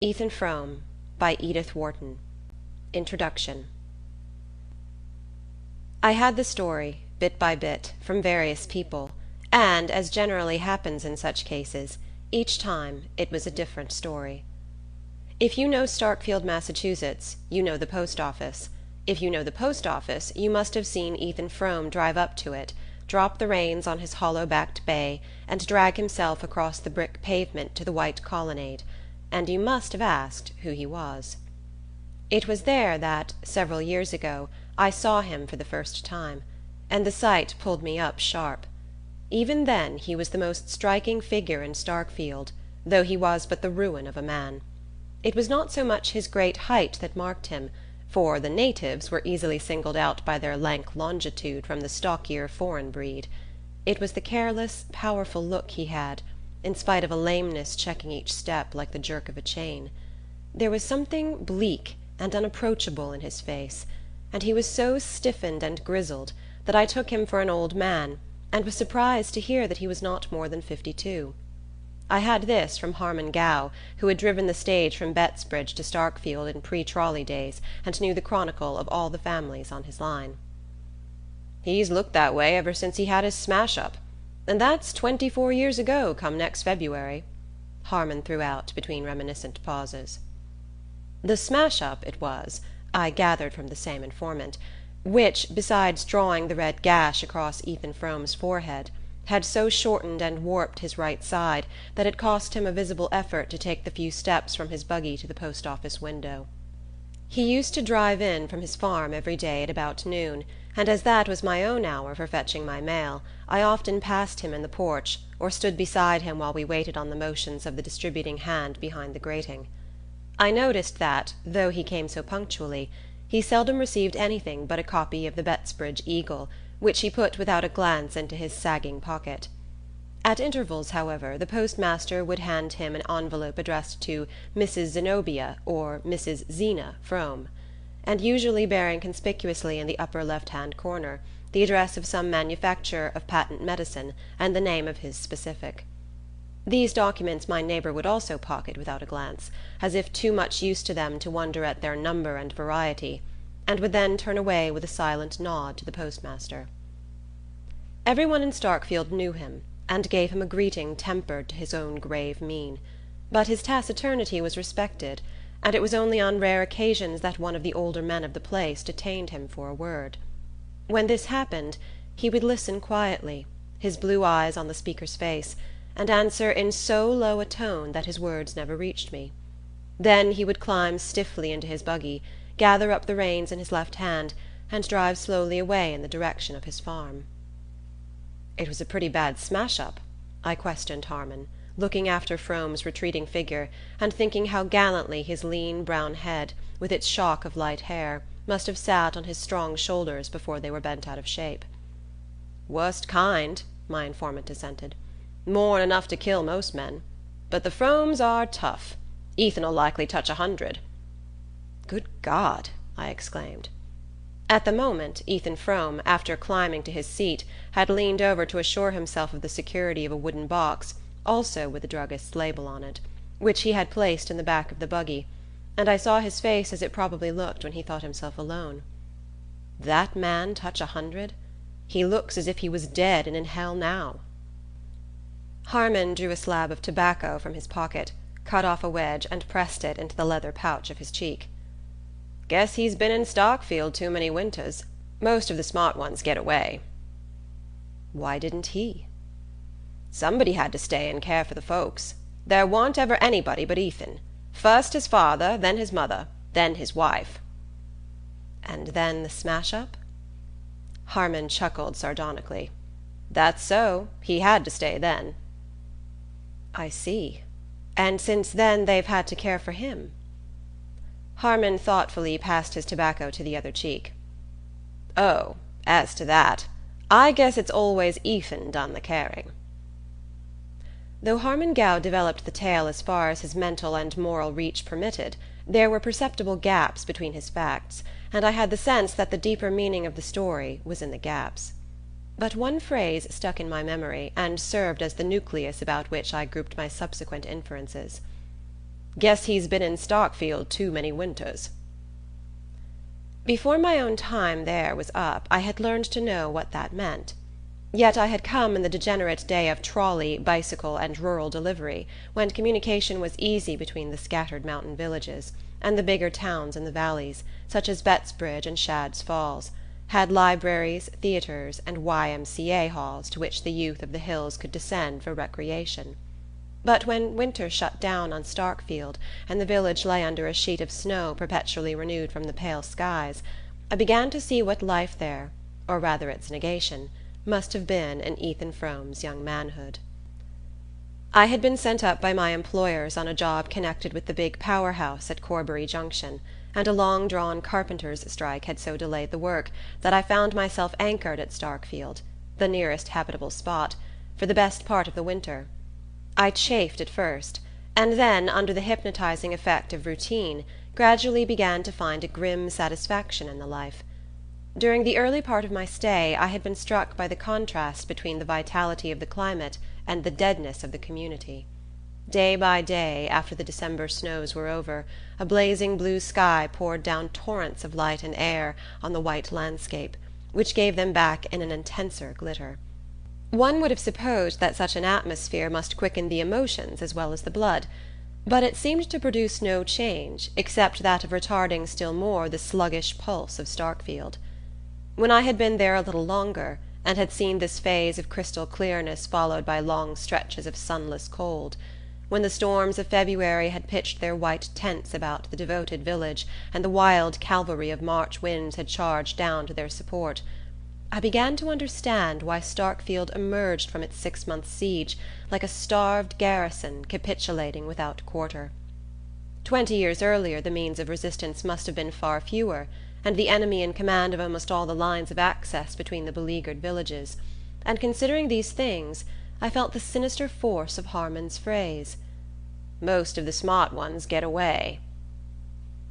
Ethan Frome by Edith Wharton. Introduction. I had the story, bit by bit, from various people, and, as generally happens in such cases, each time it was a different story. If you know Starkfield, Massachusetts, you know the post office. If you know the post office, you must have seen Ethan Frome drive up to it, drop the reins on his hollow-backed bay, and drag himself across the brick pavement to the white colonnade, and you must have asked who he was. It was there that, several years ago, I saw him for the first time, and the sight pulled me up sharp. Even then he was the most striking figure in Starkfield, though he was but the ruin of a man. It was not so much his great height that marked him, for the natives were easily singled out by their lank longitude from the stockier foreign breed. It was the careless, powerful look he had, in spite of a lameness checking each step like the jerk of a chain. There was something bleak and unapproachable in his face, and he was so stiffened and grizzled that I took him for an old man, and was surprised to hear that he was not more than 52. I had this from Harmon Gow, who had driven the stage from Bettsbridge to Starkfield in pre-trolley days, and knew the chronicle of all the families on his line. "He's looked that way ever since he had his smash-up, and that's 24 years ago come next February," Harmon threw out between reminiscent pauses. The smash-up it was, I gathered from the same informant, which, besides drawing the red gash across Ethan Frome's forehead, had so shortened and warped his right side that it cost him a visible effort to take the few steps from his buggy to the post office window. He used to drive in from his farm every day at about noon, and as that was my own hour for fetching my mail, I often passed him in the porch, or stood beside him while we waited on the motions of the distributing hand behind the grating. I noticed that, though he came so punctually, he seldom received anything but a copy of the Bettsbridge Eagle, which he put without a glance into his sagging pocket. At intervals, however, the postmaster would hand him an envelope addressed to Mrs. Zenobia or Mrs. Zeena Frome, and usually bearing conspicuously in the upper left-hand corner the address of some manufacturer of patent medicine and the name of his specific. These documents my neighbour would also pocket without a glance, as if too much used to them to wonder at their number and variety, and would then turn away with a silent nod to the postmaster. Everyone in Starkfield knew him, and gave him a greeting tempered to his own grave mien, but his taciturnity was respected, and it was only on rare occasions that one of the older men of the place detained him for a word. When this happened, he would listen quietly, his blue eyes on the speaker's face, and answer in so low a tone that his words never reached me. Then he would climb stiffly into his buggy, gather up the reins in his left hand, and drive slowly away in the direction of his farm. "It was a pretty bad smash-up?" I questioned Harmon, looking after Frome's retreating figure, and thinking how gallantly his lean brown head, with its shock of light hair, must have sat on his strong shoulders before they were bent out of shape. "Worst kind," my informant assented. "More'n enough to kill most men. But the Fromes are tough. Ethan'll likely touch 100. "Good God!" I exclaimed. At the moment, Ethan Frome, after climbing to his seat, had leaned over to assure himself of the security of a wooden box, also with the druggist's label on it, which he had placed in the back of the buggy, and I saw his face as it probably looked when he thought himself alone. That man touch 100? He looks as if he was dead and in hell now. Harmon drew a slab of tobacco from his pocket, cut off a wedge, and pressed it into the leather pouch of his cheek. "Guess he's been in Starkfield too many winters. Most of the smart ones get away." "Why didn't he?" "Somebody had to stay and care for the folks. There warn't ever anybody but Ethan. First his father, then his mother, then his wife." "And then the smash-up?" Harmon chuckled sardonically. "That's so. He had to stay then." "I see. And since then they've had to care for him?" Harmon thoughtfully passed his tobacco to the other cheek. "Oh, as to that, I guess it's always Ethan done the caring." Though Harmon Gow developed the tale as far as his mental and moral reach permitted, there were perceptible gaps between his facts, and I had the sense that the deeper meaning of the story was in the gaps. But one phrase stuck in my memory, and served as the nucleus about which I grouped my subsequent inferences. Guess he's been in Starkfield too many winters." Before my own time there was up I had learned to know what that meant. Yet I had come in the degenerate day of trolley, bicycle, and rural delivery, when communication was easy between the scattered mountain villages, and the bigger towns in the valleys, such as Bettsbridge and Shadd's Falls, had libraries, theatres, and Y.M.C.A. halls to which the youth of the hills could descend for recreation. But when winter shut down on Starkfield, and the village lay under a sheet of snow perpetually renewed from the pale skies, I began to see what life there, or rather its negation, must have been in Ethan Frome's young manhood. I had been sent up by my employers on a job connected with the big power house at Corbury Junction, and a long-drawn carpenters' strike had so delayed the work that I found myself anchored at Starkfield, the nearest habitable spot, for the best part of the winter. I chafed at first, and then, under the hypnotizing effect of routine, gradually began to find a grim satisfaction in the life. During the early part of my stay I had been struck by the contrast between the vitality of the climate and the deadness of the community. Day by day, after the December snows were over, a blazing blue sky poured down torrents of light and air on the white landscape, which gave them back in an intenser glitter. One would have supposed that such an atmosphere must quicken the emotions as well as the blood, but it seemed to produce no change except that of retarding still more the sluggish pulse of Starkfield. When I had been there a little longer, and had seen this phase of crystal clearness followed by long stretches of sunless cold, when the storms of February had pitched their white tents about the devoted village, and the wild cavalry of March winds had charged down to their support, I began to understand why Starkfield emerged from its 6-month siege like a starved garrison capitulating without quarter. 20 years earlier the means of resistance must have been far fewer, and the enemy in command of almost all the lines of access between the beleaguered villages, and considering these things I felt the sinister force of Harmon's phrase, "Most of the smart ones get away."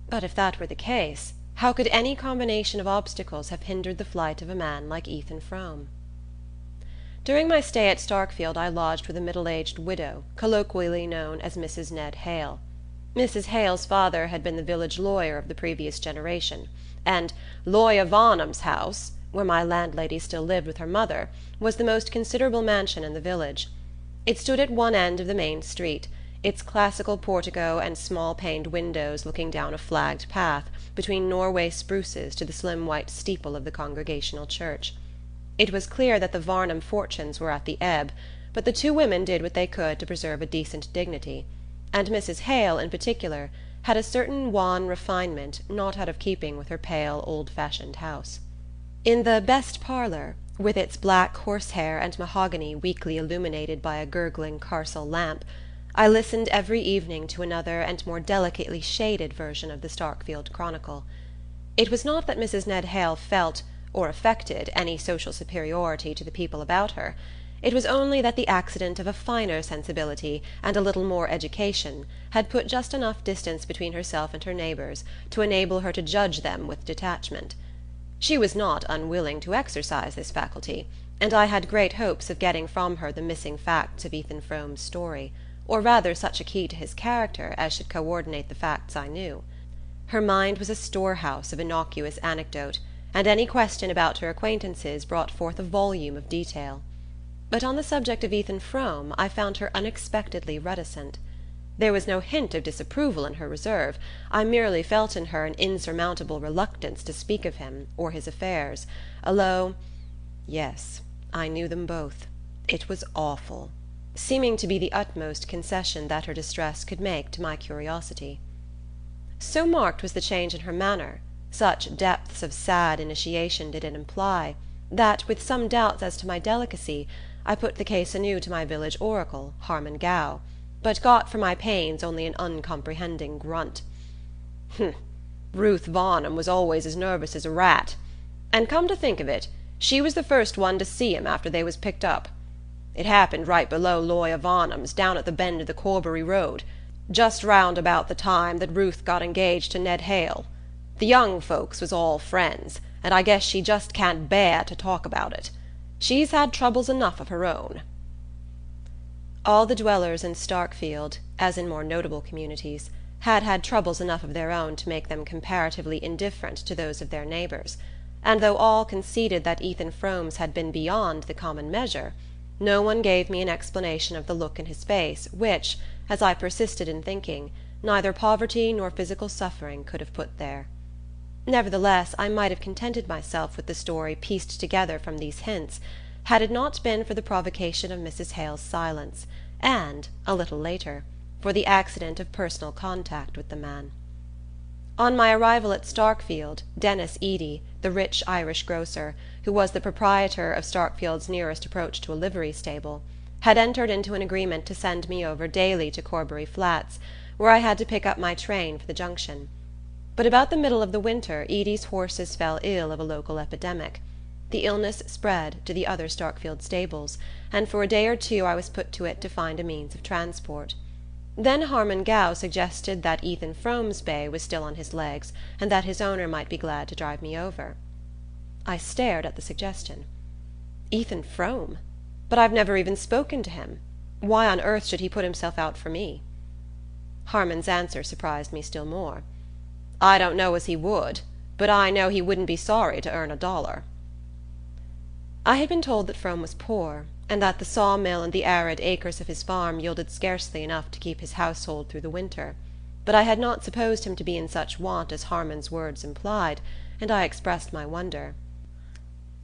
But if that were the case, how could any combination of obstacles have hindered the flight of a man like Ethan Frome? During my stay at Starkfield I lodged with a middle-aged widow, colloquially known as Mrs. Ned Hale. Mrs. Hale's father had been the village lawyer of the previous generation, and "Lawyer Varnum's house," where my landlady still lived with her mother, was the most considerable mansion in the village. It stood at one end of the main street, its classical portico and small-paned windows looking down a flagged path between Norway spruces to the slim white steeple of the Congregational church. It was clear that the Varnum fortunes were at the ebb, but the two women did what they could to preserve a decent dignity, and Mrs. Hale, in particular, had a certain wan refinement not out of keeping with her pale, old-fashioned house. In the best parlour, with its black horsehair and mahogany weakly illuminated by a gurgling carcel lamp, I listened every evening to another and more delicately shaded version of the Starkfield Chronicle. It was not that Mrs. Ned Hale felt, or affected, any social superiority to the people about her. It was only that the accident of a finer sensibility and a little more education had put just enough distance between herself and her neighbours to enable her to judge them with detachment. She was not unwilling to exercise this faculty, and I had great hopes of getting from her the missing facts of Ethan Frome's story, or rather such a key to his character as should coordinate the facts I knew. Her mind was a storehouse of innocuous anecdote, and any question about her acquaintances brought forth a volume of detail. But on the subject of Ethan Frome I found her unexpectedly reticent. There was no hint of disapproval in her reserve. I merely felt in her an insurmountable reluctance to speak of him or his affairs, a low "Yes, I knew them both. It was awful," seeming to be the utmost concession that her distress could make to my curiosity. So marked was the change in her manner, such depths of sad initiation did it imply, that, with some doubts as to my delicacy, I put the case anew to my village oracle, Harmon Gow, but got for my pains only an uncomprehending grunt. Ruth Varnum was always as nervous as a rat. And come to think of it, she was the first one to see him after they was picked up. It happened right below Lawyer Varnum's, down at the bend of the Corbury Road, just round about the time that Ruth got engaged to Ned Hale. The young folks was all friends, and I guess she just can't bear to talk about it. She's had troubles enough of her own. All the dwellers in Starkfield, as in more notable communities, had had troubles enough of their own to make them comparatively indifferent to those of their neighbours, and though all conceded that Ethan Frome's had been beyond the common measure, no one gave me an explanation of the look in his face which, as I persisted in thinking, neither poverty nor physical suffering could have put there. Nevertheless, I might have contented myself with the story pieced together from these hints, had it not been for the provocation of Mrs. Hale's silence, and, a little later, for the accident of personal contact with the man. On my arrival at Starkfield, Denis Eady, the rich Irish grocer, who was the proprietor of Starkfield's nearest approach to a livery stable, had entered into an agreement to send me over daily to Corbury Flats, where I had to pick up my train for the junction. But about the middle of the winter Eady's horses fell ill of a local epidemic. The illness spread to the other Starkfield stables, and for a day or two I was put to it to find a means of transport. Then Harmon Gow suggested that Ethan Frome's bay was still on his legs, and that his owner might be glad to drive me over. I stared at the suggestion. Ethan Frome? But I've never even spoken to him. Why on earth should he put himself out for me? Harmon's answer surprised me still more. I don't know as he would, but I know he wouldn't be sorry to earn $1. I had been told that Frome was poor, and that the sawmill and the arid acres of his farm yielded scarcely enough to keep his household through the winter, but I had not supposed him to be in such want as Harmon's words implied, and I expressed my wonder.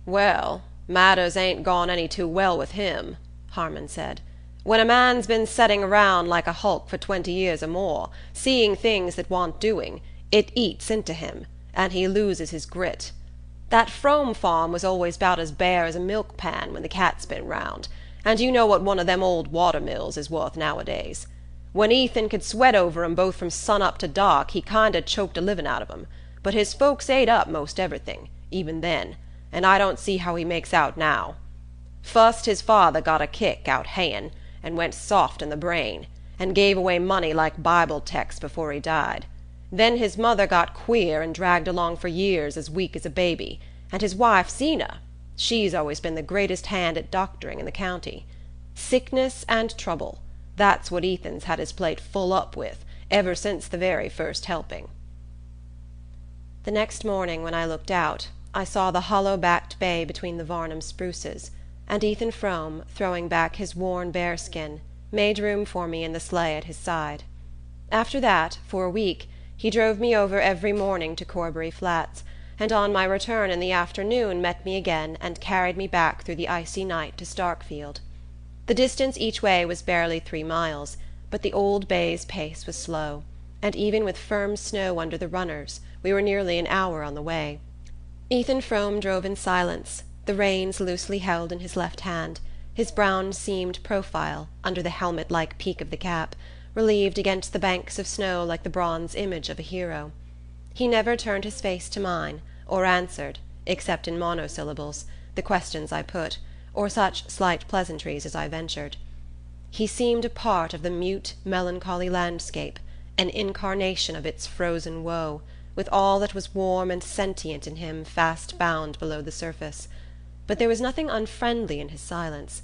"Well, matters ain't gone any too well with him," Harmon said. "When a man's been setting around like a hulk for 20 years or more, seeing things that want doing, it eats into him, and he loses his grit. That Frome farm was always about as bare as a milk pan when the cat's been round, and you know what one of them old water mills is worth nowadays. When Ethan could sweat over 'em both from sun up to dark, he kinder choked a living out of 'em, but his folks ate up most everything, even then, and I don't see how he makes out now. Fust his father got a kick out hayin', and went soft in the brain, and gave away money like Bible texts before he died. Then his mother got queer and dragged along for years as weak as a baby, and his wife Zeena, she's always been the greatest hand at doctoring in the county. Sickness and trouble, that's what Ethan's had his plate full up with, ever since the very first helping." The next morning, when I looked out, I saw the hollow-backed bay between the Varnum spruces, and Ethan Frome, throwing back his worn bearskin, made room for me in the sleigh at his side. After that, for a week, he drove me over every morning to Corbury Flats, and on my return in the afternoon met me again and carried me back through the icy night to Starkfield. The distance each way was barely 3 miles, but the old bay's pace was slow, and even with firm snow under the runners we were nearly an hour on the way. Ethan Frome drove in silence, the reins loosely held in his left hand, his brown-seamed profile, under the helmet-like peak of the cap, relieved against the banks of snow like the bronze image of a hero. He never turned his face to mine, or answered, except in monosyllables, the questions I put, or such slight pleasantries as I ventured. He seemed a part of the mute, melancholy landscape, an incarnation of its frozen woe, with all that was warm and sentient in him fast bound below the surface. But there was nothing unfriendly in his silence.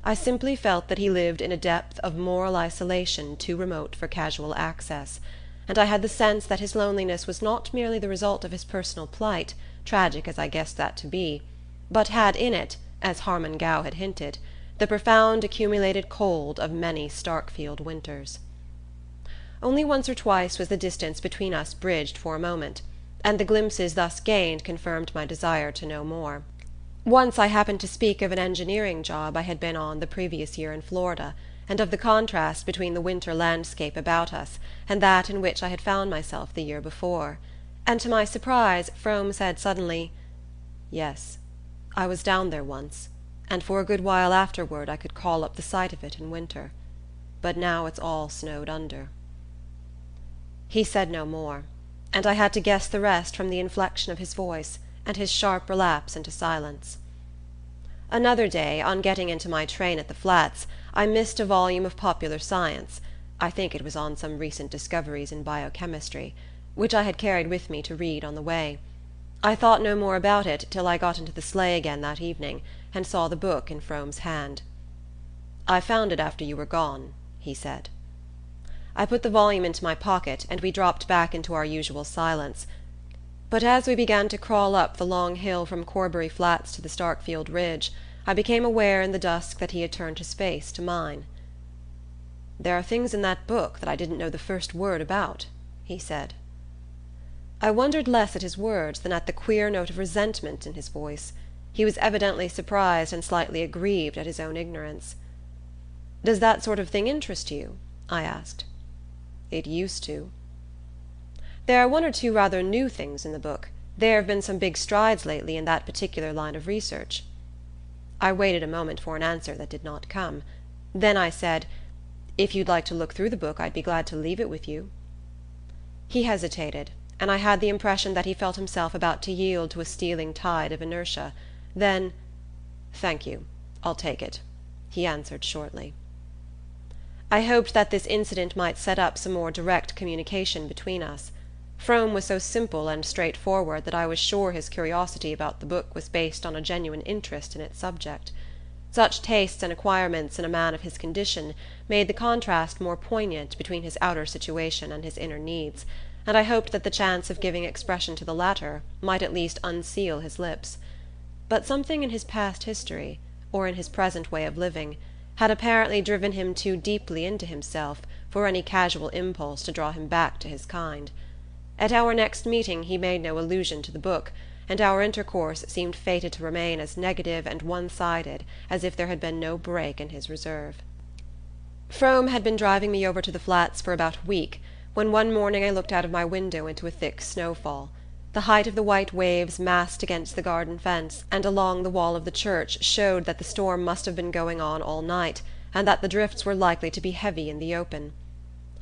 I simply felt that he lived in a depth of moral isolation too remote for casual access, and I had the sense that his loneliness was not merely the result of his personal plight, tragic as I guessed that to be, but had in it, as Harmon Gow had hinted, the profound accumulated cold of many Starkfield winters. Only once or twice was the distance between us bridged for a moment, and the glimpses thus gained confirmed my desire to know more. Once I happened to speak of an engineering job I had been on the previous year in Florida, and of the contrast between the winter landscape about us and that in which I had found myself the year before, and to my surprise Frome said suddenly, "Yes, I was down there once, and for a good while afterward I could call up the sight of it in winter, but now it's all snowed under." He said no more, and I had to guess the rest from the inflection of his voice and his sharp relapse into silence. Another day, on getting into my train at the Flats, I missed a volume of popular science, I think it was on some recent discoveries in biochemistry, which I had carried with me to read on the way. I thought no more about it till I got into the sleigh again that evening, and saw the book in Frome's hand. "I found it after you were gone," he said. I put the volume into my pocket, and we dropped back into our usual silence. But as we began to crawl up the long hill from Corbury Flats to the Starkfield ridge, I became aware in the dusk that he had turned his face to mine. "There are things in that book that I didn't know the first word about," he said. I wondered less at his words than at the queer note of resentment in his voice. He was evidently surprised and slightly aggrieved at his own ignorance. "Does that sort of thing interest you?" I asked. "It used to." "There are one or two rather new things in the book. There have been some big strides lately in that particular line of research." I waited a moment for an answer that did not come. Then I said, "If you'd like to look through the book, I'd be glad to leave it with you." He hesitated, and I had the impression that he felt himself about to yield to a stealing tide of inertia. Then, "Thank you, I'll take it," he answered shortly. I hoped that this incident might set up some more direct communication between us. Frome was so simple and straightforward that I was sure his curiosity about the book was based on a genuine interest in its subject. Such tastes and acquirements in a man of his condition made the contrast more poignant between his outer situation and his inner needs, and I hoped that the chance of giving expression to the latter might at least unseal his lips. But something in his past history, or in his present way of living, had apparently driven him too deeply into himself for any casual impulse to draw him back to his kind. At our next meeting he made no allusion to the book, and our intercourse seemed fated to remain as negative and one-sided as if there had been no break in his reserve. Frome had been driving me over to the Flats for about a week, when one morning I looked out of my window into a thick snowfall. The height of the white waves massed against the garden fence and along the wall of the church showed that the storm must have been going on all night, and that the drifts were likely to be heavy in the open.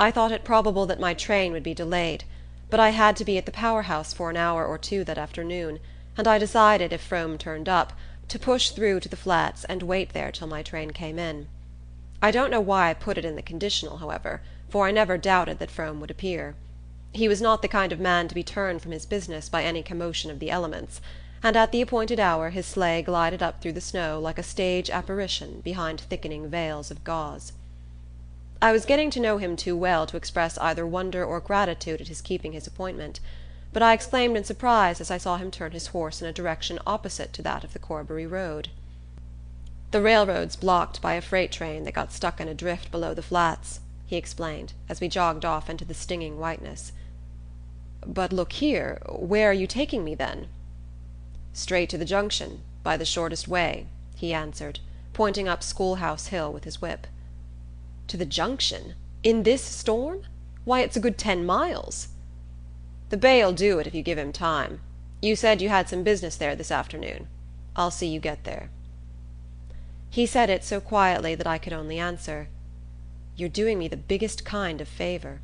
I thought it probable that my train would be delayed, but I had to be at the power-house for an hour or two that afternoon, and I decided, if Frome turned up, to push through to the Flats and wait there till my train came in. I don't know why I put it in the conditional, however, for I never doubted that Frome would appear. He was not the kind of man to be turned from his business by any commotion of the elements, and at the appointed hour his sleigh glided up through the snow like a stage apparition behind thickening veils of gauze. I was getting to know him too well to express either wonder or gratitude at his keeping his appointment, but I exclaimed in surprise as I saw him turn his horse in a direction opposite to that of the Corbury road. "The railroad's blocked by a freight train that got stuck in a drift below the Flats," he explained, as we jogged off into the stinging whiteness. "But look here, where are you taking me, then?" "Straight to the junction, by the shortest way," he answered, pointing up Schoolhouse Hill with his whip. "To the junction? In this storm? Why, it's a good 10 miles." "The bay'll do it if you give him time. You said you had some business there this afternoon. I'll see you get there." He said it so quietly that I could only answer, "You're doing me the biggest kind of favor."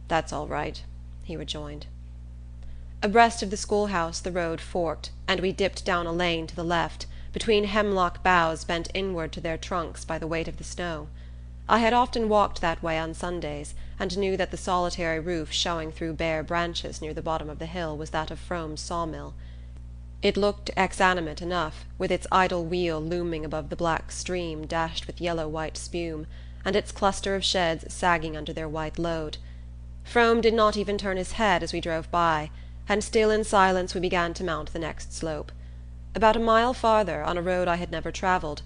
"That's all right," he rejoined. Abreast of the schoolhouse the road forked, and we dipped down a lane to the left, between hemlock boughs bent inward to their trunks by the weight of the snow. I had often walked that way on Sundays, and knew that the solitary roof showing through bare branches near the bottom of the hill was that of Frome's sawmill. It looked exanimate enough, with its idle wheel looming above the black stream dashed with yellow-white spume, and its cluster of sheds sagging under their white load. Frome did not even turn his head as we drove by, and still in silence we began to mount the next slope. About a mile farther, on a road I had never travelled,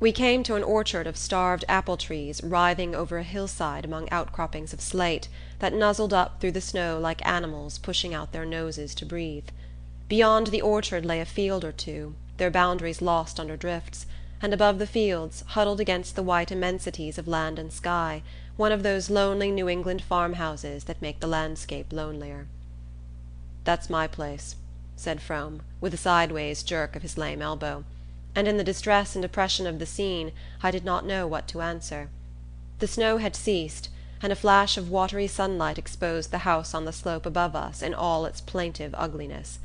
we came to an orchard of starved apple-trees writhing over a hillside among outcroppings of slate that nuzzled up through the snow like animals pushing out their noses to breathe. Beyond the orchard lay a field or two, their boundaries lost under drifts, and above the fields, huddled against the white immensities of land and sky, one of those lonely New England farmhouses that make the landscape lonelier. "That's my place," said Frome, with a sideways jerk of his lame elbow, and in the distress and oppression of the scene I did not know what to answer. The snow had ceased, and a flash of watery sunlight exposed the house on the slope above us in all its plaintive ugliness.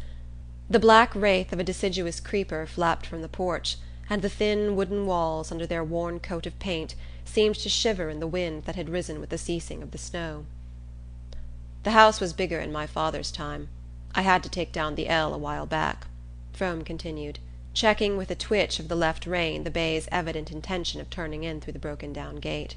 The black wraith of a deciduous creeper flapped from the porch, and the thin wooden walls, under their worn coat of paint, seemed to shiver in the wind that had risen with the ceasing of the snow. "The house was bigger in my father's time. I had to take down the L a while back," Frome continued, checking with a twitch of the left rein the bay's evident intention of turning in through the broken-down gate.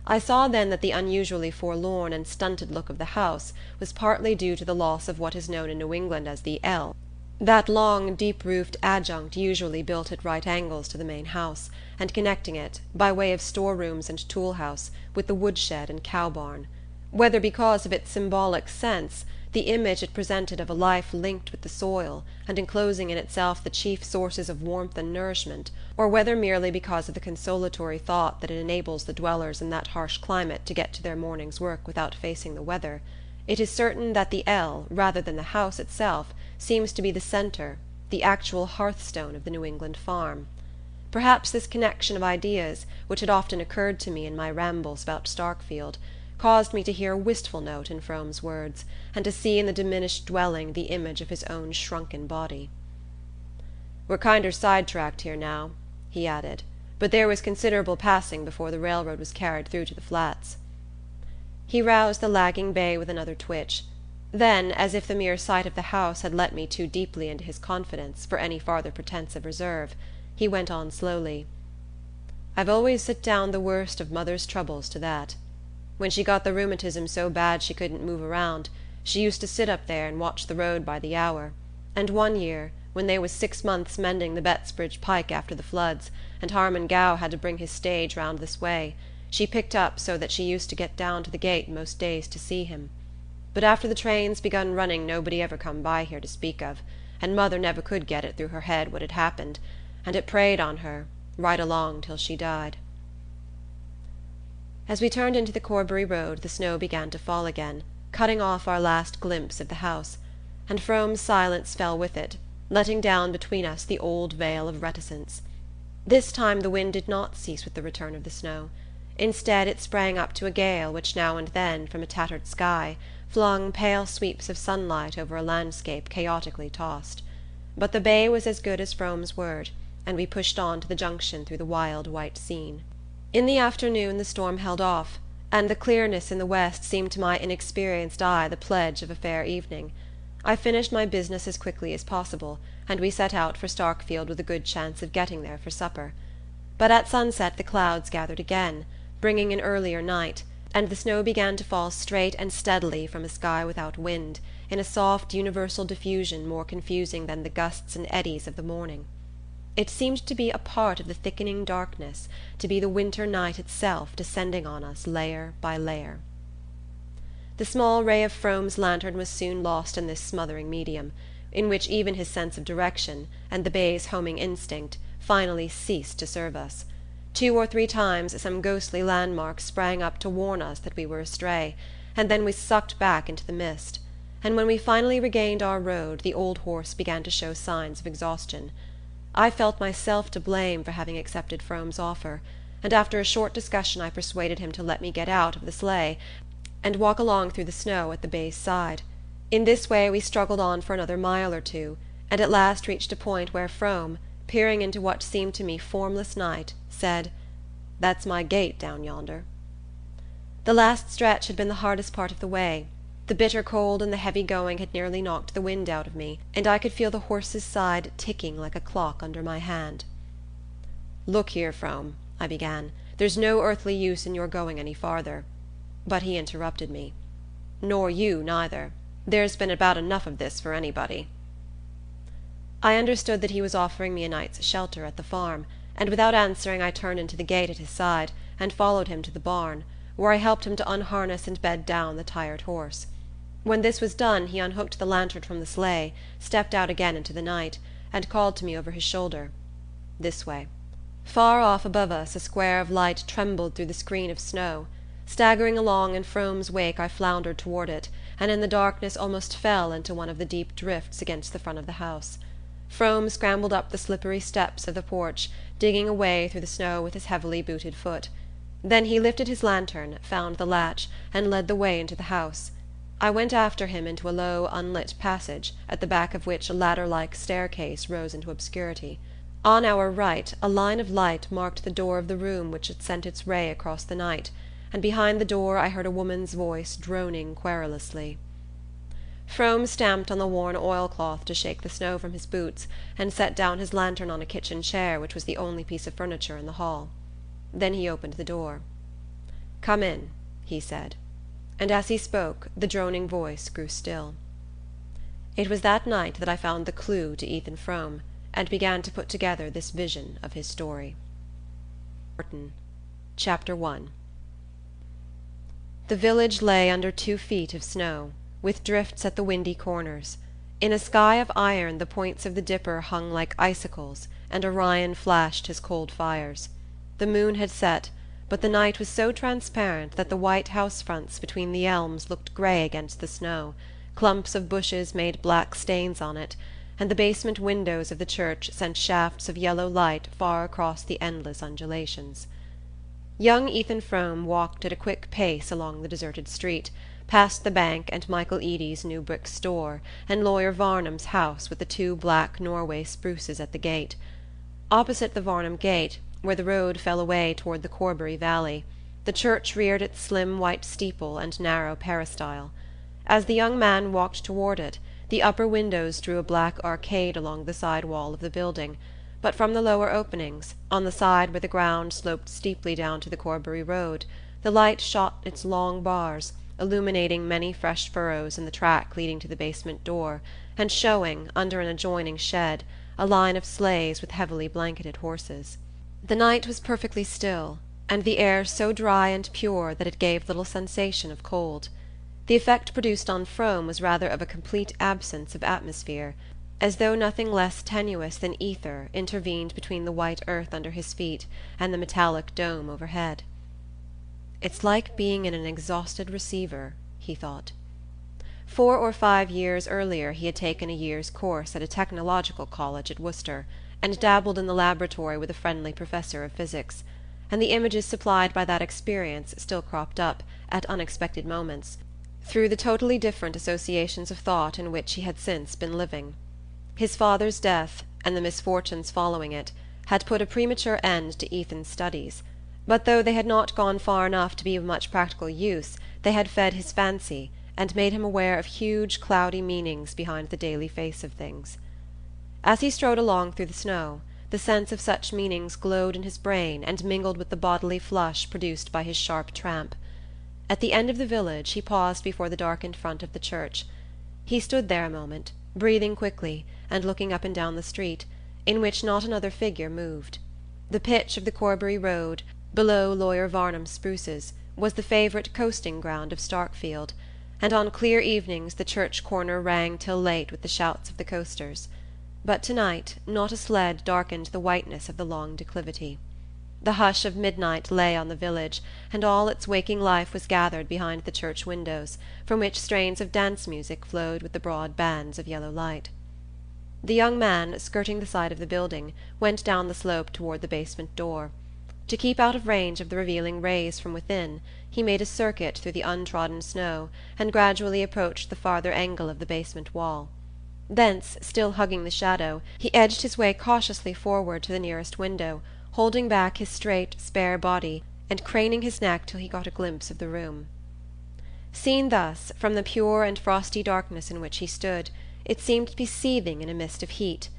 I saw then that the unusually forlorn and stunted look of the house was partly due to the loss of what is known in New England as the ell, that long, deep-roofed adjunct usually built at right angles to the main house, and connecting it, by way of storerooms and tool-house, with the woodshed and cow-barn; whether because of its symbolic sense, the image it presented of a life linked with the soil, and enclosing in itself the chief sources of warmth and nourishment, or whether merely because of the consolatory thought that it enables the dwellers in that harsh climate to get to their morning's work without facing the weather, it is certain that the ell, rather than the house itself, seems to be the centre, the actual hearthstone of the New England farm. Perhaps this connection of ideas, which had often occurred to me in my rambles about Starkfield, caused me to hear a wistful note in Frome's words, and to see in the diminished dwelling the image of his own shrunken body. "We're kinder sidetracked here now," he added, "but there was considerable passing before the railroad was carried through to the Flats." He roused the lagging bay with another twitch. Then, as if the mere sight of the house had let me too deeply into his confidence for any farther pretence of reserve, he went on slowly. "I've always set down the worst of mother's troubles to that. When she got the rheumatism so bad she couldn't move around, she used to sit up there and watch the road by the hour, and one year, when they was 6 months mending the Bettsbridge pike after the floods, and Harmon Gow had to bring his stage round this way, she picked up so that she used to get down to the gate most days to see him. But after the trains begun running nobody ever come by here to speak of, and mother never could get it through her head what had happened, and it preyed on her, right along till she died." As we turned into the Corbury road the snow began to fall again, cutting off our last glimpse of the house, and Frome's silence fell with it, letting down between us the old veil of reticence. This time the wind did not cease with the return of the snow. Instead it sprang up to a gale which now and then, from a tattered sky, flung pale sweeps of sunlight over a landscape chaotically tossed. But the bay was as good as Frome's word, and we pushed on to the junction through the wild white scene. In the afternoon the storm held off, and the clearness in the west seemed to my inexperienced eye the pledge of a fair evening. I finished my business as quickly as possible, and we set out for Starkfield with a good chance of getting there for supper. But at sunset the clouds gathered again, bringing an earlier night, and the snow began to fall straight and steadily from a sky without wind, in a soft universal diffusion more confusing than the gusts and eddies of the morning. It seemed to be a part of the thickening darkness, to be the winter night itself descending on us layer by layer. The small ray of Frome's lantern was soon lost in this smothering medium, in which even his sense of direction, and the bay's homing instinct, finally ceased to serve us. 2 or 3 times some ghostly landmark sprang up to warn us that we were astray, and then we sucked back into the mist; and when we finally regained our road the old horse began to show signs of exhaustion. I felt myself to blame for having accepted Frome's offer, and after a short discussion I persuaded him to let me get out of the sleigh and walk along through the snow at the bay's side. In this way we struggled on for another mile or 2, and at last reached a point where Frome, peering into what seemed to me formless night, said, "That's my gate down yonder." The last stretch had been the hardest part of the way. The bitter cold and the heavy going had nearly knocked the wind out of me, and I could feel the horse's side ticking like a clock under my hand. "Look here, Frome," I began, "there's no earthly use in your going any farther." But he interrupted me. "Nor you neither. There's been about enough of this for anybody." I understood that he was offering me a night's shelter at the farm, and without answering I turned into the gate at his side, and followed him to the barn, where I helped him to unharness and bed down the tired horse. When this was done he unhooked the lantern from the sleigh, stepped out again into the night, and called to me over his shoulder, "This way." Far off above us a square of light trembled through the screen of snow. Staggering along in Frome's wake I floundered toward it, and in the darkness almost fell into one of the deep drifts against the front of the house. Frome scrambled up the slippery steps of the porch, digging a way through the snow with his heavily booted foot. Then he lifted his lantern, found the latch, and led the way into the house. I went after him into a low, unlit passage, at the back of which a ladder-like staircase rose into obscurity. On our right, a line of light marked the door of the room which had sent its ray across the night, and behind the door I heard a woman's voice droning querulously. Frome stamped on the worn oilcloth to shake the snow from his boots, and set down his lantern on a kitchen chair which was the only piece of furniture in the hall. Then he opened the door. "Come in," he said, and as he spoke the droning voice grew still. It was that night that I found the clue to Ethan Frome, and began to put together this vision of his story. Chapter 1. The village lay under 2 feet of snow, with drifts at the windy corners. In a sky of iron the points of the Dipper hung like icicles, and Orion flashed his cold fires. The moon had set, but the night was so transparent that the white house-fronts between the elms looked grey against the snow, clumps of bushes made black stains on it, and the basement windows of the church sent shafts of yellow light far across the endless undulations. Young Ethan Frome walked at a quick pace along the deserted street, past the bank and Michael Eady's new brick store, and Lawyer Varnum's house with the 2 black Norway spruces at the gate. Opposite the Varnum gate, where the road fell away toward the Corbury valley, the church reared its slim white steeple and narrow peristyle. As the young man walked toward it, the upper windows drew a black arcade along the side wall of the building, but from the lower openings, on the side where the ground sloped steeply down to the Corbury road, the light shot its long bars, illuminating many fresh furrows in the track leading to the basement door, and showing, under an adjoining shed, a line of sleighs with heavily blanketed horses. The night was perfectly still, and the air so dry and pure that it gave little sensation of cold. The effect produced on Frome was rather of a complete absence of atmosphere, as though nothing less tenuous than ether intervened between the white earth under his feet and the metallic dome overhead. "It's like being in an exhausted receiver," he thought. 4 or 5 years earlier he had taken a year's course at a technological college at Worcester, and dabbled in the laboratory with a friendly professor of physics, and the images supplied by that experience still cropped up, at unexpected moments, through the totally different associations of thought in which he had since been living. His father's death, and the misfortunes following it, had put a premature end to Ethan's studies, but though they had not gone far enough to be of much practical use, they had fed his fancy, and made him aware of huge cloudy meanings behind the daily face of things. As he strode along through the snow, the sense of such meanings glowed in his brain and mingled with the bodily flush produced by his sharp tramp. At the end of the village he paused before the darkened front of the church. He stood there a moment, breathing quickly, and looking up and down the street, in which not another figure moved. The pitch of the Corbury road, below Lawyer Varnum's spruces, was the favourite coasting ground of Starkfield, and on clear evenings the church corner rang till late with the shouts of the coasters. But tonight not a sled darkened the whiteness of the long declivity. The hush of midnight lay on the village, and all its waking life was gathered behind the church windows, from which strains of dance music flowed with the broad bands of yellow light. The young man, skirting the side of the building, went down the slope toward the basement door. To keep out of range of the revealing rays from within, he made a circuit through the untrodden snow, and gradually approached the farther angle of the basement wall. Thence, still hugging the shadow, he edged his way cautiously forward to the nearest window, holding back his straight, spare body, and craning his neck till he got a glimpse of the room. Seen thus, from the pure and frosty darkness in which he stood, it seemed to be seething in a mist of heat.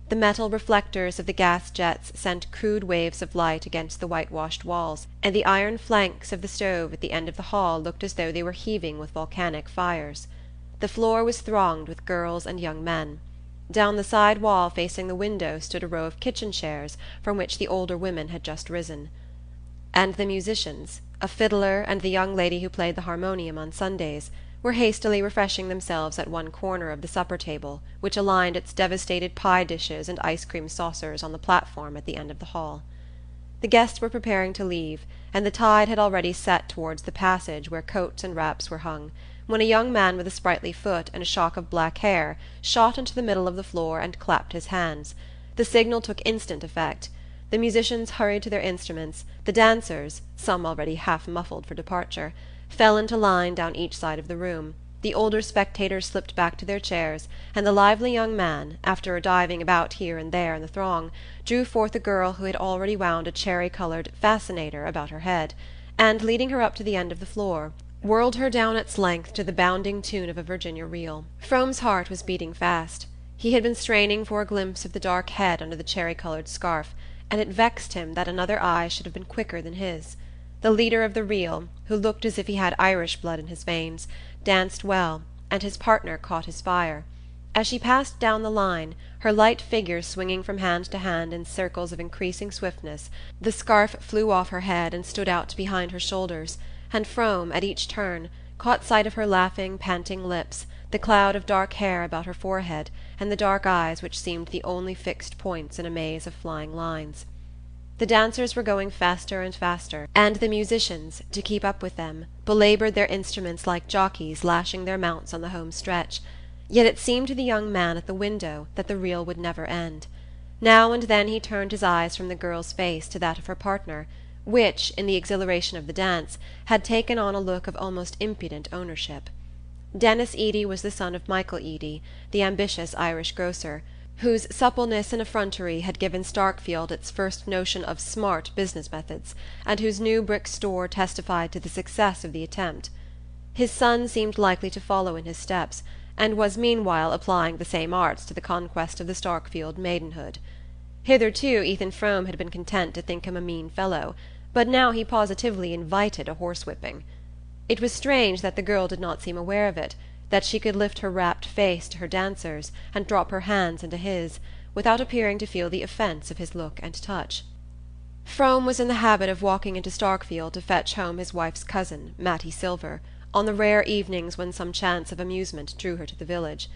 The metal reflectors of the gas jets sent crude waves of light against the whitewashed walls, and the iron flanks of the stove at the end of the hall looked as though they were heaving with volcanic fires. The floor was thronged with girls and young men. Down the side wall facing the window stood a row of kitchen chairs from which the older women had just risen. And the musicians, a fiddler and the young lady who played the harmonium on Sundays, were hastily refreshing themselves at one corner of the supper table, which aligned its devastated pie dishes and ice cream saucers on the platform at the end of the hall. The guests were preparing to leave, and the tide had already set towards the passage where coats and wraps were hung, when a young man with a sprightly foot and a shock of black hair shot into the middle of the floor and clapped his hands. The signal took instant effect. The musicians hurried to their instruments, the dancers, some already half muffled for departure, fell into line down each side of the room, the older spectators slipped back to their chairs, and the lively young man, after diving about here and there in the throng, drew forth a girl who had already wound a cherry-coloured fascinator about her head, and, leading her up to the end of the floor, whirled her down its length to the bounding tune of a Virginia reel. Frome's heart was beating fast. He had been straining for a glimpse of the dark head under the cherry-coloured scarf, and it vexed him that another eye should have been quicker than his. The leader of the reel, who looked as if he had Irish blood in his veins, danced well, and his partner caught his fire. As she passed down the line, her light figure swinging from hand to hand in circles of increasing swiftness, the scarf flew off her head and stood out behind her shoulders, and Frome, at each turn, caught sight of her laughing, panting lips, the cloud of dark hair about her forehead, and the dark eyes which seemed the only fixed points in a maze of flying lines. The dancers were going faster and faster, and the musicians, to keep up with them, belaboured their instruments like jockeys lashing their mounts on the home stretch. Yet it seemed to the young man at the window that the reel would never end. Now and then he turned his eyes from the girl's face to that of her partner, which, in the exhilaration of the dance, had taken on a look of almost impudent ownership. Denis Eady was the son of Michael Eady, the ambitious Irish grocer, whose suppleness and effrontery had given Starkfield its first notion of smart business methods, and whose new brick store testified to the success of the attempt. His son seemed likely to follow in his steps, and was meanwhile applying the same arts to the conquest of the Starkfield maidenhood. Hitherto Ethan Frome had been content to think him a mean fellow, but now he positively invited a horsewhipping. It was strange that the girl did not seem aware of it, that she could lift her rapt face to her dancers, and drop her hands into his, without appearing to feel the offence of his look and touch. Frome was in the habit of walking into Starkfield to fetch home his wife's cousin, Mattie Silver, on the rare evenings when some chance of amusement drew her to the village.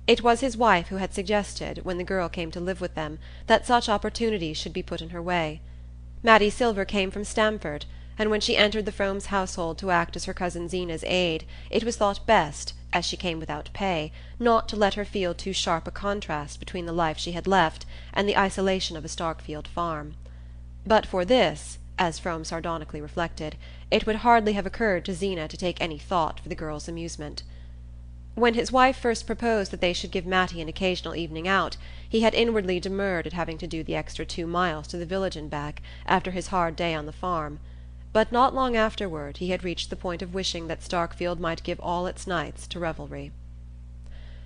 It was his wife who had suggested, when the girl came to live with them, that such opportunities should be put in her way. Mattie Silver came from Stamford, and when she entered the Fromes' household to act as her cousin Zeena's aid, it was thought best, as she came without pay, not to let her feel too sharp a contrast between the life she had left and the isolation of a Starkfield farm. But for this, as Frome sardonically reflected, it would hardly have occurred to Zeena to take any thought for the girl's amusement. When his wife first proposed that they should give Mattie an occasional evening out, he had inwardly demurred at having to do the extra 2 miles to the village and back, after his hard day on the farm. But not long afterward he had reached the point of wishing that Starkfield might give all its nights to revelry.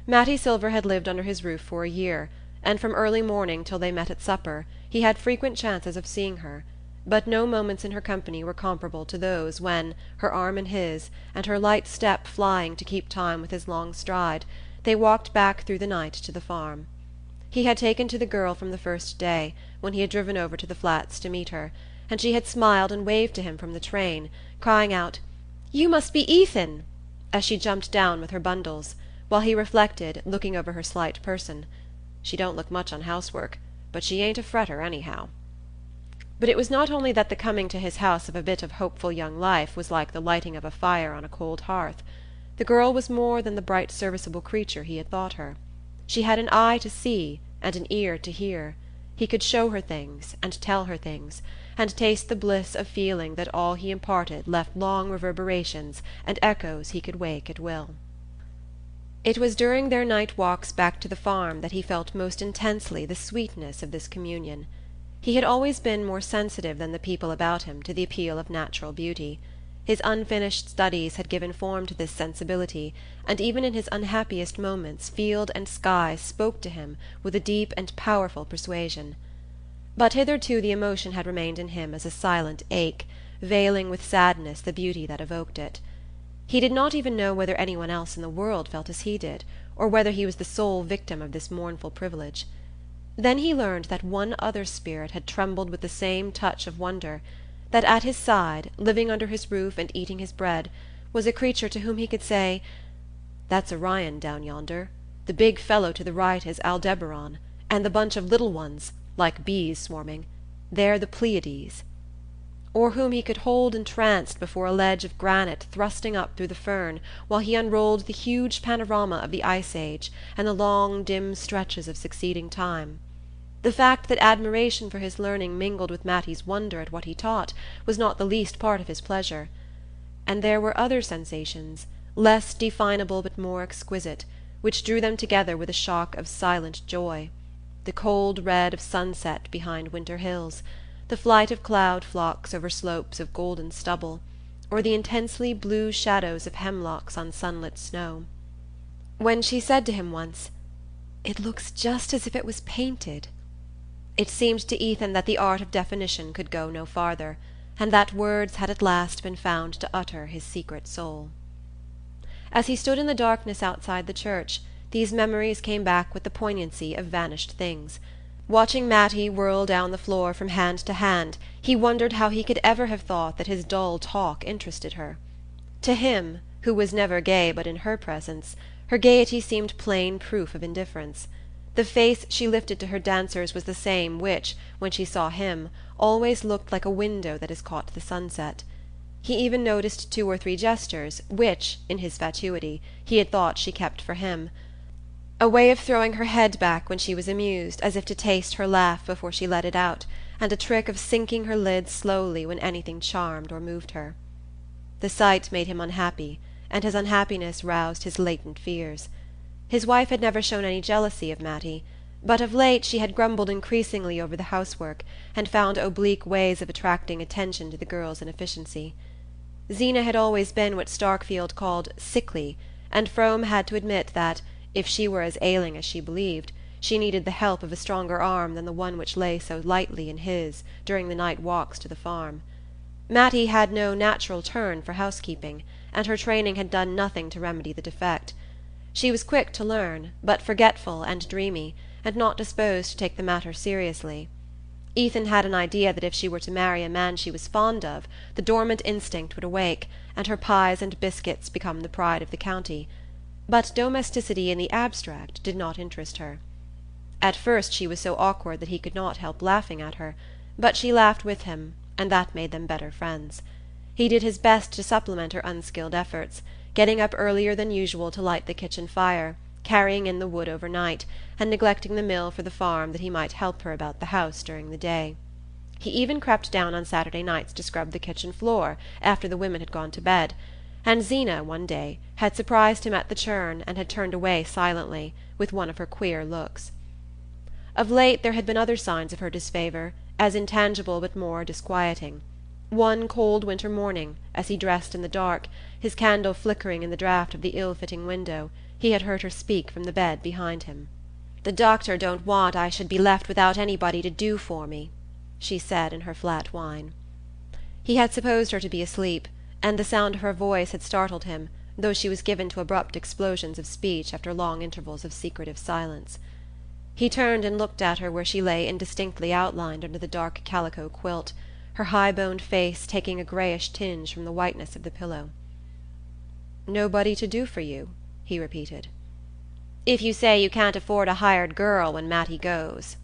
Mattie Silver had lived under his roof for a year, and from early morning till they met at supper he had frequent chances of seeing her, but no moments in her company were comparable to those when, her arm in his, and her light step flying to keep time with his long stride, they walked back through the night to the farm. He had taken to the girl from the first day, when he had driven over to the Flats to meet her, and she had smiled and waved to him from the train, crying out, "You must be Ethan!" as she jumped down with her bundles, while he reflected, looking over her slight person, "She don't look much on housework, but she ain't a fretter anyhow." But it was not only that the coming to his house of a bit of hopeful young life was like the lighting of a fire on a cold hearth. The girl was more than the bright serviceable creature he had thought her. She had an eye to see and an ear to hear. He could show her things and tell her things, and taste the bliss of feeling that all he imparted left long reverberations and echoes he could wake at will. It was during their night walks back to the farm that he felt most intensely the sweetness of this communion. He had always been more sensitive than the people about him to the appeal of natural beauty. His unfinished studies had given form to this sensibility, and even in his unhappiest moments field and sky spoke to him with a deep and powerful persuasion. But hitherto the emotion had remained in him as a silent ache, veiling with sadness the beauty that evoked it. He did not even know whether anyone else in the world felt as he did, or whether he was the sole victim of this mournful privilege. Then he learned that one other spirit had trembled with the same touch of wonder, that at his side, living under his roof and eating his bread, was a creature to whom he could say, "That's Orion down yonder. The big fellow to the right is Aldebaran, and the bunch of little ones, like bees swarming, they're the Pleiades." Or whom he could hold entranced before a ledge of granite thrusting up through the fern while he unrolled the huge panorama of the Ice Age and the long dim stretches of succeeding time. The fact that admiration for his learning mingled with Mattie's wonder at what he taught was not the least part of his pleasure. And there were other sensations, less definable but more exquisite, which drew them together with a shock of silent joy. The cold red of sunset behind winter hills, the flight of cloud flocks over slopes of golden stubble, or the intensely blue shadows of hemlocks on sunlit snow. When she said to him once, "It looks just as if it was painted," it seemed to Ethan that the art of definition could go no farther, and that words had at last been found to utter his secret soul. As he stood in the darkness outside the church, these memories came back with the poignancy of vanished things. Watching Mattie whirl down the floor from hand to hand, he wondered how he could ever have thought that his dull talk interested her. To him, who was never gay but in her presence, her gaiety seemed plain proof of indifference. The face she lifted to her dancers was the same which, when she saw him, always looked like a window that has caught the sunset. He even noticed 2 or 3 gestures which, in his fatuity, he had thought she kept for him: a way of throwing her head back when she was amused, as if to taste her laugh before she let it out, and a trick of sinking her lids slowly when anything charmed or moved her. The sight made him unhappy, and his unhappiness roused his latent fears. His wife had never shown any jealousy of Mattie, but of late she had grumbled increasingly over the housework, and found oblique ways of attracting attention to the girl's inefficiency. Zeena had always been what Starkfield called sickly, and Frome had to admit that, if she were as ailing as she believed, she needed the help of a stronger arm than the one which lay so lightly in his during the night walks to the farm. Mattie had no natural turn for housekeeping, and her training had done nothing to remedy the defect. She was quick to learn, but forgetful and dreamy, and not disposed to take the matter seriously. Ethan had an idea that if she were to marry a man she was fond of, the dormant instinct would awake, and her pies and biscuits become the pride of the county. But domesticity in the abstract did not interest her. At first she was so awkward that he could not help laughing at her, but she laughed with him, and that made them better friends. He did his best to supplement her unskilled efforts, getting up earlier than usual to light the kitchen fire, carrying in the wood overnight, and neglecting the mill for the farm that he might help her about the house during the day. He even crept down on Saturday nights to scrub the kitchen floor after the women had gone to bed, and Zeena, one day, had surprised him at the churn and had turned away silently, with one of her queer looks. Of late there had been other signs of her disfavour, as intangible but more disquieting. One cold winter morning, as he dressed in the dark, his candle flickering in the draught of the ill-fitting window, he had heard her speak from the bed behind him. "The doctor don't want I should be left without anybody to do for me," she said in her flat whine. He had supposed her to be asleep, and the sound of her voice had startled him, though she was given to abrupt explosions of speech after long intervals of secretive silence. He turned and looked at her where she lay indistinctly outlined under the dark calico quilt, her high-boned face taking a greyish tinge from the whiteness of the pillow. "Nobody to do for you?" he repeated. "If you say you can't afford a hired girl when Mattie goes."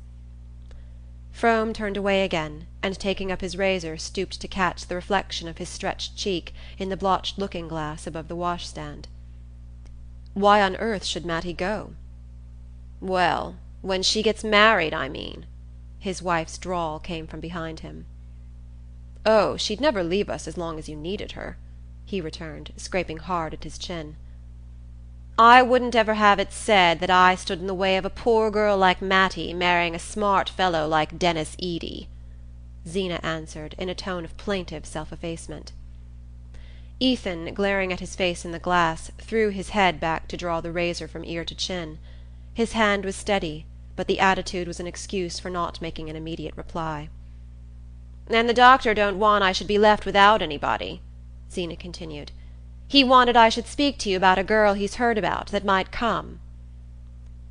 Frome turned away again, and taking up his razor stooped to catch the reflection of his stretched cheek in the blotched looking-glass above the washstand. "Why on earth should Mattie go?" "Well, when she gets married, I mean." His wife's drawl came from behind him. "Oh, she'd never leave us as long as you needed her," he returned, scraping hard at his chin. "I wouldn't ever have it said that I stood in the way of a poor girl like Mattie marrying a smart fellow like Denis Eady," Zeena answered in a tone of plaintive self-effacement. Ethan, glaring at his face in the glass, threw his head back to draw the razor from ear to chin. His hand was steady, but the attitude was an excuse for not making an immediate reply. "And the doctor don't want I should be left without anybody," Zeena continued. "He wanted I should speak to you about a girl he's heard about that might come."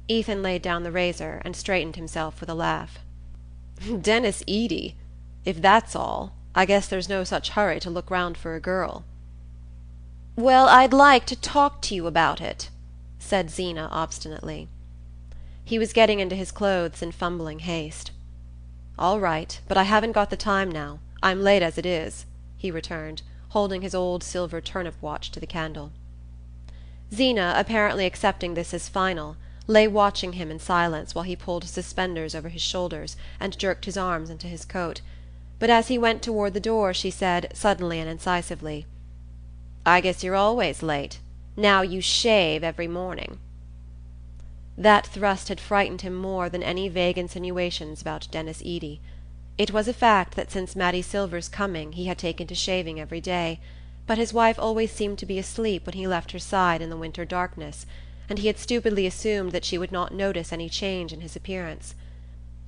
Ethan laid down the razor and straightened himself with a laugh. "Denis Eady? If that's all, I guess there's no such hurry to look round for a girl." "Well, I'd like to talk to you about it," said Zeena obstinately. He was getting into his clothes in fumbling haste. "All right, but I haven't got the time now. I'm late as it is," he returned, holding his old silver turnip watch to the candle. Zeena, apparently accepting this as final, lay watching him in silence while he pulled his suspenders over his shoulders and jerked his arms into his coat, but as he went toward the door she said, suddenly and incisively, "I guess you're always late. Now you shave every morning." That thrust had frightened him more than any vague insinuations about Denis Eady. It was a fact that since Mattie Silver's coming he had taken to shaving every day, but his wife always seemed to be asleep when he left her side in the winter darkness, and he had stupidly assumed that she would not notice any change in his appearance.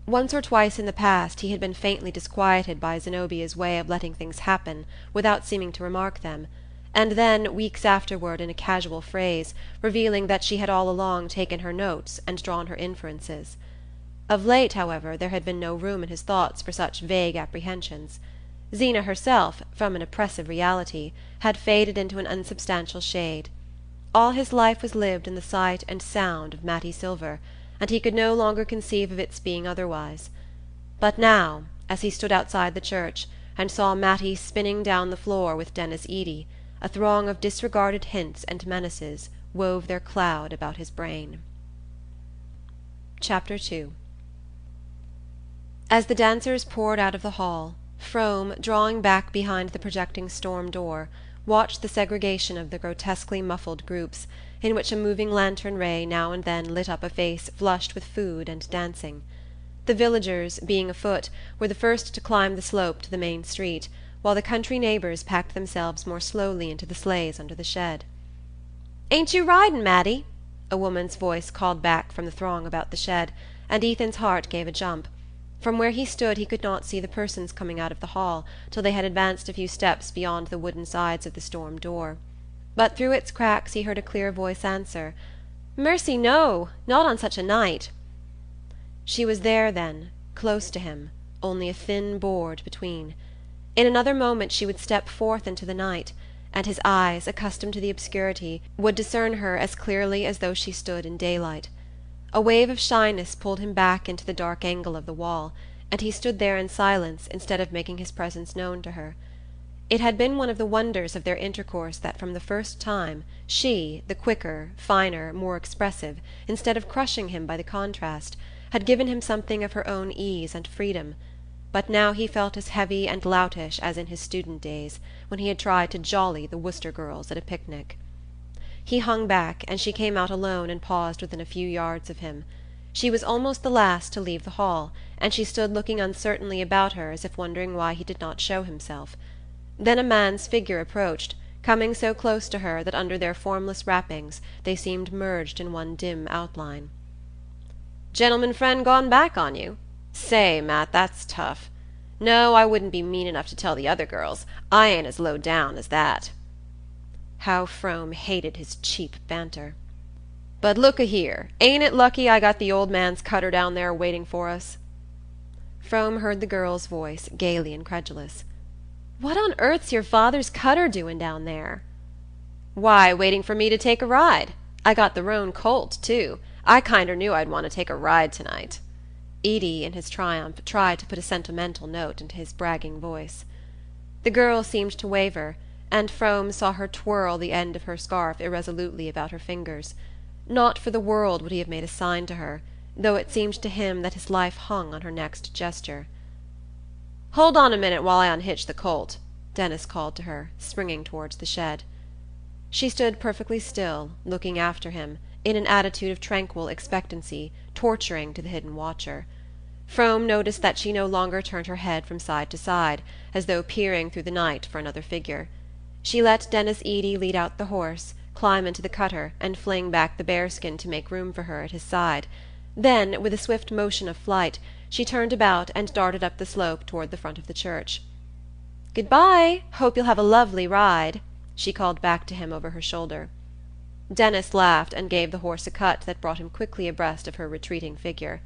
Once or twice in the past he had been faintly disquieted by Zenobia's way of letting things happen without seeming to remark them, and then, weeks afterward, in a casual phrase, revealing that she had all along taken her notes and drawn her inferences. Of late, however, there had been no room in his thoughts for such vague apprehensions. Zeena herself, from an oppressive reality, had faded into an unsubstantial shade. All his life was lived in the sight and sound of Mattie Silver, and he could no longer conceive of its being otherwise. But now, as he stood outside the church, and saw Mattie spinning down the floor with Denis Eady, a throng of disregarded hints and menaces wove their cloud about his brain. Chapter 2. As the dancers poured out of the hall, Frome, drawing back behind the projecting storm door, watched the segregation of the grotesquely muffled groups, in which a moving lantern ray now and then lit up a face flushed with food and dancing. The villagers, being afoot, were the first to climb the slope to the main street, while the country neighbours packed themselves more slowly into the sleighs under the shed. "Ain't you ridin', Mattie?" a woman's voice called back from the throng about the shed, and Ethan's heart gave a jump. From where he stood he could not see the persons coming out of the hall till they had advanced a few steps beyond the wooden sides of the storm door. But through its cracks he heard a clear voice answer, "Mercy, no, not on such a night." She was there, then, close to him, only a thin board between. In another moment she would step forth into the night, and his eyes, accustomed to the obscurity, would discern her as clearly as though she stood in daylight. A wave of shyness pulled him back into the dark angle of the wall, and he stood there in silence instead of making his presence known to her. It had been one of the wonders of their intercourse that from the first time she, the quicker, finer, more expressive, instead of crushing him by the contrast, had given him something of her own ease and freedom. But now he felt as heavy and loutish as in his student days, when he had tried to jolly the Worcester girls at a picnic. He hung back, and she came out alone and paused within a few yards of him. She was almost the last to leave the hall, and she stood looking uncertainly about her as if wondering why he did not show himself. Then a man's figure approached, coming so close to her that under their formless wrappings they seemed merged in one dim outline. "Gentleman friend gone back on you? Say, Matt, that's tough. No, I wouldn't be mean enough to tell the other girls. I ain't as low down as that." How Frome hated his cheap banter. "But look-a-here, ain't it lucky I got the old man's cutter down there waiting for us?" Frome heard the girl's voice, gaily incredulous. "What on earth's your father's cutter doing down there?" "Why, waiting for me to take a ride. I got the roan colt, too. I kinder knew I'd want to take a ride tonight." Edie, in his triumph, tried to put a sentimental note into his bragging voice. The girl seemed to waver, and Frome saw her twirl the end of her scarf irresolutely about her fingers. Not for the world would he have made a sign to her, though it seemed to him that his life hung on her next gesture. "Hold on a minute while I unhitch the colt," Denis called to her, springing towards the shed. She stood perfectly still, looking after him, in an attitude of tranquil expectancy, torturing to the hidden watcher. Frome noticed that she no longer turned her head from side to side, as though peering through the night for another figure. She let Denis Eady lead out the horse, climb into the cutter, and fling back the bearskin to make room for her at his side. Then, with a swift motion of flight, she turned about and darted up the slope toward the front of the church. "Good-bye. Hope you'll have a lovely ride," she called back to him over her shoulder. Denis laughed and gave the horse a cut that brought him quickly abreast of her retreating figure.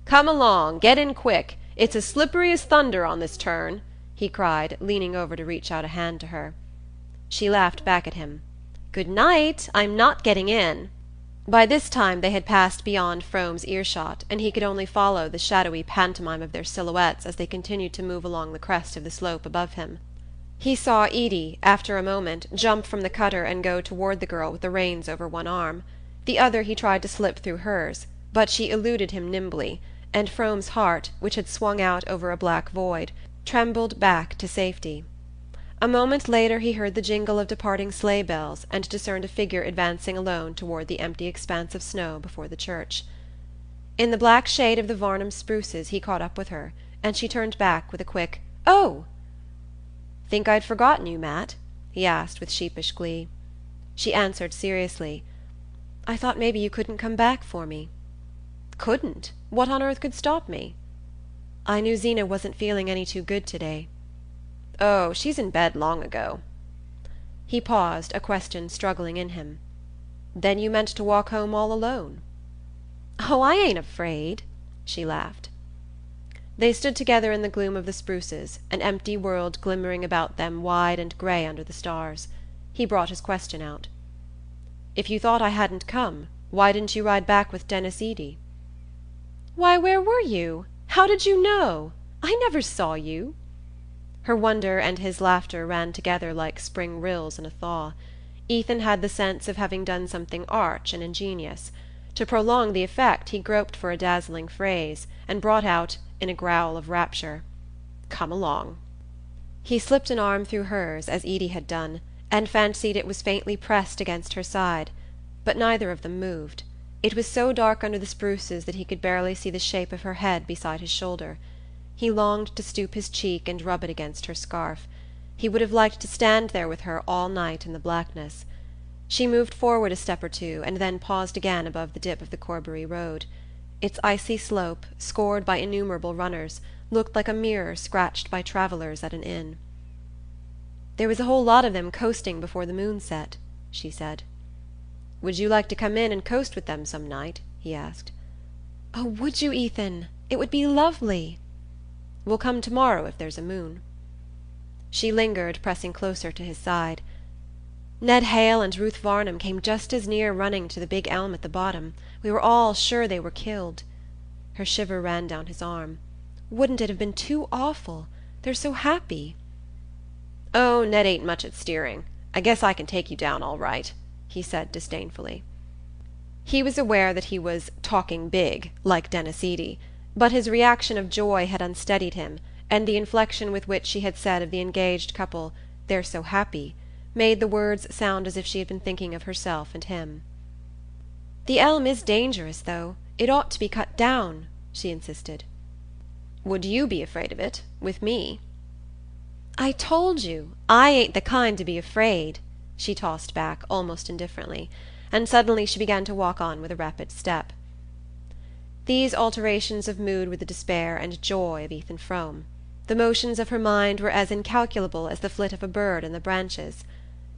"Come along, get in quick. It's as slippery as thunder on this turn," he cried, leaning over to reach out a hand to her. She laughed back at him. "Good night, I'm not getting in." By this time they had passed beyond Frome's earshot, and he could only follow the shadowy pantomime of their silhouettes as they continued to move along the crest of the slope above him. He saw Edie, after a moment, jump from the cutter and go toward the girl with the reins over one arm. The other he tried to slip through hers, but she eluded him nimbly, and Frome's heart, which had swung out over a black void, trembled back to safety. A moment later he heard the jingle of departing sleigh bells and discerned a figure advancing alone toward the empty expanse of snow before the church. In the black shade of the Varnum spruces he caught up with her, and she turned back with a quick "Oh!" "Think I'd forgotten you, Matt?" he asked with sheepish glee. She answered seriously, "I thought maybe you couldn't come back for me." "Couldn't? What on earth could stop me?" I knew Zeena wasn't feeling any too good today." "Oh, she's in bed long ago." He paused, a question struggling in him. "Then you meant to walk home all alone?" "Oh, I ain't afraid," she laughed. They stood together in the gloom of the spruces, an empty world glimmering about them wide and grey under the stars. He brought his question out. "If you thought I hadn't come, why didn't you ride back with Denis Eady?" "Why, where were you? How did you know? I never saw you." Her wonder and his laughter ran together like spring rills in a thaw. Ethan had the sense of having done something arch and ingenious. To prolong the effect he groped for a dazzling phrase, and brought out, in a growl of rapture, "Come along." He slipped an arm through hers, as Eady had done, and fancied it was faintly pressed against her side. But neither of them moved. It was so dark under the spruces that he could barely see the shape of her head beside his shoulder. He longed to stoop his cheek and rub it against her scarf. He would have liked to stand there with her all night in the blackness. She moved forward a step or two, and then paused again above the dip of the Corbury road. Its icy slope, scored by innumerable runners, looked like a mirror scratched by travellers at an inn. "There was a whole lot of them coasting before the moon set," she said. "Would you like to come in and coast with them some night?" he asked. "Oh, would you, Ethan? It would be lovely." "We'll come tomorrow if there's a moon." She lingered, pressing closer to his side. "Ned Hale and Ruth Varnum came just as near running to the big elm at the bottom. We were all sure they were killed." Her shiver ran down his arm. "Wouldn't it have been too awful? They're so happy." "Oh, Ned ain't much at steering. I guess I can take you down all right," he said disdainfully. He was aware that he was "talking big," like Denis Eady, but his reaction of joy had unsteadied him, and the inflection with which she had said of the engaged couple, "They're so happy," made the words sound as if she had been thinking of herself and him. "The elm is dangerous, though. It ought to be cut down," she insisted. "Would you be afraid of it, with me?" "I told you, I ain't the kind to be afraid," she tossed back, almost indifferently, and suddenly she began to walk on with a rapid step. These alterations of mood were the despair and joy of Ethan Frome. The motions of her mind were as incalculable as the flit of a bird in the branches.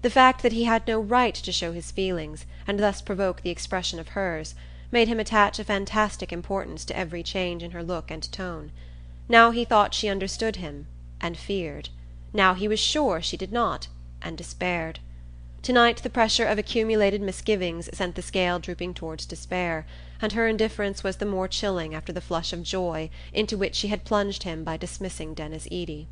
The fact that he had no right to show his feelings, and thus provoke the expression of hers, made him attach a fantastic importance to every change in her look and tone. Now he thought she understood him, and feared. Now he was sure she did not, and despaired. Tonight the pressure of accumulated misgivings sent the scale drooping towards despair, and her indifference was the more chilling after the flush of joy into which she had plunged him by dismissing Denis Eady.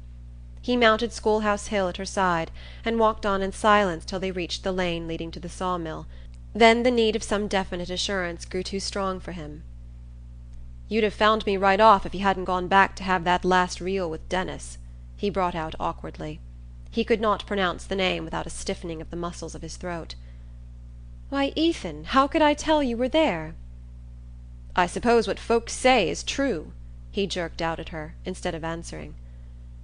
He mounted Schoolhouse Hill at her side, and walked on in silence till they reached the lane leading to the sawmill. Then the need of some definite assurance grew too strong for him. "You'd have found me right off if you hadn't gone back to have that last reel with Denis," he brought out awkwardly. He could not pronounce the name without a stiffening of the muscles of his throat. "Why, Ethan, how could I tell you were there?" "I suppose what folks say is true," he jerked out at her, instead of answering.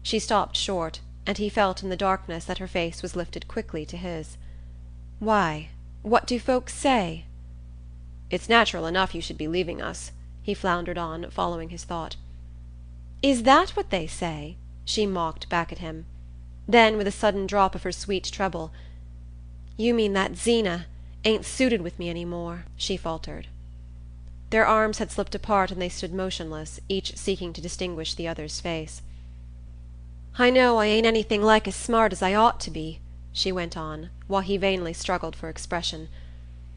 She stopped short, and he felt in the darkness that her face was lifted quickly to his. "Why? What do folks say?" "It's natural enough you should be leaving us," he floundered on, following his thought. "Is that what they say?" she mocked back at him. Then, with a sudden drop of her sweet treble, "You mean that Zeena ain't suited with me any more," she faltered. Their arms had slipped apart and they stood motionless, each seeking to distinguish the other's face. "I know I ain't anything like as smart as I ought to be," she went on, while he vainly struggled for expression.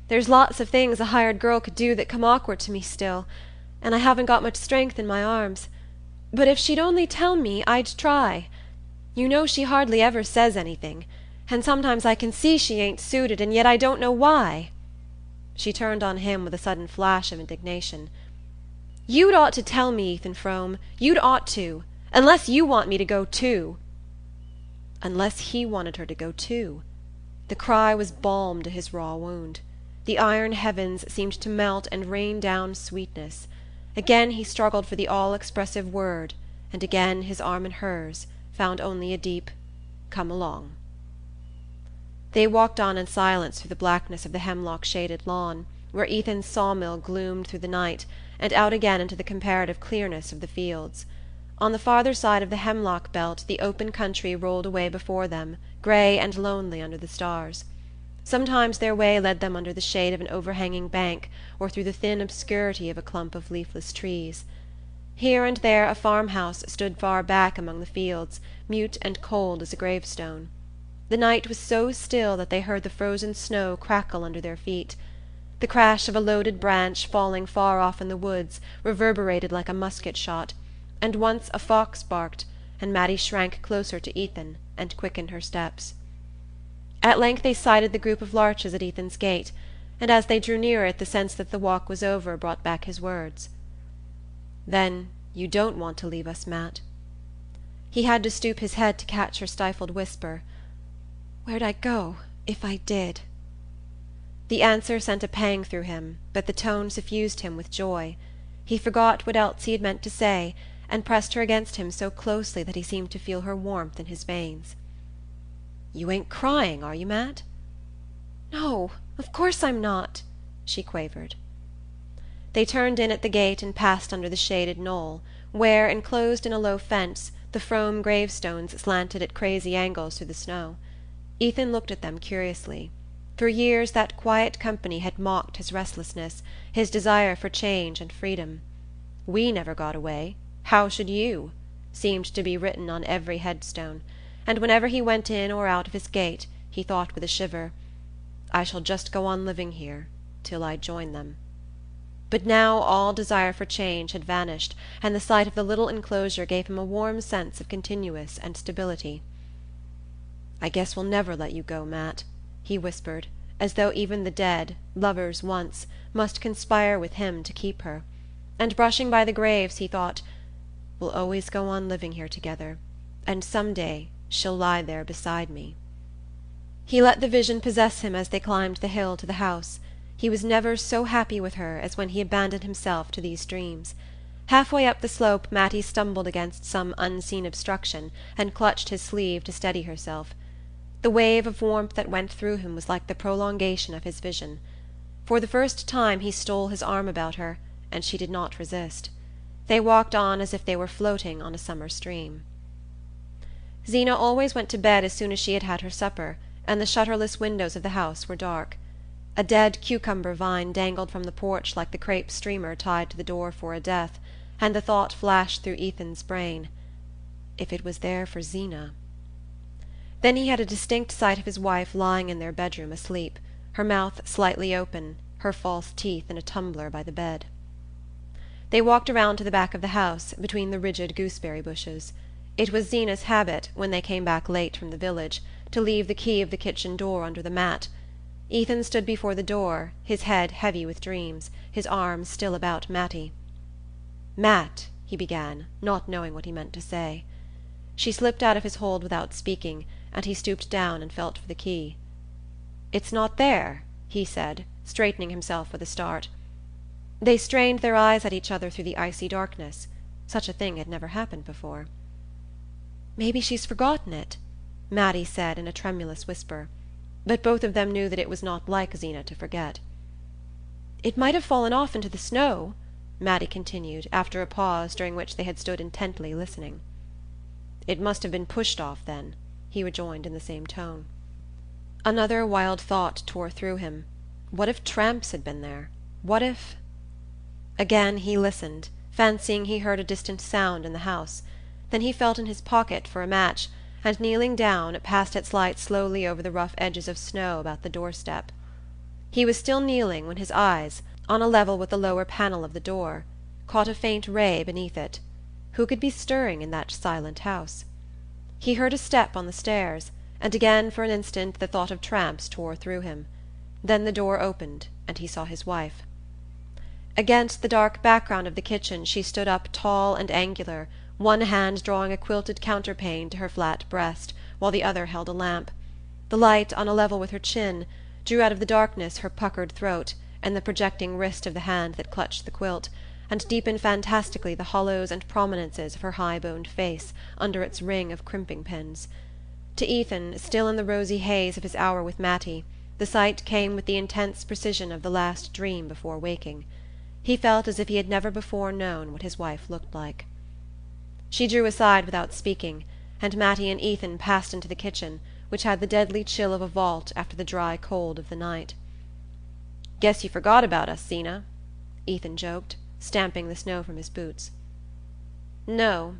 "There's lots of things a hired girl could do that come awkward to me still, and I haven't got much strength in my arms. But if she'd only tell me, I'd try. You know she hardly ever says anything, and sometimes I can see she ain't suited, and yet I don't know why." She turned on him with a sudden flash of indignation. "You'd ought to tell me, Ethan Frome. You'd ought to. Unless you want me to go too." Unless he wanted her to go too. The cry was balm to his raw wound. The iron heavens seemed to melt and rain down sweetness. Again he struggled for the all-expressive word, and again his arm in hers found only a deep "Come along." They walked on in silence through the blackness of the hemlock-shaded lawn, where Ethan's sawmill gloomed through the night, and out again into the comparative clearness of the fields. On the farther side of the hemlock belt the open country rolled away before them, grey and lonely under the stars. Sometimes their way led them under the shade of an overhanging bank or through the thin obscurity of a clump of leafless trees. Here and there a farmhouse stood far back among the fields, mute and cold as a gravestone. The night was so still that they heard the frozen snow crackle under their feet. The crash of a loaded branch falling far off in the woods reverberated like a musket shot, and once a fox barked, and Mattie shrank closer to Ethan and quickened her steps. At length they sighted the group of larches at Ethan's gate, and as they drew near it the sense that the walk was over brought back his words. "Then you don't want to leave us, Matt?" He had to stoop his head to catch her stifled whisper. "Where'd I go if I did?" The answer sent a pang through him, but the tone suffused him with joy. He forgot what else he had meant to say, and pressed her against him so closely that he seemed to feel her warmth in his veins. "You ain't crying, are you, Matt?" "No, of course I'm not," she quavered. They turned in at the gate and passed under the shaded knoll, where, enclosed in a low fence, the Frome gravestones slanted at crazy angles through the snow. Ethan looked at them curiously. For years that quiet company had mocked his restlessness, his desire for change and freedom. "We never got away. How should you?" seemed to be written on every headstone, and whenever he went in or out of his gate he thought with a shiver, "I shall just go on living here till I join them." But now all desire for change had vanished, and the sight of the little enclosure gave him a warm sense of continuance and stability. "I guess we'll never let you go, Matt," he whispered, as though even the dead, lovers once, must conspire with him to keep her; and brushing by the graves he thought, "We'll always go on living here together, and some day she'll lie there beside me." He let the vision possess him as they climbed the hill to the house. He was never so happy with her as when he abandoned himself to these dreams. Halfway up the slope Mattie stumbled against some unseen obstruction and clutched his sleeve to steady herself. The wave of warmth that went through him was like the prolongation of his vision. For the first time he stole his arm about her, and she did not resist. They walked on as if they were floating on a summer stream. Zeena always went to bed as soon as she had had her supper, and the shutterless windows of the house were dark. A dead cucumber vine dangled from the porch like the crape streamer tied to the door for a death, and the thought flashed through Ethan's brain, if it was there for Zeena. Then he had a distinct sight of his wife lying in their bedroom asleep, her mouth slightly open, her false teeth in a tumbler by the bed. They walked around to the back of the house, between the rigid gooseberry bushes. It was Zeena's habit, when they came back late from the village, to leave the key of the kitchen door under the mat. Ethan stood before the door, his head heavy with dreams, his arms still about Mattie. "Matt," he began, not knowing what he meant to say. She slipped out of his hold without speaking, and he stooped down and felt for the key. "It's not there," he said, straightening himself with a start. They strained their eyes at each other through the icy darkness. Such a thing had never happened before. "Maybe she's forgotten it," Mattie said in a tremulous whisper, but both of them knew that it was not like Zeena to forget. "It might have fallen off into the snow," Mattie continued, after a pause during which they had stood intently listening. "It must have been pushed off, then," he rejoined in the same tone. Another wild thought tore through him. What if tramps had been there? What if... Again he listened, fancying he heard a distant sound in the house. Then he felt in his pocket for a match, and kneeling down, passed its light slowly over the rough edges of snow about the doorstep. He was still kneeling when his eyes, on a level with the lower panel of the door, caught a faint ray beneath it. Who could be stirring in that silent house? He heard a step on the stairs, and again for an instant the thought of tramps tore through him. Then the door opened, and he saw his wife. Against the dark background of the kitchen she stood up tall and angular, one hand drawing a quilted counterpane to her flat breast, while the other held a lamp. The light, on a level with her chin, drew out of the darkness her puckered throat and the projecting wrist of the hand that clutched the quilt, and deepened fantastically the hollows and prominences of her high-boned face under its ring of crimping pins. To Ethan, still in the rosy haze of his hour with Mattie, the sight came with the intense precision of the last dream before waking. He felt as if he had never before known what his wife looked like. She drew aside without speaking, and Mattie and Ethan passed into the kitchen, which had the deadly chill of a vault after the dry cold of the night. "Guess you forgot about us, Zeena," Ethan joked, stamping the snow from his boots. "No.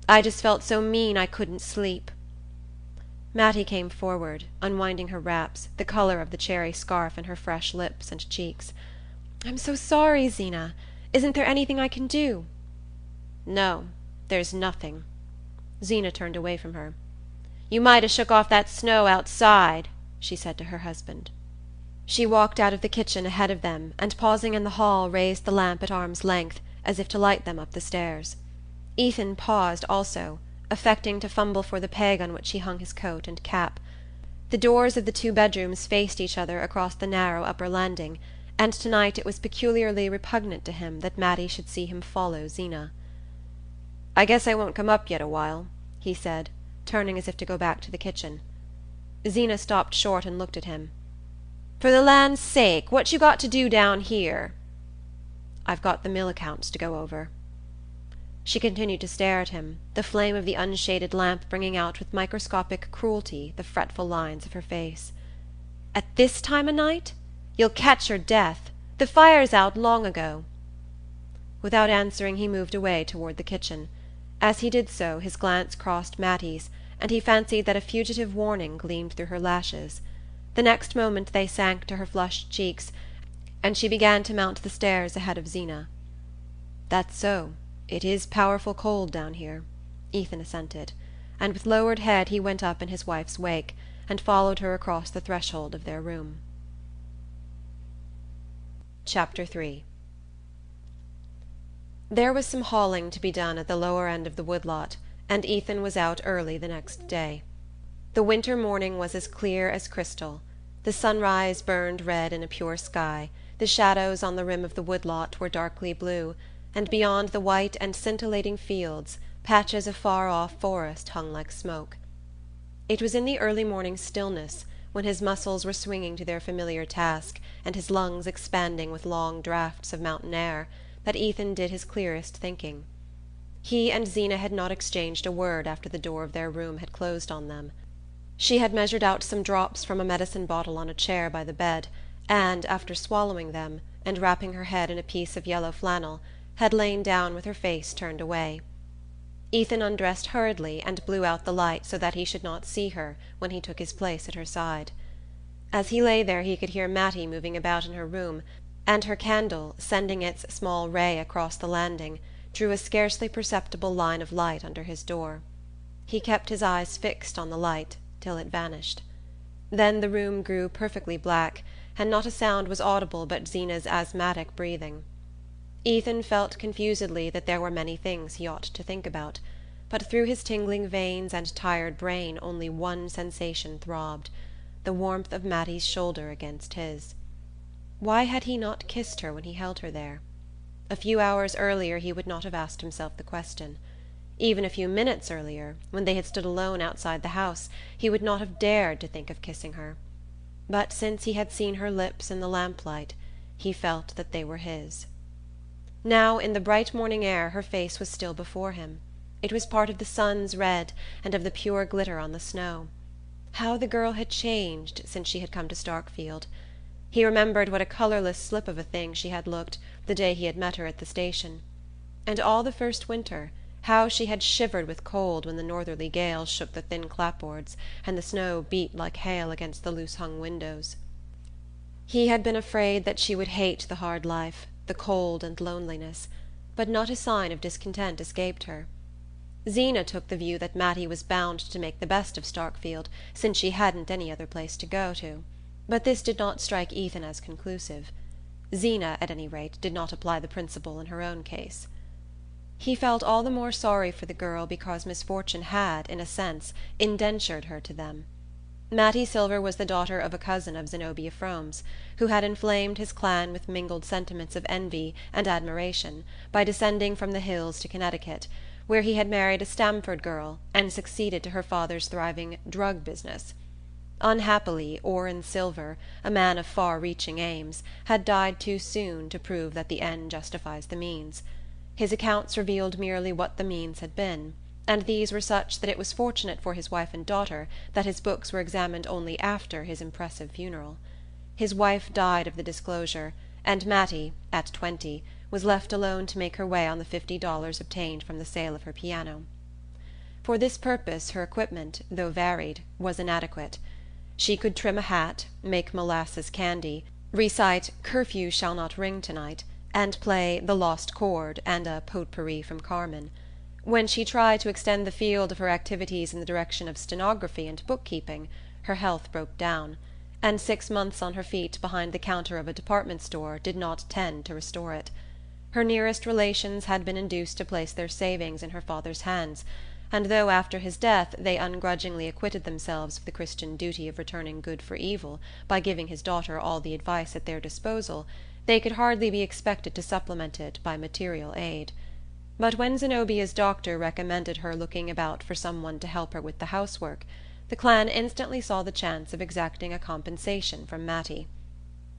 I just felt so mean I couldn't sleep." Mattie came forward, unwinding her wraps, the colour of the cherry scarf in her fresh lips and cheeks. "I'm so sorry, Zeena. Isn't there anything I can do?" "No, there's nothing." Zeena turned away from her. "You might 'a' shook off that snow outside," she said to her husband. She walked out of the kitchen ahead of them, and pausing in the hall raised the lamp at arm's length, as if to light them up the stairs. Ethan paused also, affecting to fumble for the peg on which he hung his coat and cap. The doors of the two bedrooms faced each other across the narrow upper landing, and tonight it was peculiarly repugnant to him that Mattie should see him follow Zeena. "I guess I won't come up yet awhile," he said, turning as if to go back to the kitchen. Zeena stopped short and looked at him. "For the land's sake, what you got to do down here?" "I've got the mill accounts to go over." She continued to stare at him, the flame of the unshaded lamp bringing out with microscopic cruelty the fretful lines of her face. "At this time o' night? You'll catch your death. The fire's out long ago." Without answering he moved away toward the kitchen. As he did so his glance crossed Mattie's, and he fancied that a fugitive warning gleamed through her lashes. The next moment they sank to her flushed cheeks, and she began to mount the stairs ahead of Zeena. "That's so. It is powerful cold down here," Ethan assented, and with lowered head he went up in his wife's wake, and followed her across the threshold of their room. Chapter 3. There was some hauling to be done at the lower end of the woodlot, and Ethan was out early the next day. The winter morning was as clear as crystal. The sunrise burned red in a pure sky, the shadows on the rim of the woodlot were darkly blue, and beyond the white and scintillating fields patches of far-off forest hung like smoke. It was in the early morning stillness, when his muscles were swinging to their familiar task and his lungs expanding with long draughts of mountain air, that Ethan did his clearest thinking. He and Zeena had not exchanged a word after the door of their room had closed on them. She had measured out some drops from a medicine bottle on a chair by the bed, and, after swallowing them, and wrapping her head in a piece of yellow flannel, had lain down with her face turned away. Ethan undressed hurriedly and blew out the light so that he should not see her when he took his place at her side. As he lay there he could hear Mattie moving about in her room, and her candle, sending its small ray across the landing, drew a scarcely perceptible line of light under his door. He kept his eyes fixed on the light till it vanished. Then the room grew perfectly black, and not a sound was audible but Zeena's asthmatic breathing. Ethan felt confusedly that there were many things he ought to think about, but through his tingling veins and tired brain only one sensation throbbed, the warmth of Mattie's shoulder against his. Why had he not kissed her when he held her there? A few hours earlier he would not have asked himself the question. Even a few minutes earlier, when they had stood alone outside the house, he would not have dared to think of kissing her. But since he had seen her lips in the lamplight, he felt that they were his. Now, in the bright morning air, her face was still before him. It was part of the sun's red and of the pure glitter on the snow. How the girl had changed since she had come to Starkfield! He remembered what a colourless slip of a thing she had looked the day he had met her at the station. And all the first winter, how she had shivered with cold when the northerly gales shook the thin clapboards and the snow beat like hail against the loose-hung windows. He had been afraid that she would hate the hard life, the cold and loneliness, but not a sign of discontent escaped her. Zeena took the view that Mattie was bound to make the best of Starkfield, since she hadn't any other place to go to, but this did not strike Ethan as conclusive. Zeena, at any rate, did not apply the principle in her own case. He felt all the more sorry for the girl because misfortune had, in a sense, indentured her to them. Mattie Silver was the daughter of a cousin of Zenobia Frome's, who had inflamed his clan with mingled sentiments of envy and admiration by descending from the hills to Connecticut, where he had married a Stamford girl and succeeded to her father's thriving drug business. Unhappily, Orrin Silver, a man of far-reaching aims, had died too soon to prove that the end justifies the means. His accounts revealed merely what the means had been, and these were such that it was fortunate for his wife and daughter that his books were examined only after his impressive funeral. His wife died of the disclosure, and Mattie, at 20, was left alone to make her way on the $50 obtained from the sale of her piano. For this purpose her equipment, though varied, was inadequate. She could trim a hat, make molasses candy, recite "Curfew Shall Not Ring Tonight," and play "The Lost Chord" and a potpourri from Carmen. When she tried to extend the field of her activities in the direction of stenography and bookkeeping, her health broke down, and 6 months on her feet behind the counter of a department store did not tend to restore it. Her nearest relations had been induced to place their savings in her father's hands, and though after his death they ungrudgingly acquitted themselves of the Christian duty of returning good for evil by giving his daughter all the advice at their disposal, they could hardly be expected to supplement it by material aid. But when Zenobia's doctor recommended her looking about for some one to help her with the housework, the clan instantly saw the chance of exacting a compensation from Mattie.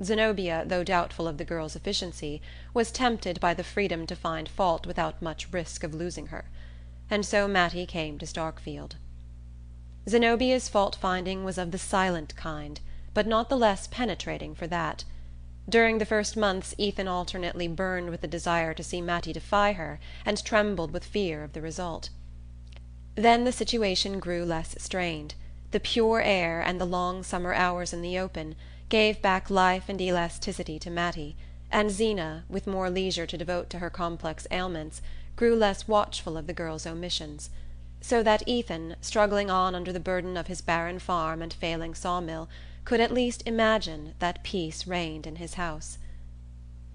Zenobia, though doubtful of the girl's efficiency, was tempted by the freedom to find fault without much risk of losing her. And so Mattie came to Starkfield. Zenobia's fault-finding was of the silent kind, but not the less penetrating for that. During the first months Ethan alternately burned with the desire to see Mattie defy her and trembled with fear of the result. Then the situation grew less strained. The pure air and the long summer hours in the open gave back life and elasticity to Mattie, and Zeena, with more leisure to devote to her complex ailments, grew less watchful of the girl's omissions, so that Ethan, struggling on under the burden of his barren farm and failing sawmill, could at least imagine that peace reigned in his house.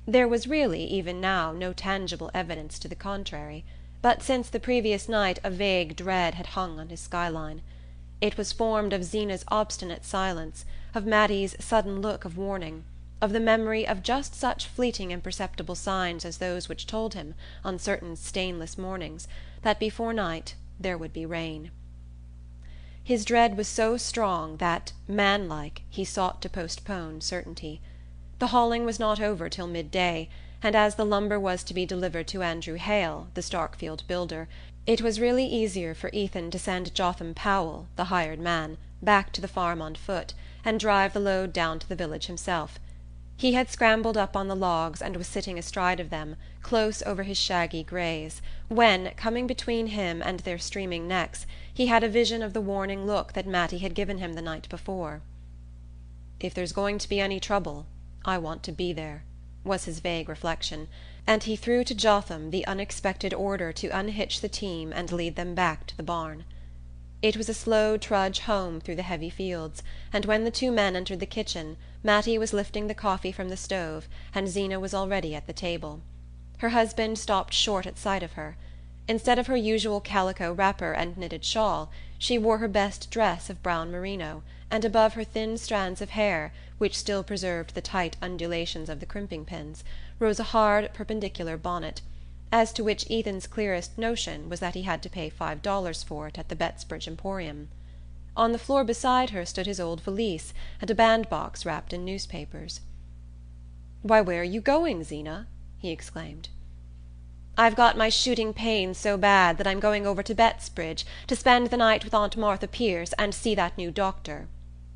There was really, even now, no tangible evidence to the contrary, but since the previous night a vague dread had hung on his skyline. It was formed of Zeena's obstinate silence, of Mattie's sudden look of warning, of the memory of just such fleeting imperceptible signs as those which told him, on certain stainless mornings, that before night there would be rain. His dread was so strong that, manlike, he sought to postpone certainty. The hauling was not over till midday, and as the lumber was to be delivered to Andrew Hale, the Starkfield builder, it was really easier for Ethan to send Jotham Powell, the hired man, back to the farm on foot, and drive the load down to the village himself. He had scrambled up on the logs and was sitting astride of them, close over his shaggy greys, when, coming between him and their streaming necks, he had a vision of the warning look that Mattie had given him the night before. "If there's going to be any trouble, I want to be there," was his vague reflection, and he threw to Jotham the unexpected order to unhitch the team and lead them back to the barn. It was a slow trudge home through the heavy fields, and when the two men entered the kitchen, Mattie was lifting the coffee from the stove and Zeena was already at the table. Her husband stopped short at sight of her. Instead of her usual calico wrapper and knitted shawl, she wore her best dress of brown merino, and above her thin strands of hair, which still preserved the tight undulations of the crimping pins, rose a hard perpendicular bonnet, as to which Ethan's clearest notion was that he had to pay $5 for it at the Bettsbridge Emporium. On the floor beside her stood his old valise and a bandbox wrapped in newspapers. "Why, where are you going, Zeena?" he exclaimed. "I've got my shooting pains so bad that I'm going over to Bettsbridge to spend the night with Aunt Martha Pierce and see that new doctor,"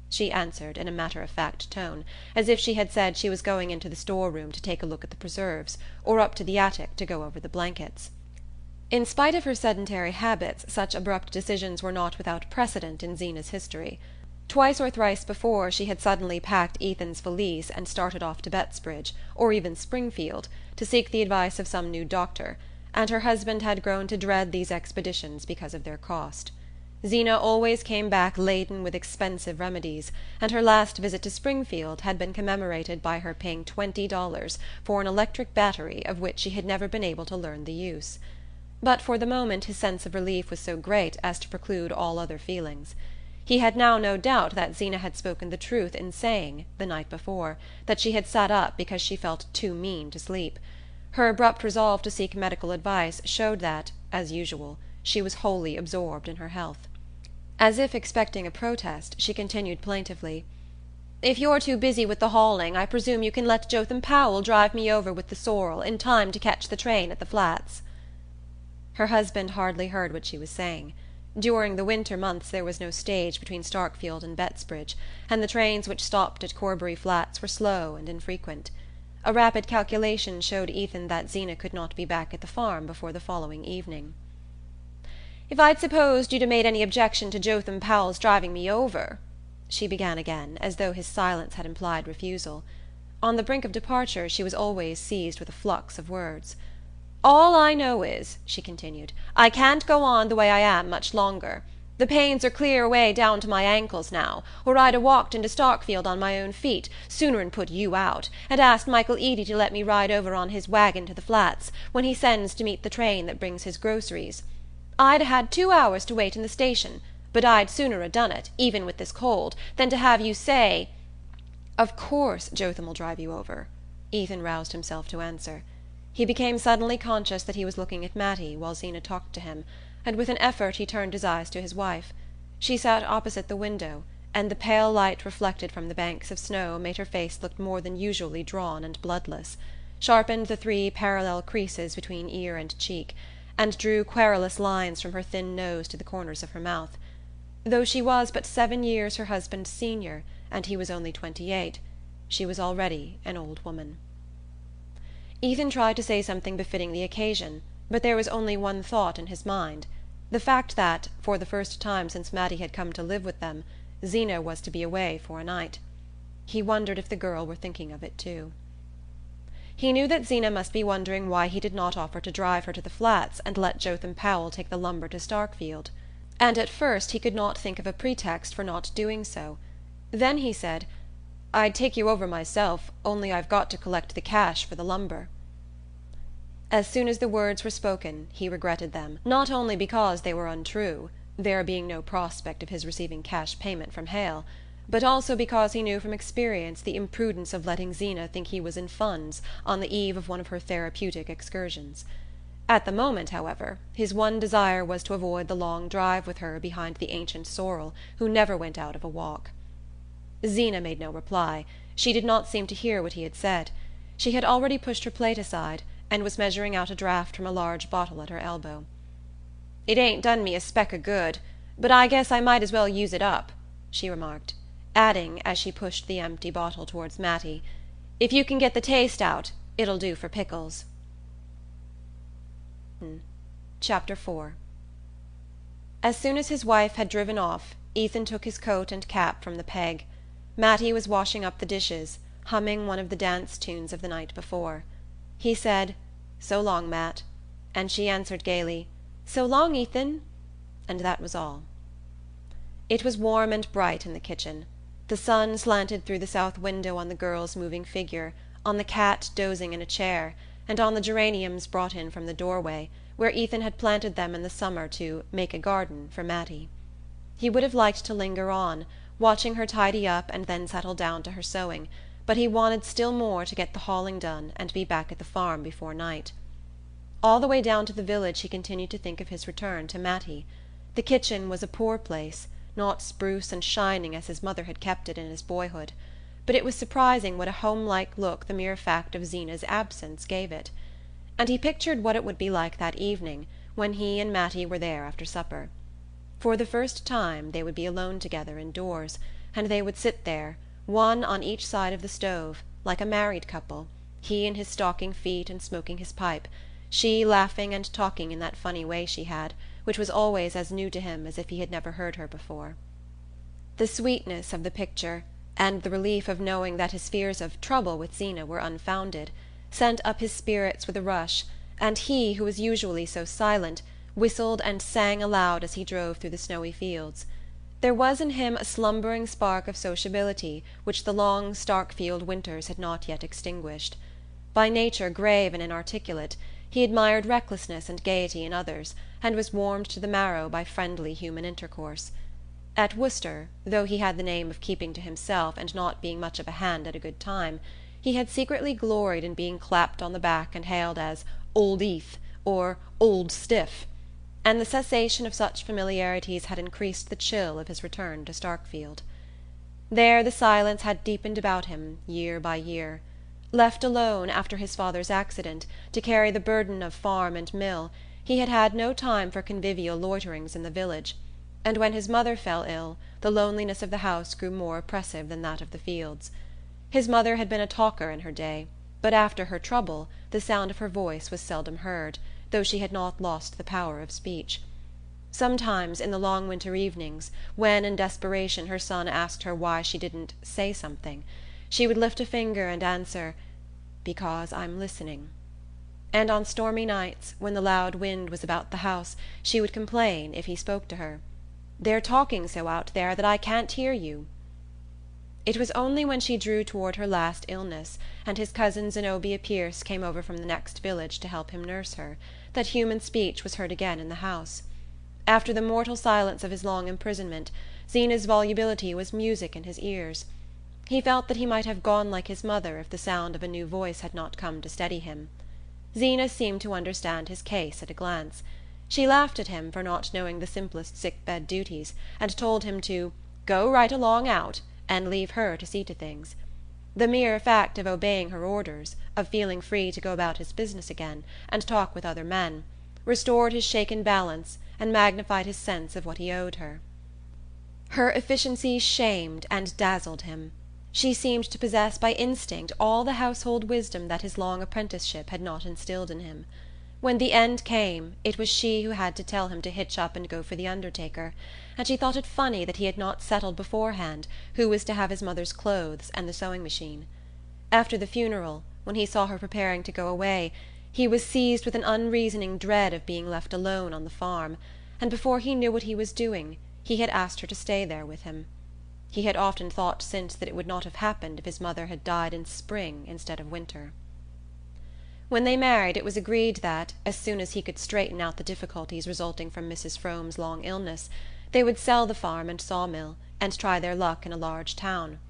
she answered in a matter-of-fact tone, as if she had said she was going into the store-room to take a look at the preserves, or up to the attic to go over the blankets. In spite of her sedentary habits, such abrupt decisions were not without precedent in Zeena's history. Twice or thrice before she had suddenly packed Ethan's valise and started off to Bettsbridge, or even Springfield, to seek the advice of some new doctor, and her husband had grown to dread these expeditions because of their cost. Zeena always came back laden with expensive remedies, and her last visit to Springfield had been commemorated by her paying $20 for an electric battery of which she had never been able to learn the use. But for the moment his sense of relief was so great as to preclude all other feelings. He had now no doubt that Zeena had spoken the truth in saying, the night before, that she had sat up because she felt too mean to sleep. Her abrupt resolve to seek medical advice showed that, as usual, she was wholly absorbed in her health. As if expecting a protest, she continued plaintively, If you're too busy with the hauling, I presume you can let Jotham Powell drive me over with the sorrel in time to catch the train at the Flats." Her husband hardly heard what she was saying. During the winter months there was no stage between Starkfield and Bettsbridge, and the trains which stopped at Corbury Flats were slow and infrequent. A rapid calculation showed Ethan that Zeena could not be back at the farm before the following evening. "If I'd supposed you'd 'a' made any objection to Jotham Powell's driving me over," she began again, as though his silence had implied refusal. On the brink of departure she was always seized with a flux of words. "All I know is," she continued, "I can't go on the way I am much longer. The pains are clear away down to my ankles now, or I'd 'a' walked into Starkfield on my own feet, sooner'n put you out, and asked Michael Eady to let me ride over on his wagon to the Flats, when he sends to meet the train that brings his groceries. I'd 'a' had 2 hours to wait in the station, but I'd sooner 'a' done it, even with this cold, than to have you say—" "Of course Jotham'll drive you over," Ethan roused himself to answer. He became suddenly conscious that he was looking at Mattie while Zeena talked to him, and with an effort he turned his eyes to his wife. She sat opposite the window, and the pale light reflected from the banks of snow made her face look more than usually drawn and bloodless, sharpened the 3 parallel creases between ear and cheek, and drew querulous lines from her thin nose to the corners of her mouth. Though she was but 7 years her husband's senior, and he was only 28, she was already an old woman. Ethan tried to say something befitting the occasion, but there was only one thought in his mind: the fact that, for the first time since Mattie had come to live with them, Zeena was to be away for a night. He wondered if the girl were thinking of it too. He knew that Zeena must be wondering why he did not offer to drive her to the Flats and let Jotham Powell take the lumber to Starkfield, and at first he could not think of a pretext for not doing so. Then he said, "I'd take you over myself, only I've got to collect the cash for the lumber." As soon as the words were spoken he regretted them, not only because they were untrue, there being no prospect of his receiving cash payment from Hale, but also because he knew from experience the imprudence of letting Zeena think he was in funds on the eve of one of her therapeutic excursions. At the moment, however, his one desire was to avoid the long drive with her behind the ancient sorrel who never went out of a walk. Zeena made no reply. She did not seem to hear what he had said. She had already pushed her plate aside, and was measuring out a draught from a large bottle at her elbow. "It ain't done me a speck o' good, but I guess I might as well use it up," she remarked, adding, as she pushed the empty bottle towards Mattie, "If you can get the taste out, it'll do for pickles." Chapter 4. As soon as his wife had driven off, Ethan took his coat and cap from the peg. Mattie was washing up the dishes, humming one of the dance tunes of the night before. He said, "So long, Matt," and she answered gaily, "So long, Ethan," and that was all. It was warm and bright in the kitchen. The sun slanted through the south window on the girl's moving figure, on the cat dozing in a chair, and on the geraniums brought in from the doorway, where Ethan had planted them in the summer to "make a garden" for Mattie. He would have liked to linger on, watching her tidy up and then settle down to her sewing, but he wanted still more to get the hauling done and be back at the farm before night. All the way down to the village he continued to think of his return to Mattie. The kitchen was a poor place, not spruce and shining as his mother had kept it in his boyhood, but it was surprising what a home-like look the mere fact of Zeena's absence gave it. And he pictured what it would be like that evening, when he and Mattie were there after supper. For the first time they would be alone together indoors, and they would sit there, one on each side of the stove, like a married couple, he in his stocking feet and smoking his pipe, she laughing and talking in that funny way she had, which was always as new to him as if he had never heard her before. The sweetness of the picture, and the relief of knowing that his fears of trouble with Zeena were unfounded, sent up his spirits with a rush, and he, who was usually so silent, whistled and sang aloud as he drove through the snowy fields. There was in him a slumbering spark of sociability which the long Starkfield winters had not yet extinguished. By nature grave and inarticulate, he admired recklessness and gaiety in others, and was warmed to the marrow by friendly human intercourse. At Worcester, though he had the name of keeping to himself and not being much of a hand at a good time, he had secretly gloried in being clapped on the back and hailed as "Old Eth" or "Old Stiff", and the cessation of such familiarities had increased the chill of his return to Starkfield. There the silence had deepened about him year by year. Left alone, after his father's accident, to carry the burden of farm and mill, he had had no time for convivial loiterings in the village, and when his mother fell ill the loneliness of the house grew more oppressive than that of the fields. His mother had been a talker in her day, but after her trouble the sound of her voice was seldom heard, though she had not lost the power of speech. Sometimes, in the long winter evenings, when in desperation her son asked her why she didn't say something, she would lift a finger and answer, "Because I'm listening." And on stormy nights, when the loud wind was about the house, she would complain, if he spoke to her, "They're talking so out there that I can't hear you." It was only when she drew toward her last illness, and his cousin Zenobia Pierce came over from the next village to help him nurse her, that human speech was heard again in the house. After the mortal silence of his long imprisonment, Zeena's volubility was music in his ears. He felt that he might have gone like his mother if the sound of a new voice had not come to steady him. Zeena seemed to understand his case at a glance. She laughed at him for not knowing the simplest sick-bed duties, and told him to "go right along out," and leave her to see to things. The mere fact of obeying her orders, of feeling free to go about his business again, and talk with other men, restored his shaken balance and magnified his sense of what he owed her. Her efficiency shamed and dazzled him. She seemed to possess by instinct all the household wisdom that his long apprenticeship had not instilled in him. When the end came, it was she who had to tell him to hitch up and go for the undertaker, and she thought it funny that he had not settled beforehand who was to have his mother's clothes and the sewing machine. After the funeral, when he saw her preparing to go away, he was seized with an unreasoning dread of being left alone on the farm, and before he knew what he was doing he had asked her to stay there with him. He had often thought since that it would not have happened if his mother had died in spring instead of winter. When they married it was agreed that, as soon as he could straighten out the difficulties resulting from Mrs. Frome's long illness, they would sell the farm and sawmill and try their luck in a large town.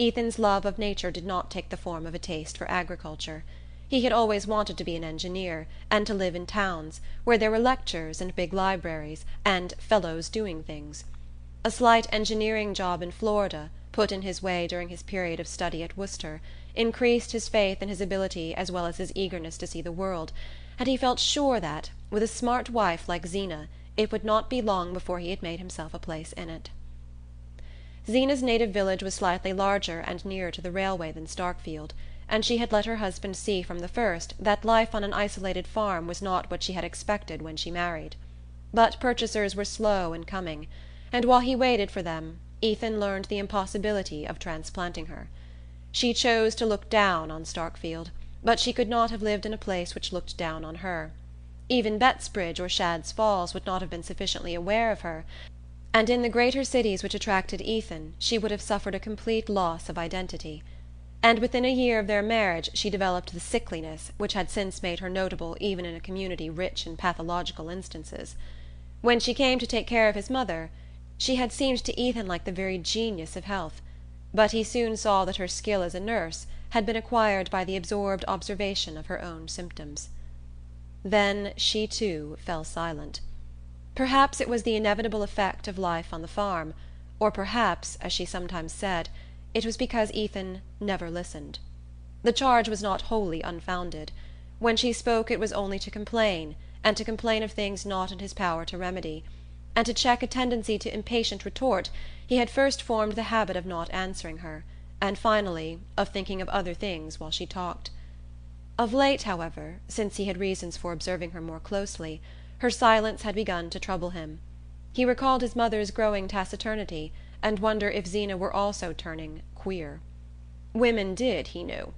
Ethan's love of nature did not take the form of a taste for agriculture. He had always wanted to be an engineer, and to live in towns, where there were lectures and big libraries, and fellows doing things. A slight engineering job in Florida, put in his way during his period of study at Worcester, increased his faith in his ability as well as his eagerness to see the world, and he felt sure that, with a smart wife like Zeena, it would not be long before he had made himself a place in it. Zeena's native village was slightly larger and nearer to the railway than Starkfield, and she had let her husband see from the first that life on an isolated farm was not what she had expected when she married. But purchasers were slow in coming, and while he waited for them Ethan learned the impossibility of transplanting her. She chose to look down on Starkfield, but she could not have lived in a place which looked down on her. Even Bettsbridge or Shadd's Falls would not have been sufficiently aware of her, and in the greater cities which attracted Ethan she would have suffered a complete loss of identity. And within a year of their marriage she developed the sickliness which had since made her notable even in a community rich in pathological instances. When she came to take care of his mother, she had seemed to Ethan like the very genius of health, but he soon saw that her skill as a nurse had been acquired by the absorbed observation of her own symptoms. Then she too fell silent. Perhaps it was the inevitable effect of life on the farm, or perhaps, as she sometimes said, it was because Ethan never listened. The charge was not wholly unfounded. When she spoke it was only to complain, and to complain of things not in his power to remedy, and to check a tendency to impatient retort he had first formed the habit of not answering her, and finally of thinking of other things while she talked. Of late, however, since he had reasons for observing her more closely, her silence had begun to trouble him. He recalled his mother's growing taciturnity, and wondered if Zeena were also turning queer. Women did, he knew.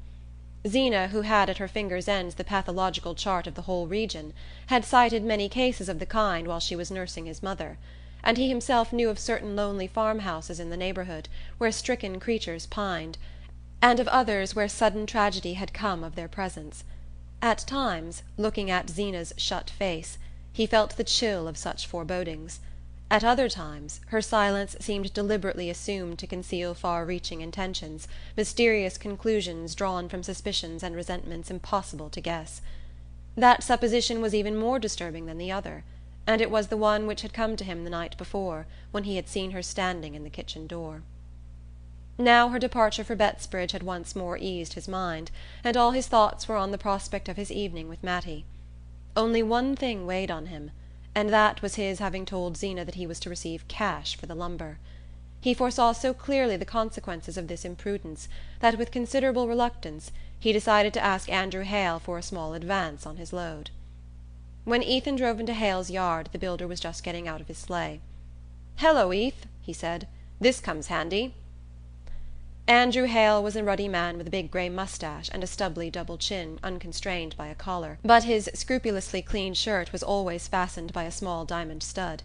Zeena, who had at her fingers' ends the pathological chart of the whole region, had cited many cases of the kind while she was nursing his mother, and he himself knew of certain lonely farmhouses in the neighbourhood where stricken creatures pined, and of others where sudden tragedy had come of their presence. At times, looking at Zeena's shut face, he felt the chill of such forebodings. At other times her silence seemed deliberately assumed to conceal far-reaching intentions, mysterious conclusions drawn from suspicions and resentments impossible to guess. That supposition was even more disturbing than the other, and it was the one which had come to him the night before, when he had seen her standing in the kitchen door. Now her departure for Bettsbridge had once more eased his mind, and all his thoughts were on the prospect of his evening with Mattie. Only one thing weighed on him, and that was his having told Zeena that he was to receive cash for the lumber. He foresaw so clearly the consequences of this imprudence that with considerable reluctance he decided to ask Andrew Hale for a small advance on his load. When Ethan drove into Hale's yard the builder was just getting out of his sleigh. "Hello, Eth," he said. "This comes handy." Andrew Hale was a ruddy man with a big grey moustache and a stubbly double chin unconstrained by a collar, but his scrupulously clean shirt was always fastened by a small diamond stud.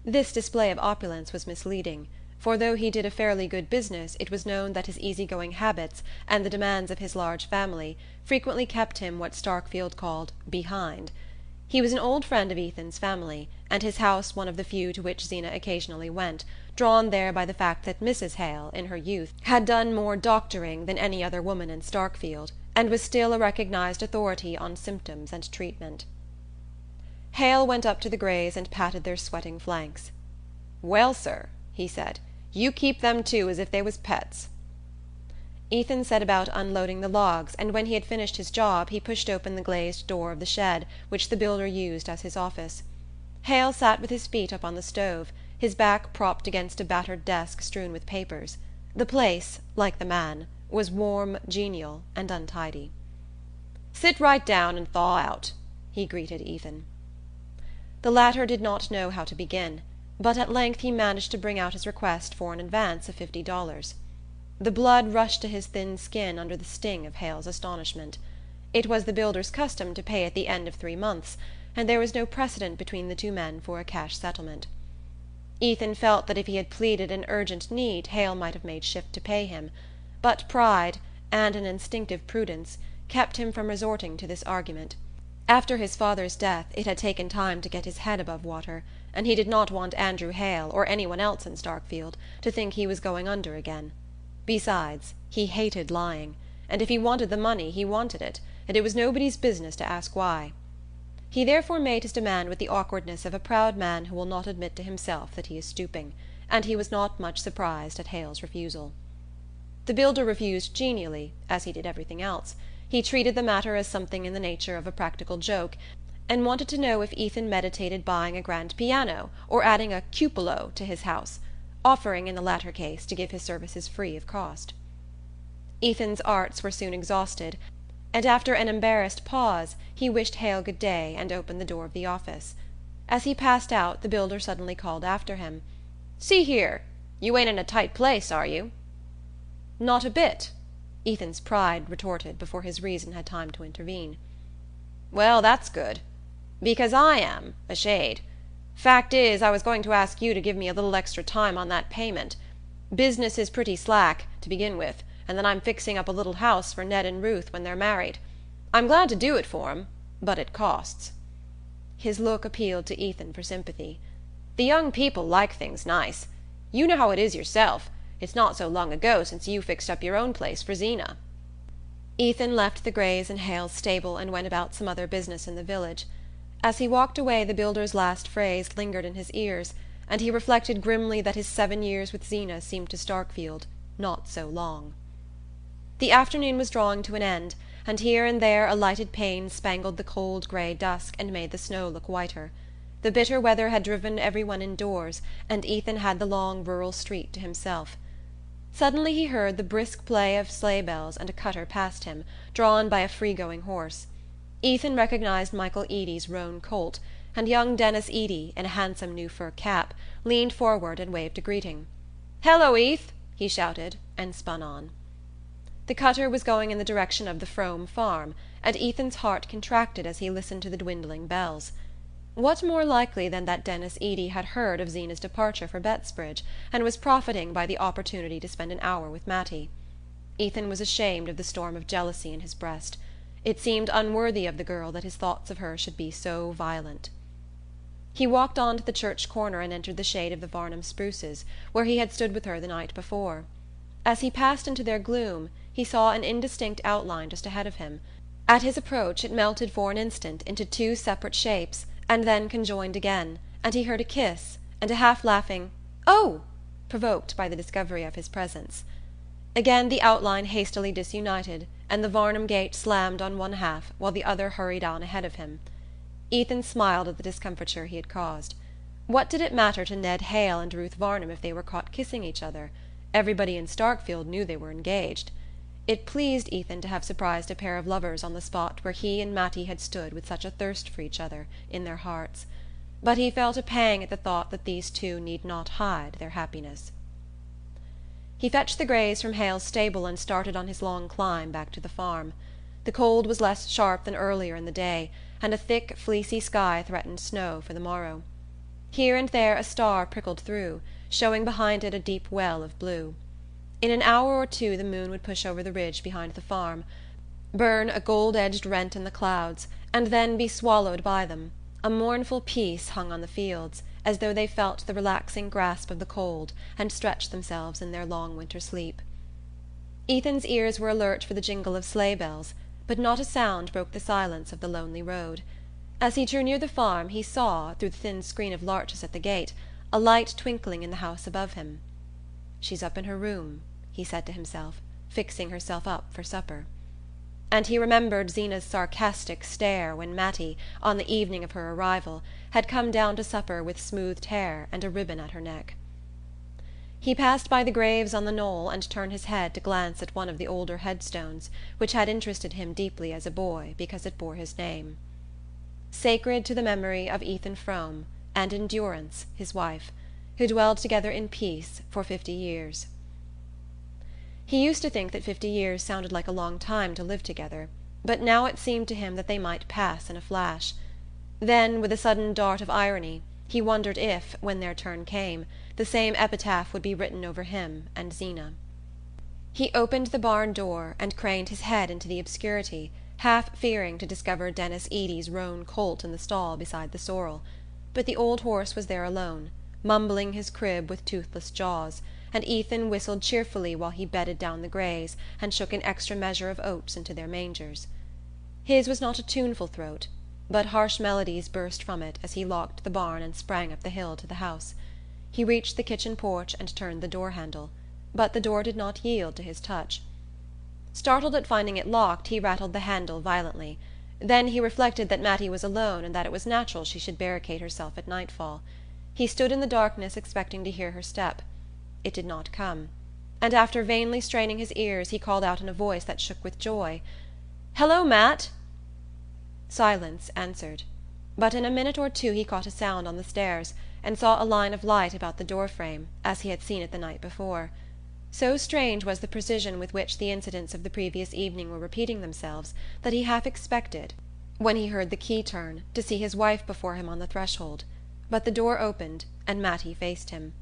This display of opulence was misleading, for though he did a fairly good business it was known that his easy-going habits and the demands of his large family frequently kept him what Starkfield called "behind." He was an old friend of Ethan's family, and his house one of the few to which Zeena occasionally went, drawn there by the fact that Mrs. Hale, in her youth, had done more doctoring than any other woman in Starkfield, and was still a recognized authority on symptoms and treatment. Hale went up to the Greys and patted their sweating flanks. "Well, sir," he said, "you keep them two as if they was pets." Ethan set about unloading the logs, and when he had finished his job he pushed open the glazed door of the shed which the builder used as his office. Hale sat with his feet up on the stove, his back propped against a battered desk strewn with papers. The place, like the man, was warm, genial, and untidy. "Sit right down and thaw out," he greeted Ethan. The latter did not know how to begin, but at length he managed to bring out his request for an advance of $50. The blood rushed to his thin skin under the sting of Hale's astonishment. It was the builder's custom to pay at the end of 3 months, and there was no precedent between the two men for a cash settlement. Ethan felt that if he had pleaded an urgent need Hale might have made shift to pay him, but pride, and an instinctive prudence, kept him from resorting to this argument. After his father's death it had taken time to get his head above water, and he did not want Andrew Hale, or anyone else in Starkfield, to think he was going under again. Besides, he hated lying, and if he wanted the money he wanted it, and it was nobody's business to ask why. He therefore made his demand with the awkwardness of a proud man who will not admit to himself that he is stooping, and he was not much surprised at Hale's refusal. The builder refused genially, as he did everything else. He treated the matter as something in the nature of a practical joke, and wanted to know if Ethan meditated buying a grand piano or adding a cupola to his house, offering in the latter case to give his services free of cost. Ethan's arts were soon exhausted, and after an embarrassed pause he wished Hale good day and opened the door of the office. As he passed out the builder suddenly called after him, "See here, you ain't in a tight place, are you?" "Not a bit," Ethan's pride retorted before his reason had time to intervene. "Well, that's good, because I am, a shade. Fact is, I was going to ask you to give me a little extra time on that payment. Business is pretty slack, to begin with, and then I'm fixing up a little house for Ned and Ruth when they're married. I'm glad to do it for 'em, but it costs." His look appealed to Ethan for sympathy. "The young people like things nice. You know how it is yourself. It's not so long ago since you fixed up your own place for Zeena." Ethan left the Greys in Hale's stable and went about some other business in the village. As he walked away the builder's last phrase lingered in his ears, and he reflected grimly that his 7 years with Zeena seemed to Starkfield not so long. The afternoon was drawing to an end, and here and there a lighted pane spangled the cold grey dusk and made the snow look whiter. The bitter weather had driven every one indoors, and Ethan had the long rural street to himself. Suddenly he heard the brisk play of sleigh bells and a cutter passed him, drawn by a free-going horse. Ethan recognized Michael Eady's roan colt, and young Denis Eady, in a handsome new fur cap, leaned forward and waved a greeting. "Hello, Eth!" he shouted, and spun on. The cutter was going in the direction of the Frome farm, and Ethan's heart contracted as he listened to the dwindling bells. What more likely than that Denis Eady had heard of Zeena's departure for Bettsbridge, and was profiting by the opportunity to spend an hour with Mattie? Ethan was ashamed of the storm of jealousy in his breast. It seemed unworthy of the girl that his thoughts of her should be so violent. He walked on to the church corner and entered the shade of the Varnum spruces, where he had stood with her the night before. As he passed into their gloom he saw an indistinct outline just ahead of him. At his approach it melted for an instant into 2 separate shapes, and then conjoined again, and he heard a kiss, and a half-laughing "Oh!" provoked by the discovery of his presence. Again the outline hastily disunited, and the Varnum gate slammed on one half while the other hurried on ahead of him. Ethan smiled at the discomfiture he had caused. What did it matter to Ned Hale and Ruth Varnum if they were caught kissing each other? Everybody in Starkfield knew they were engaged. It pleased Ethan to have surprised a pair of lovers on the spot where he and Mattie had stood with such a thirst for each other in their hearts. But he felt a pang at the thought that these two need not hide their happiness. He fetched the greys from Hale's stable and started on his long climb back to the farm. The cold was less sharp than earlier in the day, and a thick, fleecy sky threatened snow for the morrow. Here and there a star prickled through, showing behind it a deep well of blue. In an hour or two the moon would push over the ridge behind the farm, burn a gold-edged rent in the clouds, and then be swallowed by them. A mournful peace hung on the fields, as though they felt the relaxing grasp of the cold and stretched themselves in their long winter sleep. Ethan's ears were alert for the jingle of sleigh bells, but not a sound broke the silence of the lonely road. As he drew near the farm he saw, through the thin screen of larches at the gate, a light twinkling in the house above him. "She's up in her room," he said to himself, "fixing herself up for supper." And he remembered Zeena's sarcastic stare when Mattie, on the evening of her arrival, had come down to supper with smoothed hair and a ribbon at her neck. He passed by the graves on the knoll and turned his head to glance at one of the older headstones, which had interested him deeply as a boy because it bore his name. Sacred to the memory of Ethan Frome and Endurance, his wife, who dwelled together in peace for 50 years. He used to think that 50 years sounded like a long time to live together, but now it seemed to him that they might pass in a flash. Then, with a sudden dart of irony, he wondered if, when their turn came, the same epitaph would be written over him and Zeena. He opened the barn door and craned his head into the obscurity, half fearing to discover Denis Eady's roan colt in the stall beside the sorrel. But the old horse was there alone, mumbling his crib with toothless jaws, and Ethan whistled cheerfully while he bedded down the greys and shook an extra measure of oats into their mangers. His was not a tuneful throat, but harsh melodies burst from it as he locked the barn and sprang up the hill to the house. He reached the kitchen porch and turned the door handle, but the door did not yield to his touch. Startled at finding it locked, he rattled the handle violently. Then he reflected that Mattie was alone and that it was natural she should barricade herself at nightfall. He stood in the darkness expecting to hear her step. It did not come, and after vainly straining his ears he called out in a voice that shook with joy, "Hello, Matt!" Silence answered, but in a minute or two he caught a sound on the stairs and saw a line of light about the door-frame, as he had seen it the night before. So strange was the precision with which the incidents of the previous evening were repeating themselves that he half expected, when he heard the key turn, to see his wife before him on the threshold. But the door opened, and Mattie faced him.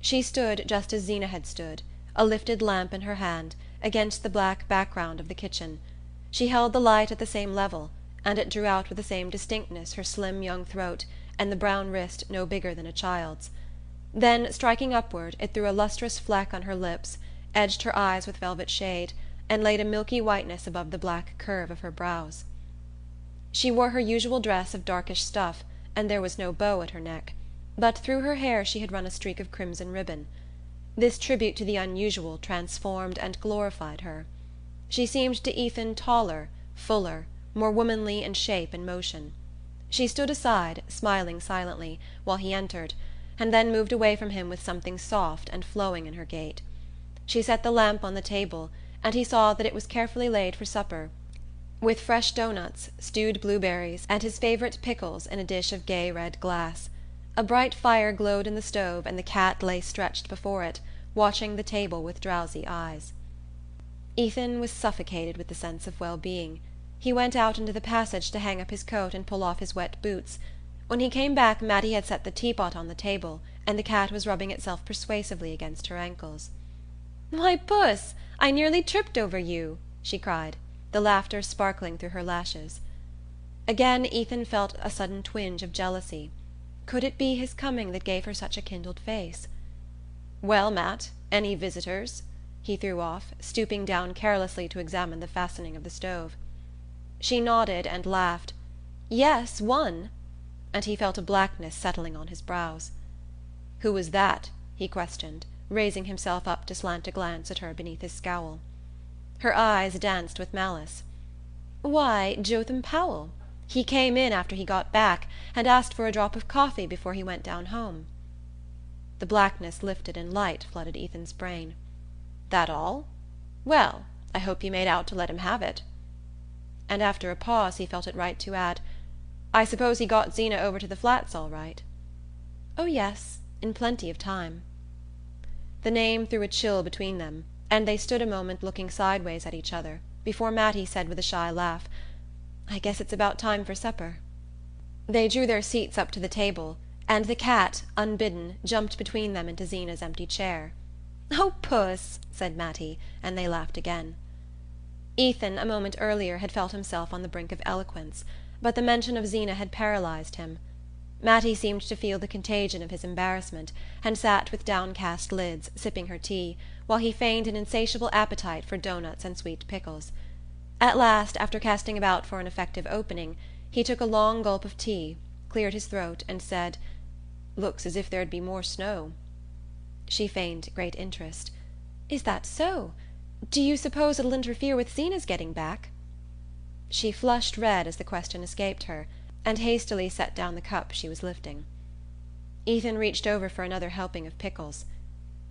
She stood just as Zeena had stood, a lifted lamp in her hand, against the black background of the kitchen. She held the light at the same level, and it drew out with the same distinctness her slim young throat and the brown wrist no bigger than a child's. Then, striking upward, it threw a lustrous fleck on her lips, edged her eyes with velvet shade, and laid a milky whiteness above the black curve of her brows. She wore her usual dress of darkish stuff, and there was no bow at her neck, but through her hair she had run a streak of crimson ribbon. This tribute to the unusual transformed and glorified her. She seemed to Ethan taller, fuller, more womanly in shape and motion. She stood aside, smiling silently, while he entered, and then moved away from him with something soft and flowing in her gait. She set the lamp on the table, and he saw that it was carefully laid for supper, with fresh doughnuts, stewed blueberries, and his favourite pickles in a dish of gay red glass. A bright fire glowed in the stove, and the cat lay stretched before it, watching the table with drowsy eyes. Ethan was suffocated with the sense of well-being. He went out into the passage to hang up his coat and pull off his wet boots. When he came back Mattie had set the teapot on the table, and the cat was rubbing itself persuasively against her ankles. "Why, Puss, I nearly tripped over you!" she cried, the laughter sparkling through her lashes. Again Ethan felt a sudden twinge of jealousy. Could it be his coming that gave her such a kindled face? "Well, Matt, any visitors?" he threw off, stooping down carelessly to examine the fastening of the stove. She nodded and laughed. "Yes, one," and he felt a blackness settling on his brows. "Who was that?" he questioned, raising himself up to slant a glance at her beneath his scowl. Her eyes danced with malice. "Why, Jotham Powell. He came in after he got back, and asked for a drop of coffee before he went down home." The blackness lifted and light flooded Ethan's brain. "That all? Well, I hope you made out to let him have it." And after a pause he felt it right to add, "I suppose he got Zeena over to the Flats all right?" "Oh, yes, in plenty of time." The name threw a chill between them, and they stood a moment looking sideways at each other before Mattie said with a shy laugh, "I guess it's about time for supper." They drew their seats up to the table, and the cat, unbidden, jumped between them into Zeena's empty chair. "Oh, puss!" said Mattie, and they laughed again. Ethan, a moment earlier, had felt himself on the brink of eloquence, but the mention of Zeena had paralyzed him. Mattie seemed to feel the contagion of his embarrassment, and sat with downcast lids, sipping her tea, while he feigned an insatiable appetite for doughnuts and sweet pickles. At last, after casting about for an effective opening, he took a long gulp of tea, cleared his throat, and said, "Looks as if there'd be more snow." She feigned great interest. "Is that so? Do you suppose it'll interfere with Zeena's getting back?" She flushed red as the question escaped her, and hastily set down the cup she was lifting. Ethan reached over for another helping of pickles.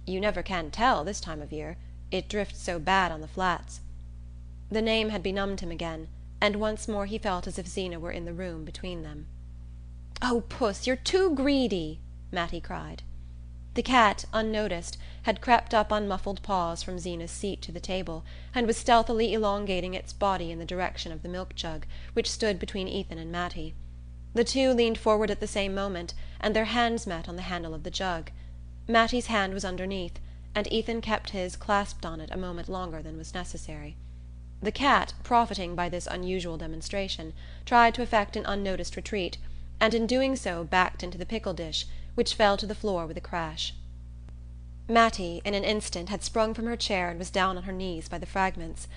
"You never can tell this time of year. It drifts so bad on the Flats." The name had benumbed him again, and once more he felt as if Zeena were in the room between them. "Oh, puss, you're too greedy!" Mattie cried. The cat, unnoticed, had crept up on muffled paws from Zeena's seat to the table, and was stealthily elongating its body in the direction of the milk jug, which stood between Ethan and Mattie. The two leaned forward at the same moment, and their hands met on the handle of the jug. Mattie's hand was underneath, and Ethan kept his clasped on it a moment longer than was necessary. The cat, profiting by this unusual demonstration, tried to effect an unnoticed retreat, and in doing so backed into the pickle dish, which fell to the floor with a crash. Mattie, in an instant, had sprung from her chair and was down on her knees by the fragments.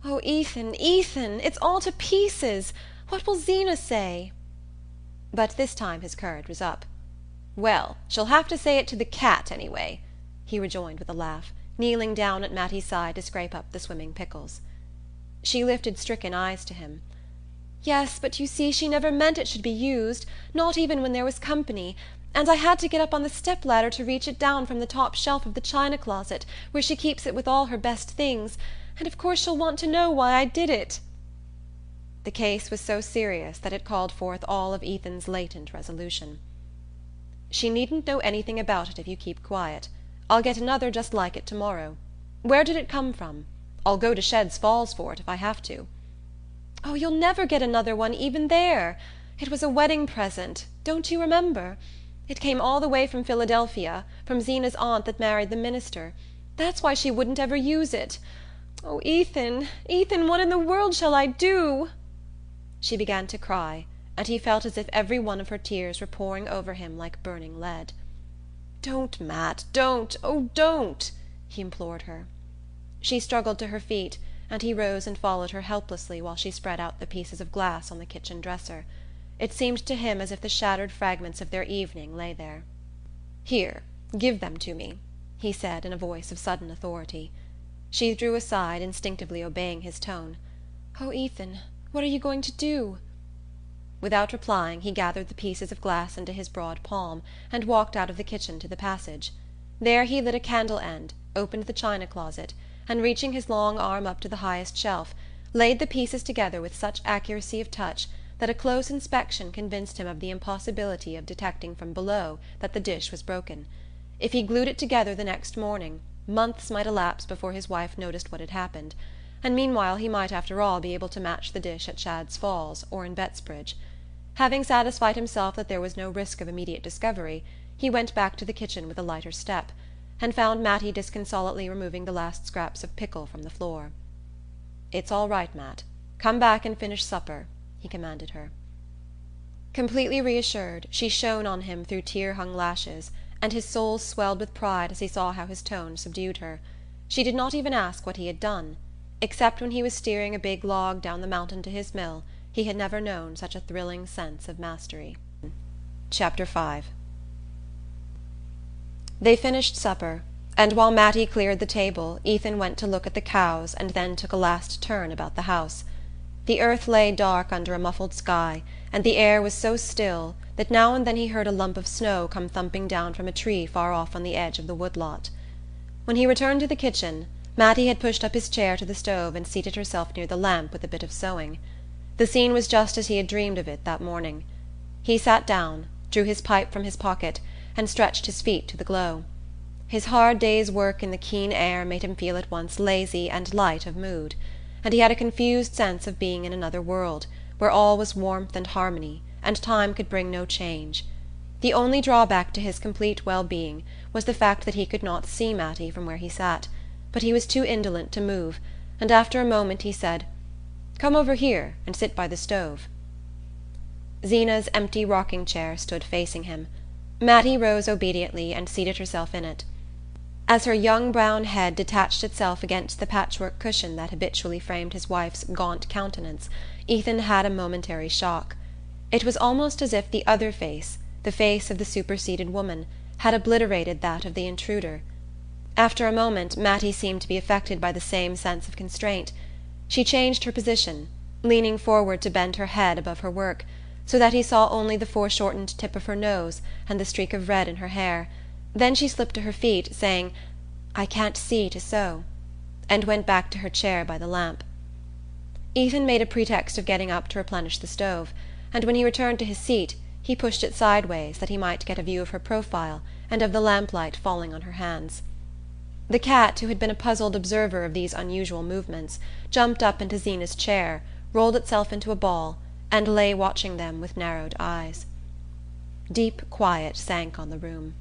"Oh, Ethan, Ethan, it's all to pieces! What will Zeena say?" But this time his courage was up. "Well, she'll have to say it to the cat, anyway," he rejoined with a laugh, kneeling down at Mattie's side to scrape up the swimming pickles. She lifted stricken eyes to him. "Yes, but you see she never meant it should be used, not even when there was company, and I had to get up on the step-ladder to reach it down from the top shelf of the china closet, where she keeps it with all her best things, and of course she'll want to know why I did it." The case was so serious that it called forth all of Ethan's latent resolution. "She needn't know anything about it if you keep quiet. I'll get another just like it tomorrow. Where did it come from? I'll go to Shed's Falls for it if I have to." "Oh, you'll never get another one even there. It was a wedding present. Don't you remember? It came all the way from Philadelphia, from Zeena's aunt that married the minister. That's why she wouldn't ever use it. Oh, Ethan, Ethan, what in the world shall I do?" She began to cry, and he felt as if every one of her tears were pouring over him like burning lead. "Don't, Matt, don't, oh, don't!" he implored her. She struggled to her feet, and he rose and followed her helplessly while she spread out the pieces of glass on the kitchen dresser. It seemed to him as if the shattered fragments of their evening lay there. "Here, give them to me," he said in a voice of sudden authority. She drew aside, instinctively obeying his tone. "Oh, Ethan, what are you going to do?" Without replying, he gathered the pieces of glass into his broad palm and walked out of the kitchen to the passage. There he lit a candle end, opened the china closet, and reaching his long arm up to the highest shelf, laid the pieces together with such accuracy of touch that a close inspection convinced him of the impossibility of detecting from below that the dish was broken. If he glued it together the next morning, months might elapse before his wife noticed what had happened, and meanwhile he might after all be able to match the dish at Shad's Falls or in Bettsbridge. Having satisfied himself that there was no risk of immediate discovery, he went back to the kitchen with a lighter step, and found Mattie disconsolately removing the last scraps of pickle from the floor. "It's all right, Matt. Come back and finish supper," he commanded her. Completely reassured, she shone on him through tear-hung lashes, and his soul swelled with pride as he saw how his tone subdued her. She did not even ask what he had done. Except when he was steering a big log down the mountain to his mill, he had never known such a thrilling sense of mastery. Chapter 5. They finished supper, and while Mattie cleared the table, Ethan went to look at the cows and then took a last turn about the house. The earth lay dark under a muffled sky, and the air was so still that now and then he heard a lump of snow come thumping down from a tree far off on the edge of the woodlot. When he returned to the kitchen, Mattie had pushed up his chair to the stove and seated herself near the lamp with a bit of sewing. The scene was just as he had dreamed of it that morning. He sat down, drew his pipe from his pocket, and stretched his feet to the glow. His hard day's work in the keen air made him feel at once lazy and light of mood, and he had a confused sense of being in another world, where all was warmth and harmony, and time could bring no change. The only drawback to his complete well-being was the fact that he could not see Mattie from where he sat, but he was too indolent to move, and after a moment he said, "Come over here and sit by the stove." Zeena's empty rocking-chair stood facing him. Mattie rose obediently and seated herself in it. As her young brown head detached itself against the patchwork cushion that habitually framed his wife's gaunt countenance, Ethan had a momentary shock. It was almost as if the other face, the face of the superseded woman, had obliterated that of the intruder. After a moment Mattie seemed to be affected by the same sense of constraint. She changed her position, leaning forward to bend her head above her work, so that he saw only the foreshortened tip of her nose and the streak of red in her hair. Then she slipped to her feet, saying, "I can't see to sew," and went back to her chair by the lamp. Ethan made a pretext of getting up to replenish the stove, and when he returned to his seat he pushed it sideways that he might get a view of her profile and of the lamplight falling on her hands. The cat, who had been a puzzled observer of these unusual movements, jumped up into Zeena's chair, rolled itself into a ball, and lay watching them with narrowed eyes. Deep quiet sank on the room.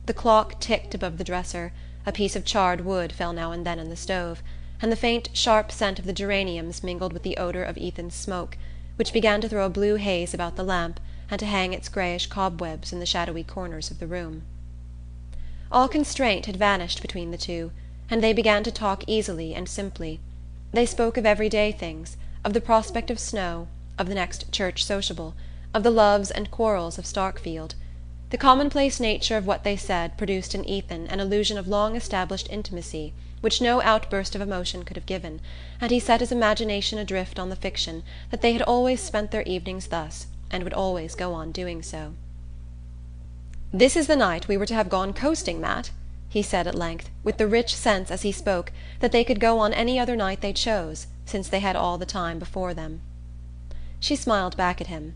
The clock ticked above the dresser, a piece of charred wood fell now and then in the stove, and the faint sharp scent of the geraniums mingled with the odour of Ethan's smoke, which began to throw a blue haze about the lamp and to hang its greyish cobwebs in the shadowy corners of the room. All constraint had vanished between the two, and they began to talk easily and simply. They spoke of everyday things, of the prospect of snow, of the next church sociable, of the loves and quarrels of Starkfield. The commonplace nature of what they said produced in Ethan an illusion of long-established intimacy which no outburst of emotion could have given, and he set his imagination adrift on the fiction that they had always spent their evenings thus, and would always go on doing so. "This is the night we were to have gone coasting, Matt," he said at length, with the rich sense as he spoke that they could go on any other night they chose, since they had all the time before them. She smiled back at him.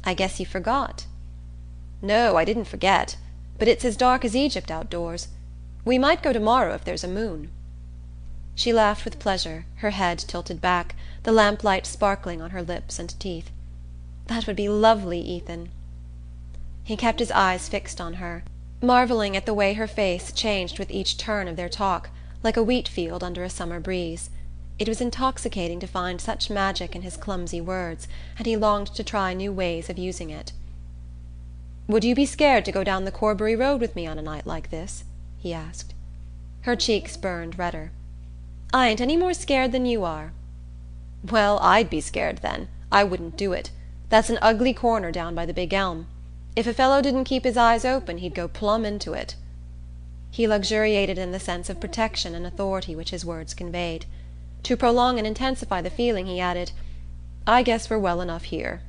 "I guess you forgot." "No, I didn't forget. But it's as dark as Egypt outdoors. We might go tomorrow if there's a moon." She laughed with pleasure, her head tilted back, the lamplight sparkling on her lips and teeth. "That would be lovely, Ethan." He kept his eyes fixed on her, marvelling at the way her face changed with each turn of their talk, like a wheat field under a summer breeze. It was intoxicating to find such magic in his clumsy words, and he longed to try new ways of using it. "Would you be scared to go down the Corbury Road with me on a night like this?" he asked. Her cheeks burned redder. "I ain't any more scared than you are." "Well, I'd be scared then. I wouldn't do it. That's an ugly corner down by the big elm. If a fellow didn't keep his eyes open he'd go plumb into it." He luxuriated in the sense of protection and authority which his words conveyed. To prolong and intensify the feeling he added, "I guess we're well enough here."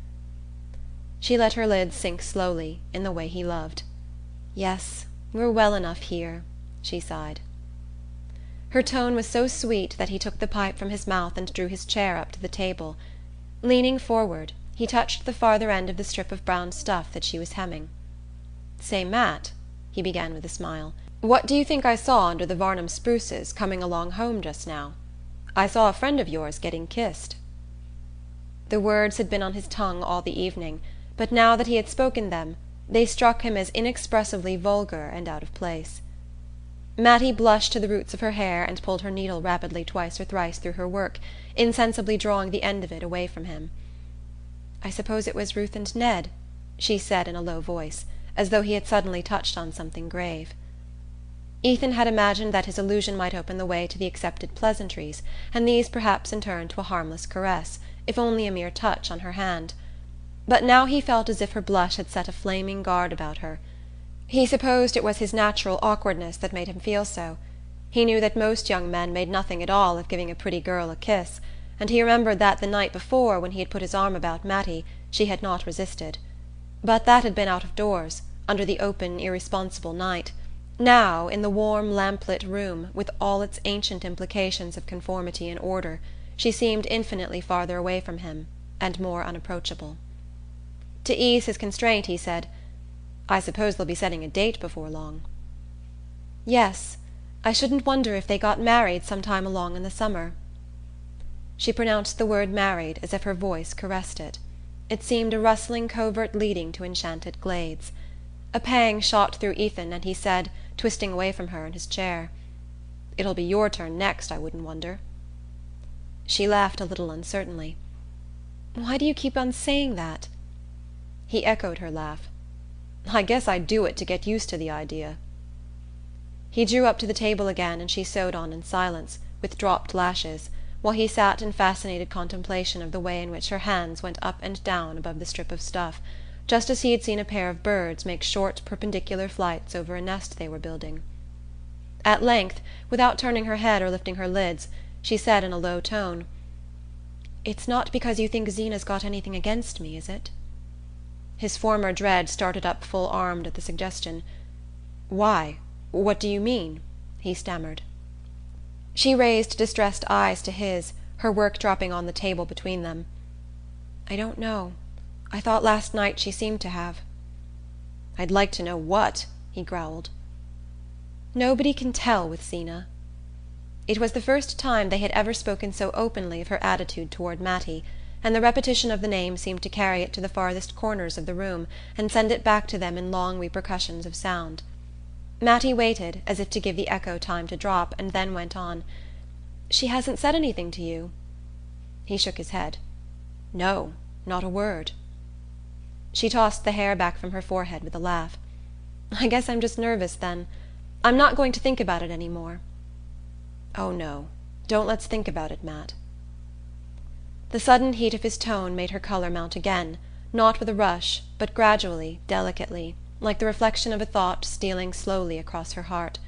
She let her lids sink slowly, in the way he loved. "Yes, we're well enough here," she sighed. Her tone was so sweet that he took the pipe from his mouth and drew his chair up to the table. Leaning forward, he touched the farther end of the strip of brown stuff that she was hemming. "Say, Matt," he began with a smile, "what do you think I saw under the Varnum spruces coming along home just now? I saw a friend of yours getting kissed." The words had been on his tongue all the evening, but now that he had spoken them, they struck him as inexpressibly vulgar and out of place. Mattie blushed to the roots of her hair and pulled her needle rapidly twice or thrice through her work, insensibly drawing the end of it away from him. "I suppose it was Ruth and Ned," she said in a low voice, as though he had suddenly touched on something grave. Ethan had imagined that his allusion might open the way to the accepted pleasantries, and these perhaps in turn to a harmless caress, if only a mere touch on her hand. But now he felt as if her blush had set a flaming guard about her. He supposed it was his natural awkwardness that made him feel so. He knew that most young men made nothing at all of giving a pretty girl a kiss, and he remembered that the night before, when he had put his arm about Mattie, she had not resisted. But that had been out of doors, under the open irresponsible night. Now, in the warm lamp-lit room, with all its ancient implications of conformity and order, she seemed infinitely farther away from him, and more unapproachable. To ease his constraint he said, "I suppose they'll be setting a date before long." "Yes. I shouldn't wonder if they got married some time along in the summer." She pronounced the word married as if her voice caressed it. It seemed a rustling covert leading to enchanted glades. A pang shot through Ethan, and he said, twisting away from her in his chair, "It'll be your turn next, I wouldn't wonder." She laughed a little uncertainly. "Why do you keep on saying that?" He echoed her laugh. "I guess I do it to get used to the idea." He drew up to the table again, and she sewed on in silence, with dropped lashes, while he sat in fascinated contemplation of the way in which her hands went up and down above the strip of stuff, just as he had seen a pair of birds make short perpendicular flights over a nest they were building. At length, without turning her head or lifting her lids, she said in a low tone, "It's not because you think Zeena's got anything against me, is it?" His former dread started up full-armed at the suggestion. "Why? What do you mean?" he stammered. She raised distressed eyes to his, her work dropping on the table between them. "I don't know. I thought last night she seemed to have." "I'd like to know what," he growled. "Nobody can tell with Zeena." It was the first time they had ever spoken so openly of her attitude toward Mattie, and the repetition of the name seemed to carry it to the farthest corners of the room and send it back to them in long repercussions of sound. Mattie waited, as if to give the echo time to drop, and then went on, "She hasn't said anything to you?" He shook his head. "No, not a word." She tossed the hair back from her forehead with a laugh. "I guess I'm just nervous, then. I'm not going to think about it any more." "Oh, no. Don't let's think about it, Matt." The sudden heat of his tone made her colour mount again, not with a rush, but gradually, delicately, like the reflection of a thought stealing slowly across her heart.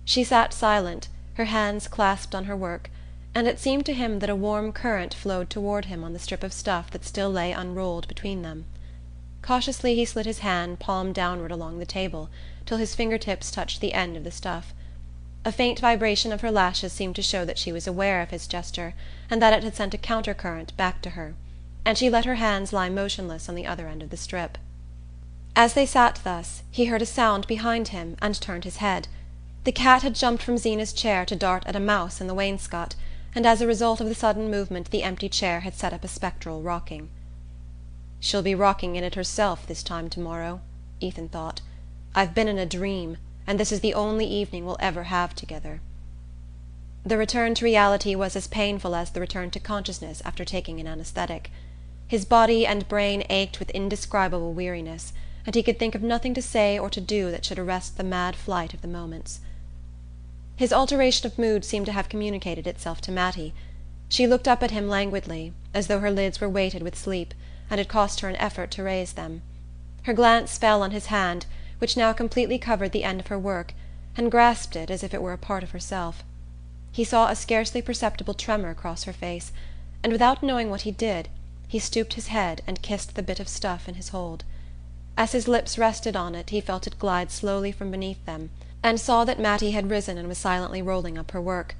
She sat silent, her hands clasped on her work, and it seemed to him that a warm current flowed toward him on the strip of stuff that still lay unrolled between them. Cautiously he slid his hand palm downward along the table till his fingertips touched the end of the stuff. A faint vibration of her lashes seemed to show that she was aware of his gesture, and that it had sent a counter-current back to her, and she let her hands lie motionless on the other end of the strip. As they sat thus, he heard a sound behind him and turned his head. The cat had jumped from Zeena's chair to dart at a mouse in the wainscot, and as a result of the sudden movement the empty chair had set up a spectral rocking. "She'll be rocking in it herself this time tomorrow," Ethan thought. "I've been in a dream, and this is the only evening we'll ever have together." The return to reality was as painful as the return to consciousness after taking an anesthetic. His body and brain ached with indescribable weariness, and he could think of nothing to say or to do that should arrest the mad flight of the moments. His alteration of mood seemed to have communicated itself to Mattie. She looked up at him languidly, as though her lids were weighted with sleep, and it cost her an effort to raise them. Her glance fell on his hand, which now completely covered the end of her work, and grasped it as if it were a part of herself. He saw a scarcely perceptible tremor cross her face, and without knowing what he did, he stooped his head and kissed the bit of stuff in his hold. As his lips rested on it he felt it glide slowly from beneath them, and saw that Mattie had risen and was silently rolling up her work.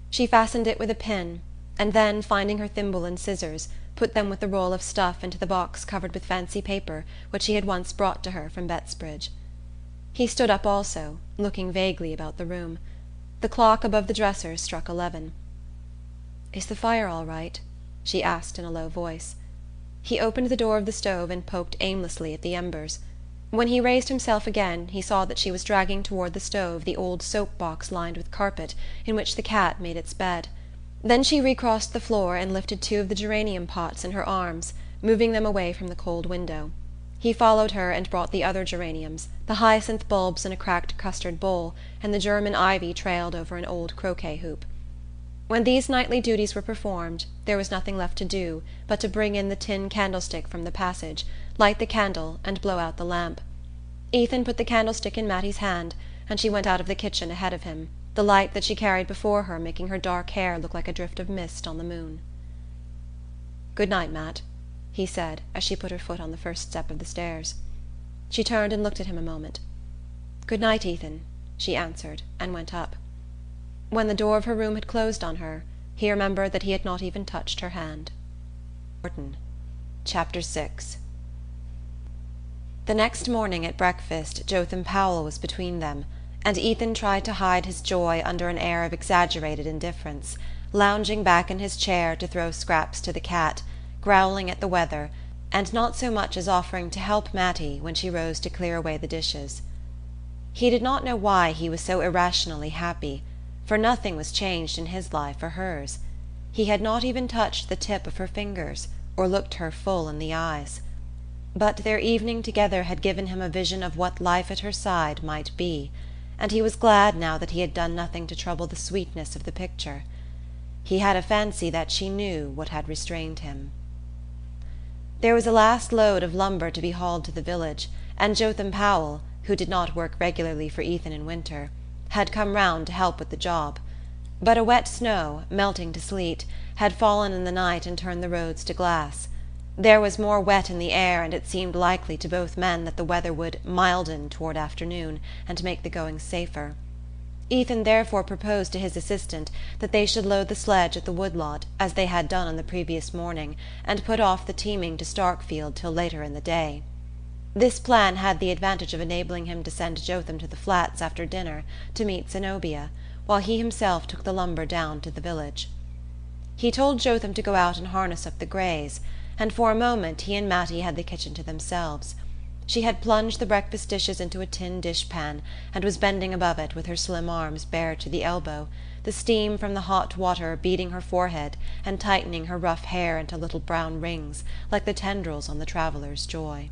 She fastened it with a pin, and then, finding her thimble and scissors, put them with the roll of stuff into the box covered with fancy paper which he had once brought to her from Bettsbridge. He stood up also, looking vaguely about the room. The clock above the dresser struck 11. "Is the fire all right?" she asked in a low voice. He opened the door of the stove and poked aimlessly at the embers. When he raised himself again he saw that she was dragging toward the stove the old soap box lined with carpet in which the cat made its bed. Then she recrossed the floor and lifted two of the geranium pots in her arms, moving them away from the cold window. He followed her and brought the other geraniums, the hyacinth bulbs in a cracked custard bowl, and the German ivy trailed over an old croquet hoop. When these nightly duties were performed, there was nothing left to do but to bring in the tin candlestick from the passage, light the candle, and blow out the lamp. Ethan put the candlestick in Mattie's hand, and she went out of the kitchen ahead of him, the light that she carried before her making her dark hair look like a drift of mist on the moon. "Good night, Matt," he said, as she put her foot on the first step of the stairs. She turned and looked at him a moment. "Good night, Ethan," she answered, and went up. When the door of her room had closed on her, he remembered that he had not even touched her hand. Chapter 6. The next morning at breakfast Jotham Powell was between them, and Ethan tried to hide his joy under an air of exaggerated indifference, lounging back in his chair to throw scraps to the cat, growling at the weather, and not so much as offering to help Mattie when she rose to clear away the dishes. He did not know why he was so irrationally happy, for nothing was changed in his life or hers. He had not even touched the tip of her fingers, or looked her full in the eyes. But their evening together had given him a vision of what life at her side might be, and he was glad now that he had done nothing to trouble the sweetness of the picture. He had a fancy that she knew what had restrained him. There was a last load of lumber to be hauled to the village, and Jotham Powell, who did not work regularly for Ethan in winter, had come round to help with the job. But a wet snow, melting to sleet, had fallen in the night and turned the roads to glass. There was more wet in the air, and it seemed likely to both men that the weather would milden toward afternoon and make the going safer. Ethan therefore proposed to his assistant that they should load the sledge at the woodlot, as they had done on the previous morning, and put off the teaming to Starkfield till later in the day. This plan had the advantage of enabling him to send Jotham to the flats after dinner to meet Zenobia, while he himself took the lumber down to the village. He told Jotham to go out and harness up the greys, and for a moment he and Mattie had the kitchen to themselves. She had plunged the breakfast dishes into a tin dishpan, and was bending above it with her slim arms bared to the elbow, the steam from the hot water beating her forehead and tightening her rough hair into little brown rings, like the tendrils on the traveller's joy.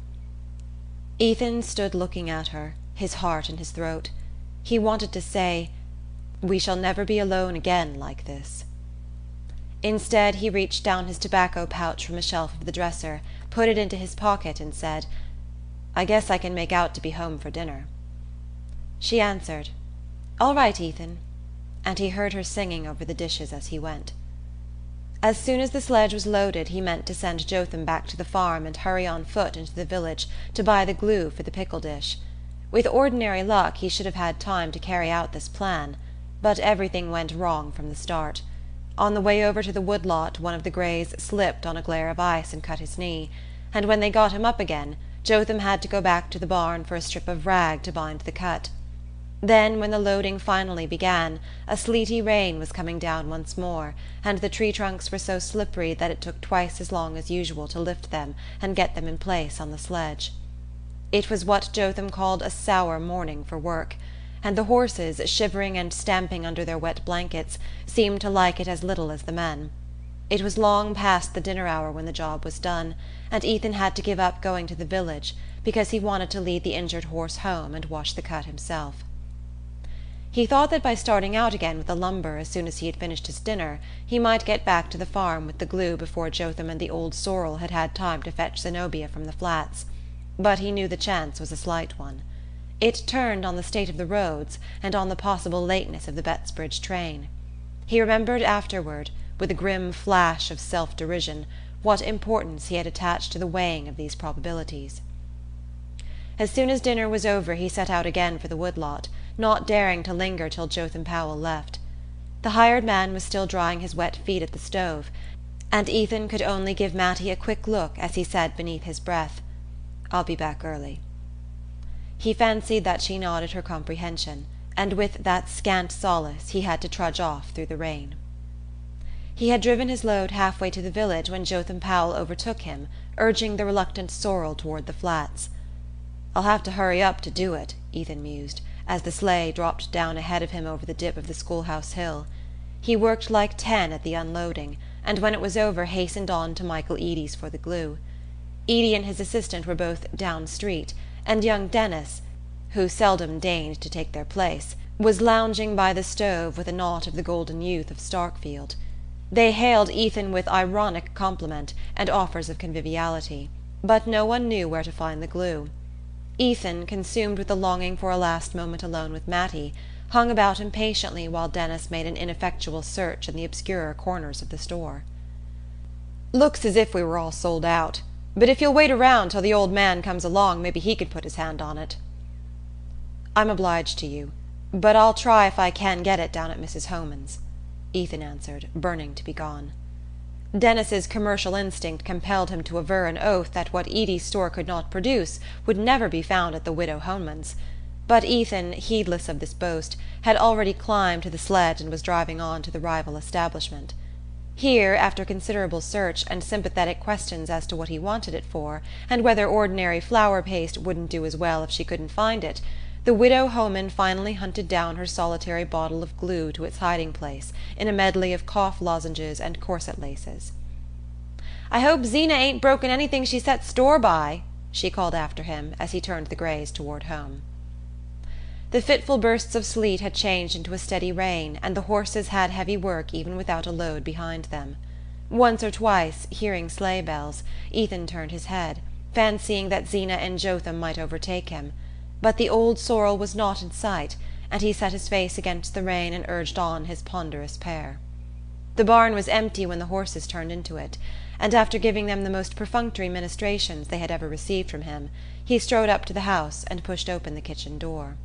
Ethan stood looking at her, his heart in his throat. He wanted to say, "We shall never be alone again like this." Instead, he reached down his tobacco pouch from a shelf of the dresser, put it into his pocket, and said, "I guess I can make out to be home for dinner." She answered, "All right, Ethan," and he heard her singing over the dishes as he went. As soon as the sledge was loaded, he meant to send Jotham back to the farm and hurry on foot into the village to buy the glue for the pickle dish. With ordinary luck he should have had time to carry out this plan, but everything went wrong from the start. On the way over to the woodlot one of the greys slipped on a glare of ice and cut his knee, and when they got him up again Jotham had to go back to the barn for a strip of rag to bind the cut. Then, when the loading finally began, a sleety rain was coming down once more, and the tree trunks were so slippery that it took twice as long as usual to lift them and get them in place on the sledge. It was what Jotham called a sour morning for work, and the horses, shivering and stamping under their wet blankets, seemed to like it as little as the men. It was long past the dinner hour when the job was done, and Ethan had to give up going to the village because he wanted to lead the injured horse home and wash the cut himself. He thought that by starting out again with the lumber as soon as he had finished his dinner he might get back to the farm with the glue before Jotham and the old sorrel had had time to fetch Zenobia from the flats. But he knew the chance was a slight one. It turned on the state of the roads and on the possible lateness of the Bettsbridge train. He remembered afterward, with a grim flash of self-derision, what importance he had attached to the weighing of these probabilities. As soon as dinner was over he set out again for the woodlot, not daring to linger till Jotham Powell left. The hired man was still drying his wet feet at the stove, and Ethan could only give Mattie a quick look as he said beneath his breath, "I'll be back early." He fancied that she nodded her comprehension, and with that scant solace he had to trudge off through the rain. He had driven his load halfway to the village when Jotham Powell overtook him, urging the reluctant sorrel toward the flats. "I'll have to hurry up to do it," Ethan mused, as the sleigh dropped down ahead of him over the dip of the schoolhouse hill. He worked like 10 at the unloading, and when it was over hastened on to Michael Eady's for the glue. Eady and his assistant were both down street, and young Dennis, who seldom deigned to take their place, was lounging by the stove with a knot of the golden youth of Starkfield. They hailed Ethan with ironic compliment and offers of conviviality, but no one knew where to find the glue. Ethan, consumed with the longing for a last moment alone with Mattie, hung about impatiently while Denis made an ineffectual search in the obscurer corners of the store. "Looks as if we were all sold out, but if you'll wait around till the old man comes along maybe he could put his hand on it." "I'm obliged to you, but I'll try if I can get it down at Mrs. Homan's," Ethan answered, burning to be gone. Denis's commercial instinct compelled him to aver an oath that what Edie's store could not produce would never be found at the widow Homan's. But Ethan, heedless of this boast, had already climbed to the sledge and was driving on to the rival establishment. Here, after considerable search and sympathetic questions as to what he wanted it for, and whether ordinary flour paste wouldn't do as well if she couldn't find it, the widow Homan finally hunted down her solitary bottle of glue to its hiding-place in a medley of cough lozenges and corset laces. "I hope Zeena ain't broken anything she sets store by," she called after him as he turned the greys toward home. The fitful bursts of sleet had changed into a steady rain, and the horses had heavy work even without a load behind them. Once or twice, hearing sleigh bells, Ethan turned his head, fancying that Zeena and Jotham might overtake him. But the old sorrel was not in sight, and he set his face against the rain and urged on his ponderous pair. The barn was empty when the horses turned into it, and after giving them the most perfunctory ministrations they had ever received from him, he strode up to the house and pushed open the kitchen door.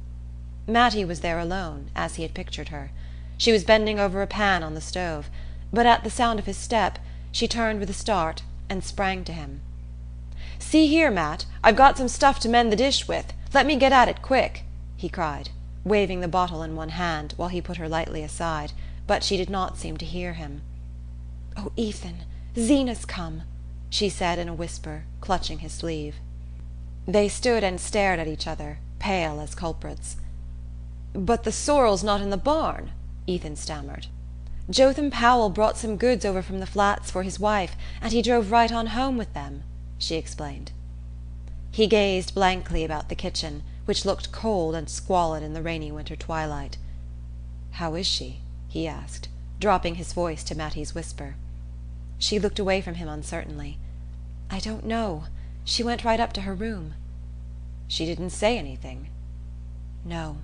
Mattie was there alone, as he had pictured her. She was bending over a pan on the stove, but at the sound of his step she turned with a start and sprang to him. "See here, Matt, I've got some stuff to mend the dish with. Let me get at it quick," he cried, waving the bottle in one hand while he put her lightly aside, but she did not seem to hear him. "Oh, Ethan, Zeena's come," she said in a whisper, clutching his sleeve. They stood and stared at each other, pale as culprits. "But the sorrel's not in the barn," Ethan stammered. "Jotham Powell brought some goods over from the Flats for his wife, and he drove right on home with them," she explained. He gazed blankly about the kitchen, which looked cold and squalid in the rainy winter twilight. "How is she?" he asked, dropping his voice to Mattie's whisper. She looked away from him uncertainly. "I don't know. She went right up to her room." "She didn't say anything?" "No."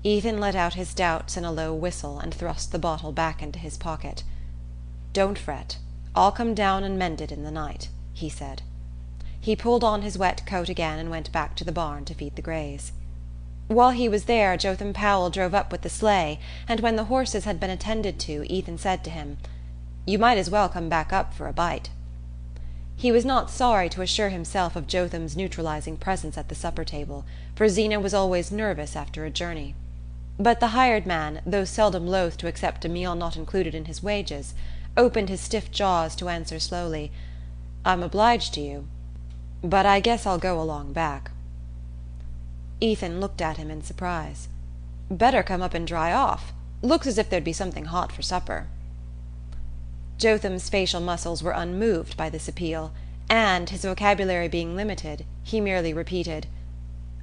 Ethan let out his doubts in a low whistle and thrust the bottle back into his pocket. "Don't fret. I'll come down and mend it in the night," he said. He pulled on his wet coat again and went back to the barn to feed the greys. While he was there, Jotham Powell drove up with the sleigh, and when the horses had been attended to, Ethan said to him, "You might as well come back up for a bite." He was not sorry to assure himself of Jotham's neutralizing presence at the supper table, for Zeena was always nervous after a journey. But the hired man, though seldom loath to accept a meal not included in his wages, opened his stiff jaws to answer slowly, "I'm obliged to you, but I guess I'll go along back." Ethan looked at him in surprise. "Better come up and dry off. Looks as if there'd be something hot for supper." Jotham's facial muscles were unmoved by this appeal, and, his vocabulary being limited, he merely repeated,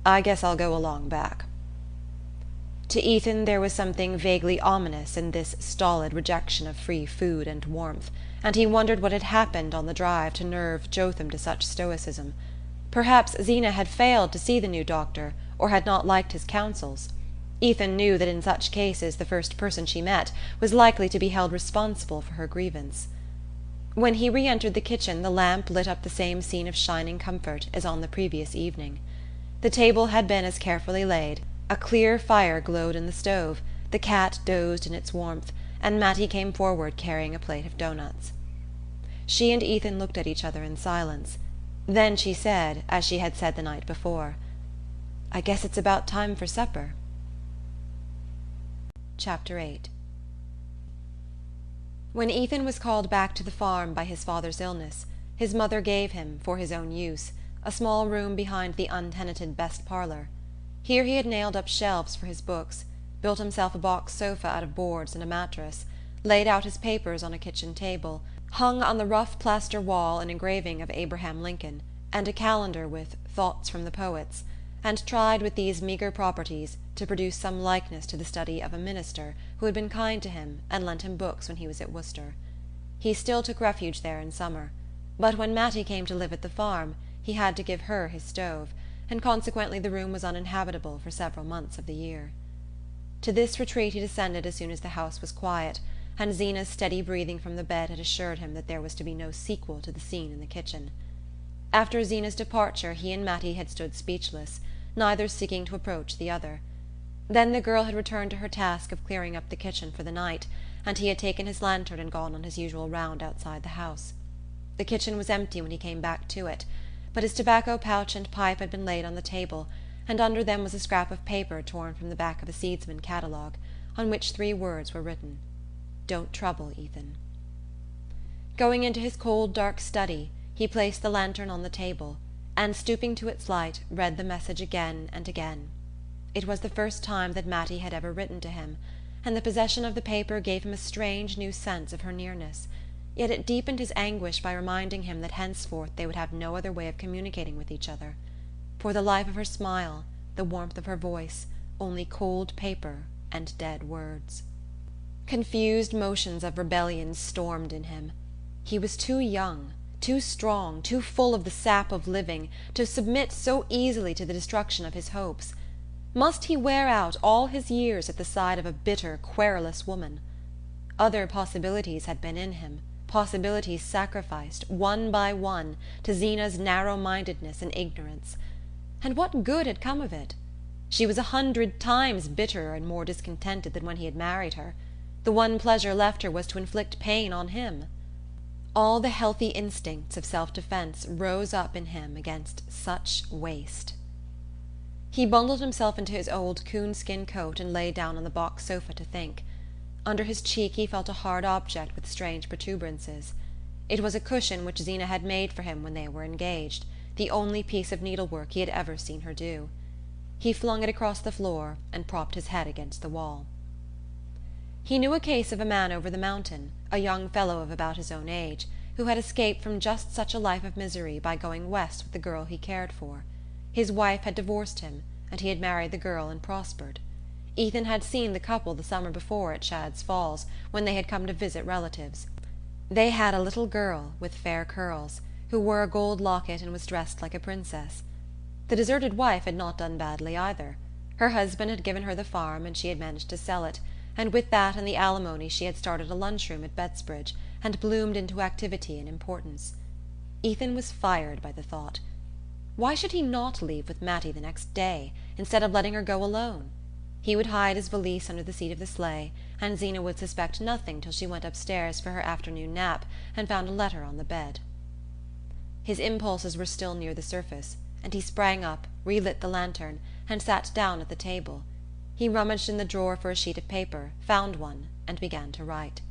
"I guess I'll go along back." To Ethan there was something vaguely ominous in this stolid rejection of free food and warmth, and he wondered what had happened on the drive to nerve Jotham to such stoicism. Perhaps Zeena had failed to see the new doctor, or had not liked his counsels. Ethan knew that in such cases the first person she met was likely to be held responsible for her grievance. When he re-entered the kitchen the lamp lit up the same scene of shining comfort as on the previous evening. The table had been as carefully laid, a clear fire glowed in the stove, the cat dozed in its warmth, and Mattie came forward carrying a plate of doughnuts. She and Ethan looked at each other in silence. Then she said, as she had said the night before, "I guess it's about time for supper." Chapter 8. When Ethan was called back to the farm by his father's illness, his mother gave him, for his own use, a small room behind the untenanted best parlour. Here he had nailed up shelves for his books, built himself a box sofa out of boards and a mattress, laid out his papers on a kitchen table, hung on the rough plaster wall an engraving of Abraham Lincoln, and a calendar with "Thoughts from the Poets," and tried with these meagre properties to produce some likeness to the study of a minister who had been kind to him and lent him books when he was at Worcester. He still took refuge there in summer, but when Mattie came to live at the farm he had to give her his stove, and consequently the room was uninhabitable for several months of the year. To this retreat he descended as soon as the house was quiet, and Zeena's steady breathing from the bed had assured him that there was to be no sequel to the scene in the kitchen. After Zeena's departure he and Mattie had stood speechless, neither seeking to approach the other. Then the girl had returned to her task of clearing up the kitchen for the night, and he had taken his lantern and gone on his usual round outside the house. The kitchen was empty when he came back to it, but his tobacco pouch and pipe had been laid on the table, and under them was a scrap of paper torn from the back of a seedsman catalogue, on which 3 words were written: "Don't trouble, Ethan." Going into his cold, dark study, he placed the lantern on the table, and, stooping to its light, read the message again and again. It was the first time that Mattie had ever written to him, and the possession of the paper gave him a strange new sense of her nearness, yet it deepened his anguish by reminding him that henceforth they would have no other way of communicating with each other. For the life of her smile, the warmth of her voice, only cold paper and dead words. Confused motions of rebellion stormed in him. He was too young, too strong, too full of the sap of living, to submit so easily to the destruction of his hopes. Must he wear out all his years at the side of a bitter, querulous woman? Other possibilities had been in him, possibilities sacrificed, one by one, to Zeena's narrow-mindedness and ignorance. And what good had come of it? She was 100 times bitterer and more discontented than when he had married her. The one pleasure left her was to inflict pain on him. All the healthy instincts of self-defense rose up in him against such waste. He bundled himself into his old coonskin coat and lay down on the box sofa to think. Under his cheek he felt a hard object with strange protuberances. It was a cushion which Zeena had made for him when they were engaged, the only piece of needlework he had ever seen her do. He flung it across the floor and propped his head against the wall. He knew a case of a man over the mountain, a young fellow of about his own age, who had escaped from just such a life of misery by going west with the girl he cared for. His wife had divorced him, and he had married the girl and prospered. Ethan had seen the couple the summer before at Shadd's Falls, when they had come to visit relatives. They had a little girl with fair curls, who wore a gold locket and was dressed like a princess. The deserted wife had not done badly either. Her husband had given her the farm, and she had managed to sell it, and with that and the alimony she had started a lunchroom at Bettsbridge, and bloomed into activity and importance. Ethan was fired by the thought. Why should he not leave with Mattie the next day, instead of letting her go alone? He would hide his valise under the seat of the sleigh, and Zeena would suspect nothing till she went upstairs for her afternoon nap and found a letter on the bed. His impulses were still near the surface, and he sprang up, relit the lantern, and sat down at the table. He rummaged in the drawer for a sheet of paper, found one, and began to write.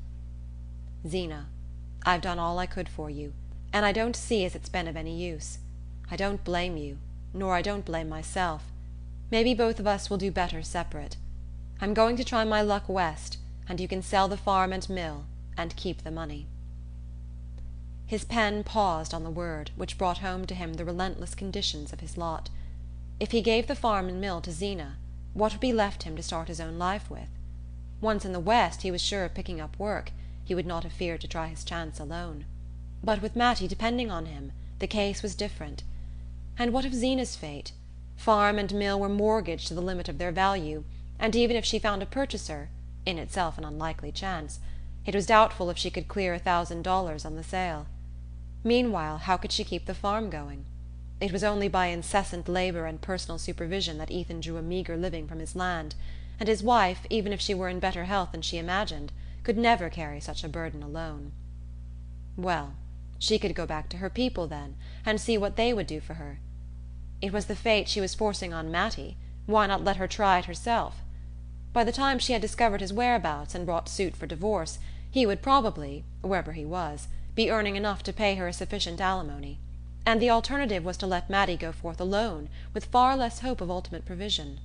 "Zeena, I've done all I could for you, and I don't see as it's been of any use. I don't blame you, nor I don't blame myself. Maybe both of us will do better separate. I'm going to try my luck west, and you can sell the farm and mill and keep the money." His pen paused on the word, which brought home to him the relentless conditions of his lot. If he gave the farm and mill to Zeena, what would be left him to start his own life with? Once in the West he was sure of picking up work. He would not have feared to try his chance alone. But with Mattie depending on him, the case was different. And what of Zeena's fate? Farm and mill were mortgaged to the limit of their value, and even if she found a purchaser, in itself an unlikely chance, it was doubtful if she could clear $1,000 on the sale. Meanwhile, how could she keep the farm going? It was only by incessant labour and personal supervision that Ethan drew a meagre living from his land, and his wife, even if she were in better health than she imagined, could never carry such a burden alone. Well, she could go back to her people, then, and see what they would do for her. It was the fate she was forcing on Mattie. Why not let her try it herself? By the time she had discovered his whereabouts and brought suit for divorce, he would probably, wherever he was, be earning enough to pay her a sufficient alimony. And the alternative was to let Mattie go forth alone, with far less hope of ultimate provision.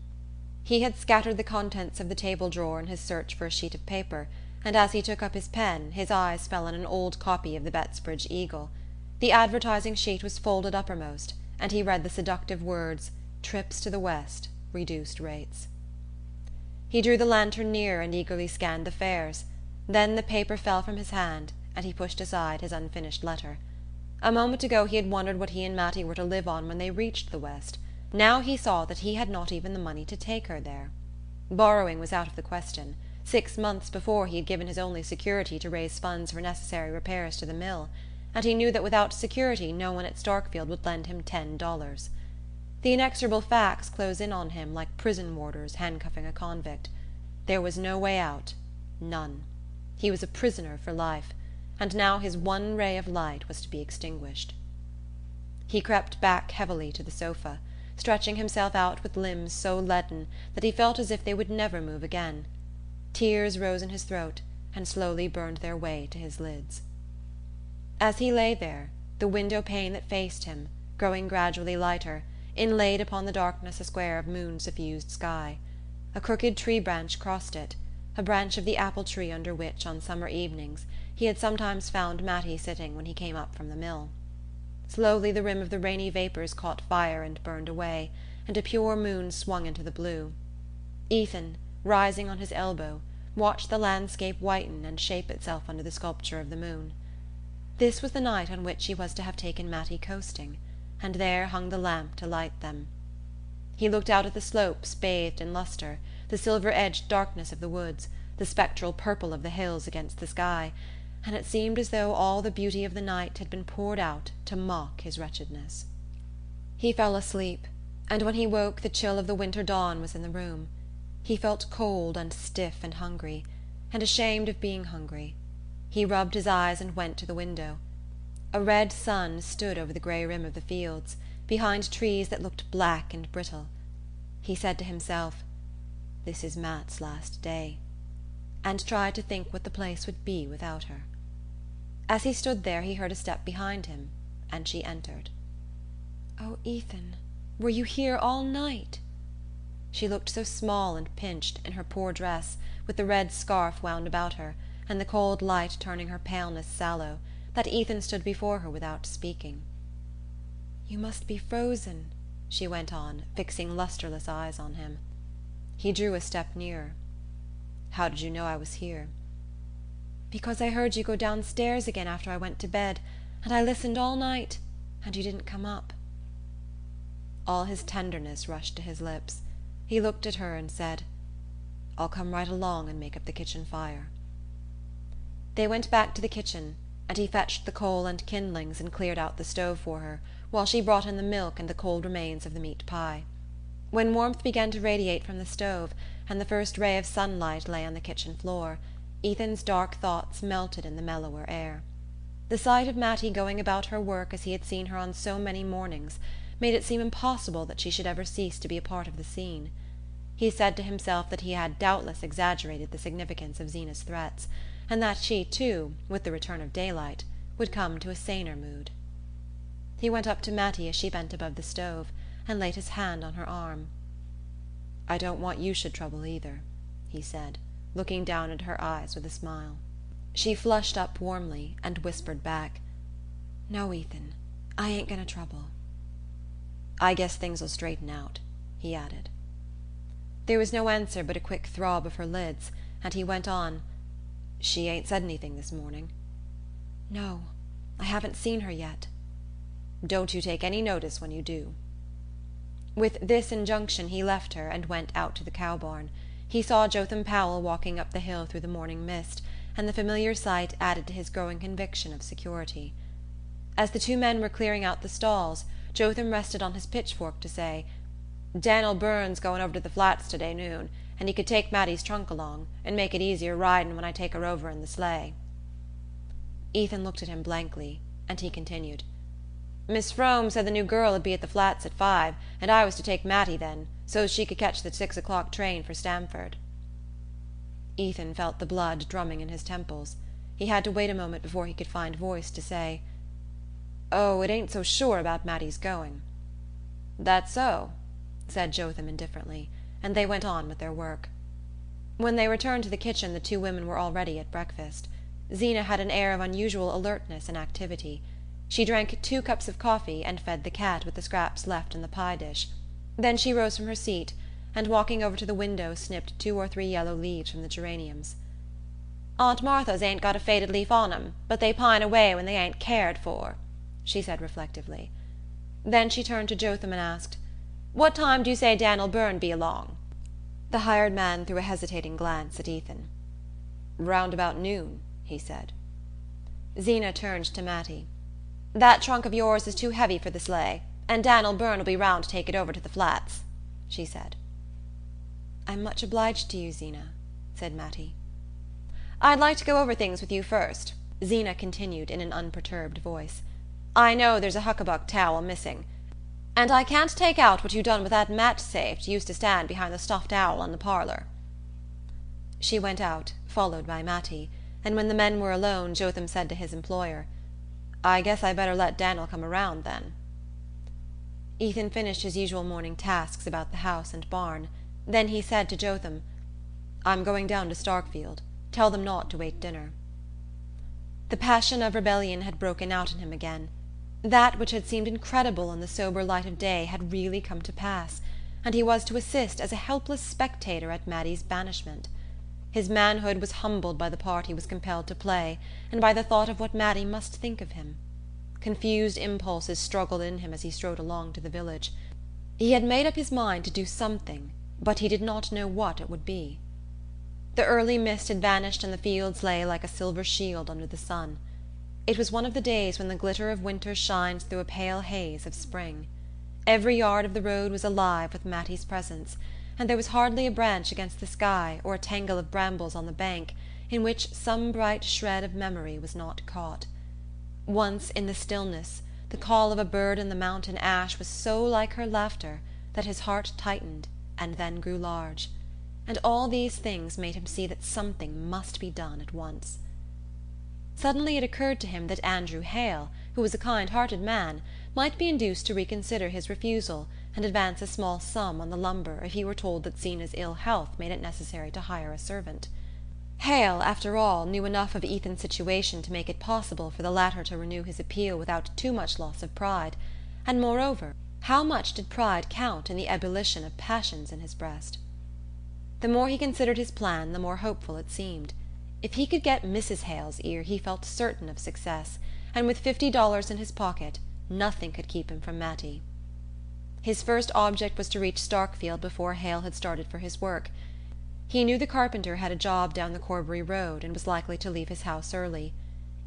He had scattered the contents of the table drawer in his search for a sheet of paper, and as he took up his pen his eyes fell on an old copy of the Bettsbridge Eagle. The advertising sheet was folded uppermost, and he read the seductive words, "Trips to the West, reduced rates." He drew the lantern nearer and eagerly scanned the fares. Then the paper fell from his hand, and he pushed aside his unfinished letter. A moment ago he had wondered what he and Mattie were to live on when they reached the West, Now he saw that he had not even the money to take her there. Borrowing was out of the question. 6 months before he had given his only security to raise funds for necessary repairs to the mill, and he knew that without security no one at Starkfield would lend him $10. The inexorable facts closed in on him like prison warders handcuffing a convict. There was no way out, none. He was a prisoner for life, and now his one ray of light was to be extinguished. He crept back heavily to the sofa, stretching himself out with limbs so leaden that he felt as if they would never move again. Tears rose in his throat and slowly burned their way to his lids. As he lay there, the window pane that faced him, growing gradually lighter, inlaid upon the darkness a square of moon-suffused sky. A crooked tree branch crossed it, a branch of the apple tree under which, on summer evenings, he had sometimes found Mattie sitting when he came up from the mill. Slowly the rim of the rainy vapours caught fire and burned away, and a pure moon swung into the blue. Ethan, rising on his elbow, watched the landscape whiten and shape itself under the sculpture of the moon. This was the night on which he was to have taken Mattie coasting, and there hung the lamp to light them. He looked out at the slopes bathed in lustre, the silver-edged darkness of the woods, the spectral purple of the hills against the sky, and it seemed as though all the beauty of the night had been poured out to mock his wretchedness. He fell asleep, and when he woke the chill of the winter dawn was in the room. He felt cold and stiff and hungry, and ashamed of being hungry. He rubbed his eyes and went to the window. A red sun stood over the grey rim of the fields, behind trees that looked black and brittle. He said to himself, "This is Matt's last day," and tried to think what the place would be without her. As he stood there he heard a step behind him, and she entered. "Oh, Ethan, were you here all night?" She looked so small and pinched, in her poor dress, with the red scarf wound about her, and the cold light turning her paleness sallow, that Ethan stood before her without speaking. "You must be frozen," she went on, fixing lustreless eyes on him. He drew a step nearer. "How did you know I was here?" "Because I heard you go downstairs again after I went to bed, and I listened all night, and you didn't come up." All his tenderness rushed to his lips. He looked at her and said, "I'll come right along and make up the kitchen fire." They went back to the kitchen, and he fetched the coal and kindlings and cleared out the stove for her, while she brought in the milk and the cold remains of the meat pie. When warmth began to radiate from the stove, and the first ray of sunlight lay on the kitchen floor, Ethan's dark thoughts melted in the mellower air. The sight of Mattie going about her work as he had seen her on so many mornings made it seem impossible that she should ever cease to be a part of the scene. He said to himself that he had doubtless exaggerated the significance of Zeena's threats, and that she, too, with the return of daylight, would come to a saner mood. He went up to Mattie as she bent above the stove, and laid his hand on her arm. "I don't want you should trouble either," he said, looking down into her eyes with a smile. She flushed up warmly and whispered back, "No, Ethan, I ain't gonna trouble." "I guess things'll straighten out," he added. There was no answer but a quick throb of her lids, and he went on, "She ain't said anything this morning?" "No, I haven't seen her yet." "Don't you take any notice when you do." With this injunction he left her and went out to the cow barn. He saw Jotham Powell walking up the hill through the morning mist, and the familiar sight added to his growing conviction of security. As the two men were clearing out the stalls, Jotham rested on his pitchfork to say, "Dan'l Byrne's going over to the Flats today noon, and he could take Mattie's trunk along, and make it easier riding when I take her over in the sleigh." Ethan looked at him blankly, and he continued, "Miss Frome said the new girl would be at the Flats at 5, and I was to take Mattie then, so's she could catch the 6 o'clock train for Stamford." Ethan felt the blood drumming in his temples. He had to wait a moment before he could find voice to say, "Oh, it ain't so sure about Mattie's going." "That's so," said Jotham indifferently, and they went on with their work. When they returned to the kitchen the two women were already at breakfast. Zeena had an air of unusual alertness and activity. She drank 2 cups of coffee and fed the cat with the scraps left in the pie dish. Then she rose from her seat, and walking over to the window snipped 2 or 3 yellow leaves from the geraniums. "Aunt Martha's ain't got a faded leaf on 'em, but they pine away when they ain't cared for," she said reflectively. Then she turned to Jotham and asked, What time do you say Dan'll Byrne be along?" The hired man threw a hesitating glance at Ethan. "Round about noon," he said. Zeena turned to Mattie. "That trunk of yours is too heavy for the sleigh, and Dan'l Byrne'll be round to take it over to the Flats," she said. "I'm much obliged to you, Zeena," said Mattie. "I'd like to go over things with you first," Zeena continued in an unperturbed voice. "I know there's a huckabuck towel missing, and I can't take out what you done with that match safe used to stand behind the stuffed owl in the parlour." She went out, followed by Mattie, and when the men were alone Jotham said to his employer, "I guess I better let Dan'l come around, then." Ethan finished his usual morning tasks about the house and barn. Then he said to Jotham, "I'm going down to Starkfield. Tell them not to wait dinner." The passion of rebellion had broken out in him again. That which had seemed incredible in the sober light of day had really come to pass, and he was to assist as a helpless spectator at Mattie's banishment. His manhood was humbled by the part he was compelled to play, and by the thought of what Mattie must think of him. Confused impulses struggled in him as he strode along to the village. He had made up his mind to do something, but he did not know what it would be. The early mist had vanished and the fields lay like a silver shield under the sun. It was one of the days when the glitter of winter shines through a pale haze of spring. Every yard of the road was alive with Mattie's presence, and there was hardly a branch against the sky or a tangle of brambles on the bank in which some bright shred of memory was not caught. Once, in the stillness, the call of a bird in the mountain ash was so like her laughter that his heart tightened and then grew large, and all these things made him see that something must be done at once. Suddenly it occurred to him that Andrew Hale, who was a kind-hearted man, might be induced to reconsider his refusal and advance a small sum on the lumber if he were told that Zeena's ill health made it necessary to hire a servant. Hale, after all, knew enough of Ethan's situation to make it possible for the latter to renew his appeal without too much loss of pride, and moreover, how much did pride count in the ebullition of passions in his breast? The more he considered his plan, the more hopeful it seemed. If he could get Mrs. Hale's ear he felt certain of success, and with $50 in his pocket nothing could keep him from Mattie. His first object was to reach Starkfield before Hale had started for his work. He knew the carpenter had a job down the Corbury road and was likely to leave his house early.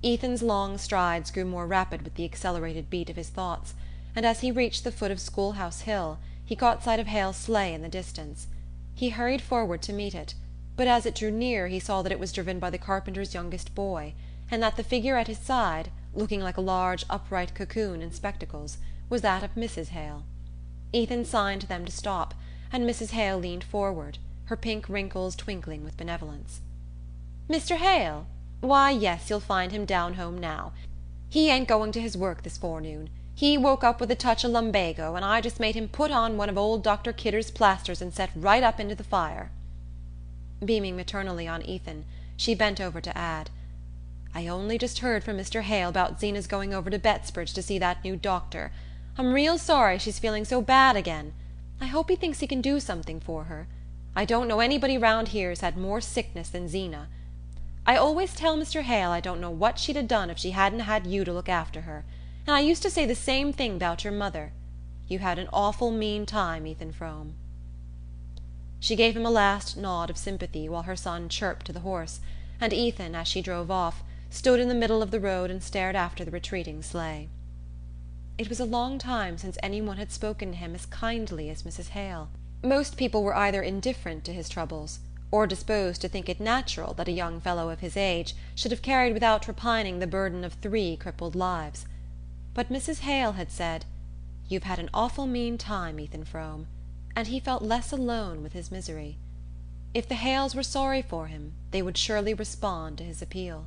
Ethan's long strides grew more rapid with the accelerated beat of his thoughts, and as he reached the foot of Schoolhouse Hill he caught sight of Hale's sleigh in the distance. He hurried forward to meet it, but as it drew near he saw that it was driven by the carpenter's youngest boy, and that the figure at his side, looking like a large upright cocoon in spectacles, was that of Mrs. Hale. Ethan signed to them to stop, and Mrs. Hale leaned forward, her pink wrinkles twinkling with benevolence. "Mr. Hale? Why, yes, you'll find him down home now. He ain't going to his work this forenoon. He woke up with a touch of lumbago, and I just made him put on one of old Dr. Kidder's plasters and set right up into the fire." Beaming maternally on Ethan, she bent over to add, "I only just heard from Mr. Hale about Zeena's going over to Bettsbridge to see that new doctor. I'm real sorry she's feeling so bad again. I hope he thinks he can do something for her. I don't know anybody round here's had more sickness than Zeena. I always tell Mr. Hale I don't know what she'd 'a' done if she hadn't had you to look after her, and I used to say the same thing about your mother. You had an awful mean time, Ethan Frome." She gave him a last nod of sympathy while her son chirped to the horse, and Ethan, as she drove off, stood in the middle of the road and stared after the retreating sleigh. It was a long time since anyone had spoken to him as kindly as Mrs. Hale. Most people were either indifferent to his troubles, or disposed to think it natural that a young fellow of his age should have carried without repining the burden of 3 crippled lives. But Mrs. Hale had said, "You've had an awful mean time, Ethan Frome," and he felt less alone with his misery. If the Hales were sorry for him, they would surely respond to his appeal.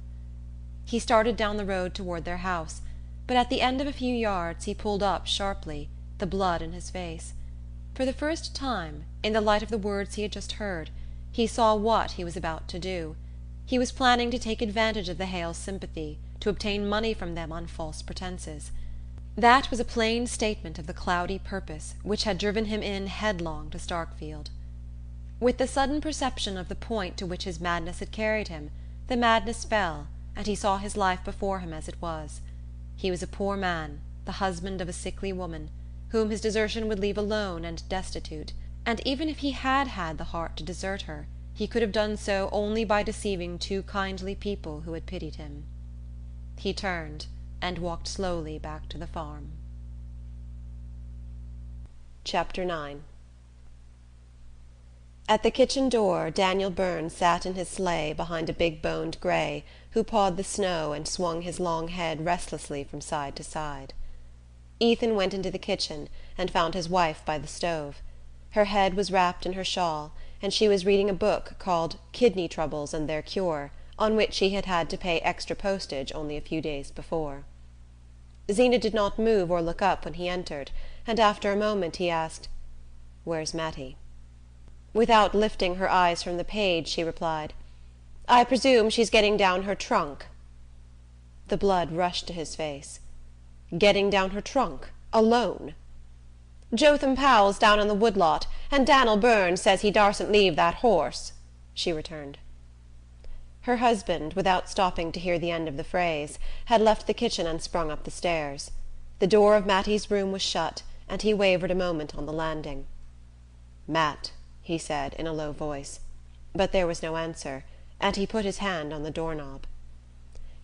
He started down the road toward their house, but at the end of a few yards he pulled up sharply, the blood in his face. For the first time, in the light of the words he had just heard, he saw what he was about to do. He was planning to take advantage of the Hales' sympathy, to obtain money from them on false pretenses. That was a plain statement of the cloudy purpose which had driven him in headlong to Starkfield. With the sudden perception of the point to which his madness had carried him, the madness fell, and he saw his life before him as it was. He was a poor man, the husband of a sickly woman, whom his desertion would leave alone and destitute, and even if he had had the heart to desert her, he could have done so only by deceiving two kindly people who had pitied him. He turned and walked slowly back to the farm. Chapter 9. At the kitchen door Daniel Byrne sat in his sleigh behind a big-boned grey who pawed the snow and swung his long head restlessly from side to side. Ethan went into the kitchen and found his wife by the stove. Her head was wrapped in her shawl, and she was reading a book called Kidney Troubles and Their Cure, on which he had had to pay extra postage only a few days before. Zeena did not move or look up when he entered, and after a moment he asked, "Where's Mattie?" Without lifting her eyes from the page, she replied, "I presume she's getting down her trunk." The blood rushed to his face. Getting down her trunk? Alone? "Jotham Powell's down on the woodlot, and Dan'l Byrne says he darsn't leave that horse," she returned. Her husband, without stopping to hear the end of the phrase, had left the kitchen and sprung up the stairs. The door of Mattie's room was shut, and he wavered a moment on the landing. "Matt," he said in a low voice, but there was no answer, and he put his hand on the doorknob.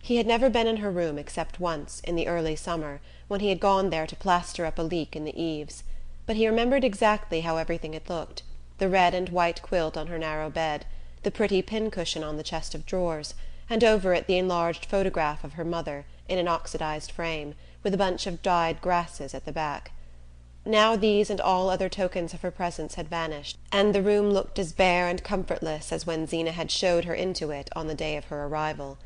He had never been in her room except once, in the early summer, when he had gone there to plaster up a leak in the eaves, but he remembered exactly how everything had looked: the red and white quilt on her narrow bed, the pretty pincushion on the chest of drawers, and over it the enlarged photograph of her mother, in an oxidized frame, with a bunch of dried grasses at the back. Now these and all other tokens of her presence had vanished, and the room looked as bare and comfortless as when Zeena had showed her into it on the day of her arrival.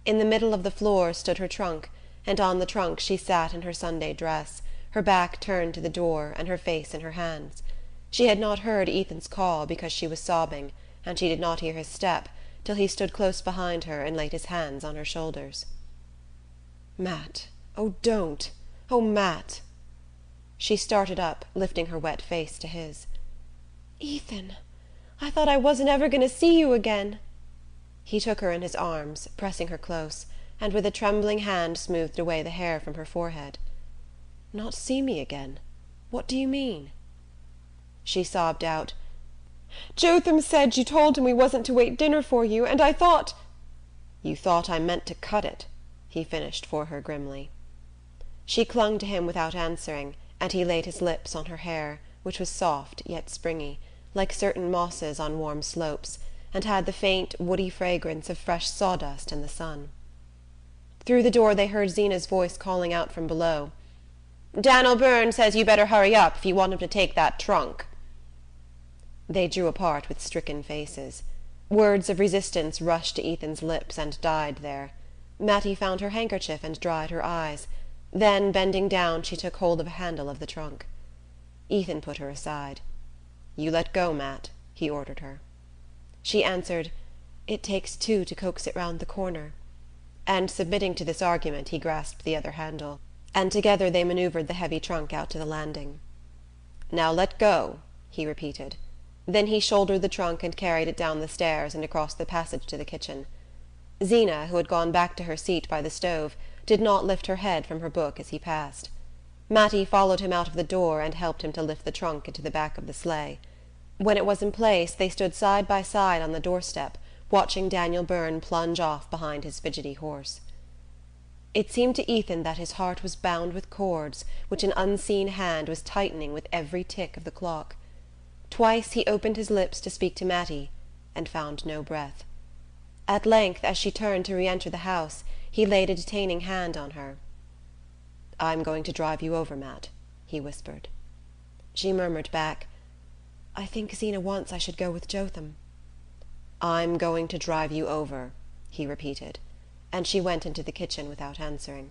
In the middle of the floor stood her trunk, and on the trunk she sat in her Sunday dress, her back turned to the door and her face in her hands. She had not heard Ethan's call because she was sobbing, and she did not hear his step till he stood close behind her and laid his hands on her shoulders. "Matt, oh, don't! Oh, Matt!" She started up, lifting her wet face to his. "Ethan, I thought I wasn't ever going to see you again." He took her in his arms, pressing her close, and with a trembling hand smoothed away the hair from her forehead. "Not see me again? What do you mean?" She sobbed out, "Jotham said you told him we wasn't to wait dinner for you, and I thought—" "You thought I meant to cut it," he finished for her grimly. She clung to him without answering, and he laid his lips on her hair, which was soft yet springy, like certain mosses on warm slopes, and had the faint woody fragrance of fresh sawdust in the sun. Through the door they heard Zeena's voice calling out from below, "Dan'l Byrne says you better hurry up if you want him to take that trunk." They drew apart with stricken faces. Words of resistance rushed to Ethan's lips and died there. Mattie found her handkerchief and dried her eyes. Then, bending down, she took hold of a handle of the trunk. Ethan put her aside. "You let go, Matt," he ordered her. She answered, "It takes two to coax it round the corner," and submitting to this argument he grasped the other handle, and together they manoeuvred the heavy trunk out to the landing. "Now let go," he repeated. Then he shouldered the trunk and carried it down the stairs and across the passage to the kitchen. Zeena, who had gone back to her seat by the stove, did not lift her head from her book as he passed. Mattie followed him out of the door and helped him to lift the trunk into the back of the sleigh. When it was in place they stood side by side on the doorstep, watching Daniel Byrne plunge off behind his fidgety horse. It seemed to Ethan that his heart was bound with cords which an unseen hand was tightening with every tick of the clock. Twice he opened his lips to speak to Mattie, and found no breath. At length, as she turned to re-enter the house, he laid a detaining hand on her. "I'm going to drive you over, Matt," he whispered. She murmured back, "I think Zeena wants I should go with Jotham." "I'm going to drive you over," he repeated, and she went into the kitchen without answering.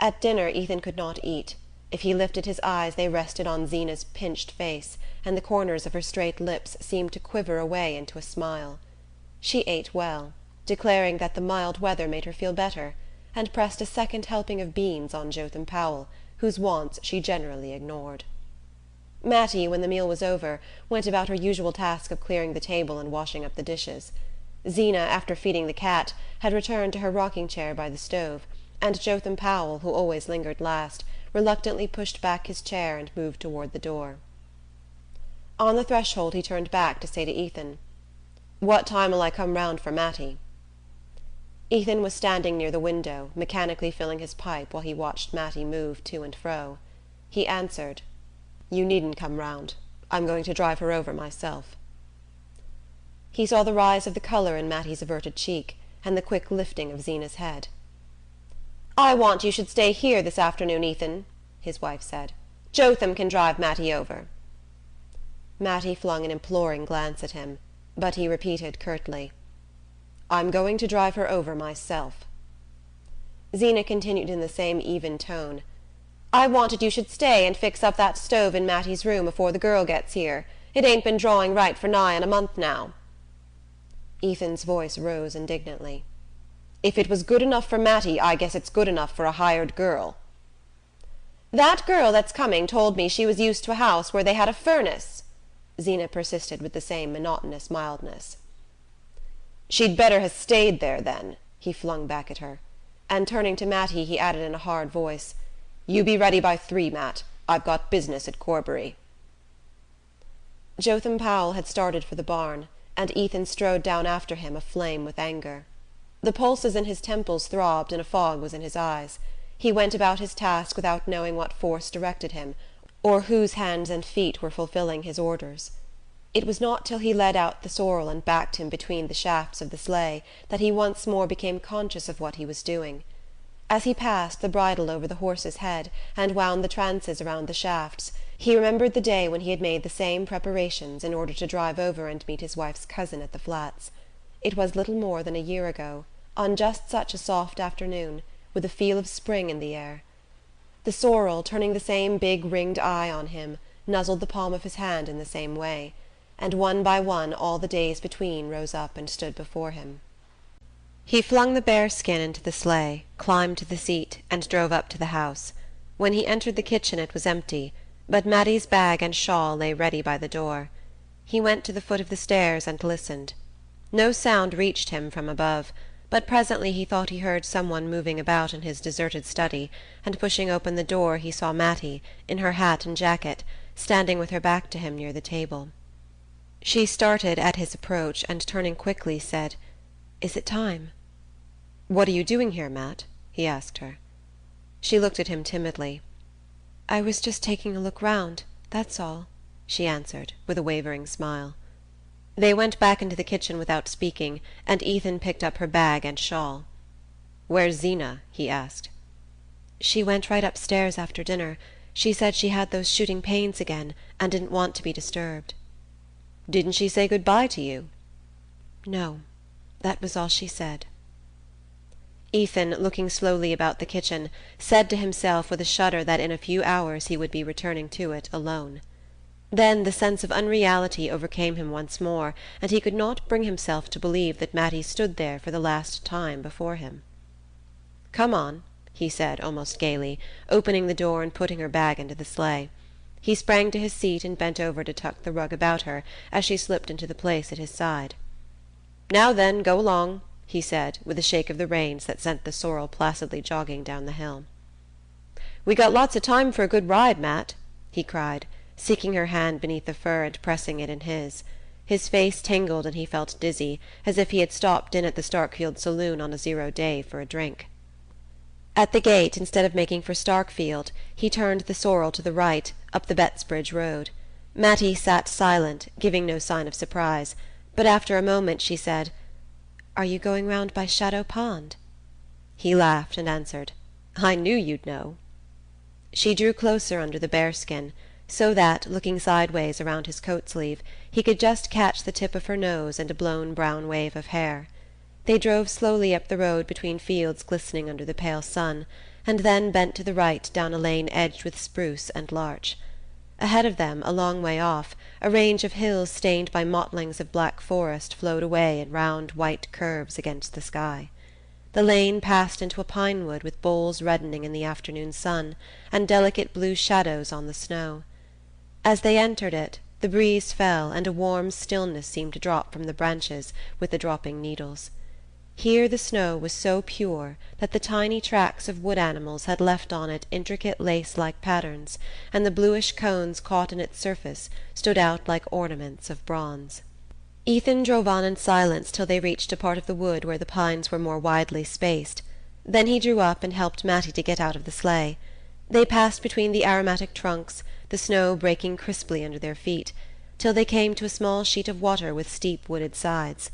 At dinner Ethan could not eat. If he lifted his eyes they rested on Zeena's pinched face, and the corners of her straight lips seemed to quiver away into a smile. She ate well, declaring that the mild weather made her feel better, and pressed a second helping of beans on Jotham Powell, whose wants she generally ignored. Mattie, when the meal was over, went about her usual task of clearing the table and washing up the dishes. Zeena, after feeding the cat, had returned to her rocking-chair by the stove, and Jotham Powell, who always lingered last, reluctantly pushed back his chair and moved toward the door. On the threshold he turned back to say to Ethan, "What time'll I come round for Mattie?" Ethan was standing near the window, mechanically filling his pipe while he watched Mattie move to and fro. He answered, "You needn't come round. I'm going to drive her over myself." He saw the rise of the colour in Mattie's averted cheek, and the quick lifting of Zeena's head. "I want you should stay here this afternoon, Ethan," his wife said. "Jotham can drive Mattie over." Mattie flung an imploring glance at him, but he repeated curtly, "I'm going to drive her over myself." Zeena continued in the same even tone, "I wanted you should stay and fix up that stove in Mattie's room afore the girl gets here. It ain't been drawing right for nigh on a month now." Ethan's voice rose indignantly. "If it was good enough for Mattie, I guess it's good enough for a hired girl." "That girl that's coming told me she was used to a house where they had a furnace," Zeena persisted with the same monotonous mildness. "She'd better ha' stayed there, then," he flung back at her, and turning to Mattie he added in a hard voice, "You be ready by 3, Matt. I've got business at Corbury." Jotham Powell had started for the barn, and Ethan strode down after him aflame with anger. The pulses in his temples throbbed and a fog was in his eyes. He went about his task without knowing what force directed him, or whose hands and feet were fulfilling his orders. It was not till he led out the sorrel and backed him between the shafts of the sleigh that he once more became conscious of what he was doing. As he passed the bridle over the horse's head and wound the trances around the shafts, he remembered the day when he had made the same preparations in order to drive over and meet his wife's cousin at the Flats. It was little more than a year ago, on just such a soft afternoon, with a feel of spring in the air. The sorrel, turning the same big ringed eye on him, nuzzled the palm of his hand in the same way, and one by one all the days between rose up and stood before him. He flung the bearskin into the sleigh, climbed to the seat, and drove up to the house. When he entered the kitchen it was empty, but Mattie's bag and shawl lay ready by the door. He went to the foot of the stairs and listened. No sound reached him from above, but presently he thought he heard someone moving about in his deserted study, and pushing open the door he saw Mattie, in her hat and jacket, standing with her back to him near the table. She started at his approach and turning quickly said, "Is it time?" "What are you doing here, Matt?" he asked her. She looked at him timidly. "I was just taking a look round, that's all," she answered, with a wavering smile. They went back into the kitchen without speaking, and Ethan picked up her bag and shawl. "Where's Zeena?" he asked. "She went right upstairs after dinner. She said she had those shooting pains again, and didn't want to be disturbed." "Didn't she say good-bye to you?" "No, that was all she said." Ethan, looking slowly about the kitchen, said to himself with a shudder that in a few hours he would be returning to it alone. Then the sense of unreality overcame him once more, and he could not bring himself to believe that Mattie stood there for the last time before him. "Come on," he said almost gaily, opening the door and putting her bag into the sleigh. He sprang to his seat and bent over to tuck the rug about her as she slipped into the place at his side. "Now then, go along," he said, with a shake of the reins that sent the sorrel placidly jogging down the hill. "We got lots of time for a good ride, Matt," he cried, seeking her hand beneath the fur and pressing it in his. His face tingled and he felt dizzy, as if he had stopped in at the Starkfield saloon on a 0 day for a drink. At the gate, instead of making for Starkfield, he turned the sorrel to the right, up the Bettsbridge road. Mattie sat silent, giving no sign of surprise, but after a moment she said, "Are you going round by Shadow Pond?" He laughed and answered, "I knew you'd know." She drew closer under the bearskin, so that, looking sideways around his coat-sleeve, he could just catch the tip of her nose and a blown brown wave of hair. They drove slowly up the road between fields glistening under the pale sun, and then bent to the right down a lane edged with spruce and larch. Ahead of them, a long way off, a range of hills stained by mottlings of black forest flowed away in round white curves against the sky. The lane passed into a pine wood with boles reddening in the afternoon sun, and delicate blue shadows on the snow. As they entered it, the breeze fell, and a warm stillness seemed to drop from the branches with the dropping needles. Here the snow was so pure that the tiny tracks of wood animals had left on it intricate lace-like patterns, and the bluish cones caught in its surface stood out like ornaments of bronze. Ethan drove on in silence till they reached a part of the wood where the pines were more widely spaced. Then he drew up and helped Mattie to get out of the sleigh. They passed between the aromatic trunks, the snow breaking crisply under their feet, till they came to a small sheet of water with steep wooded sides.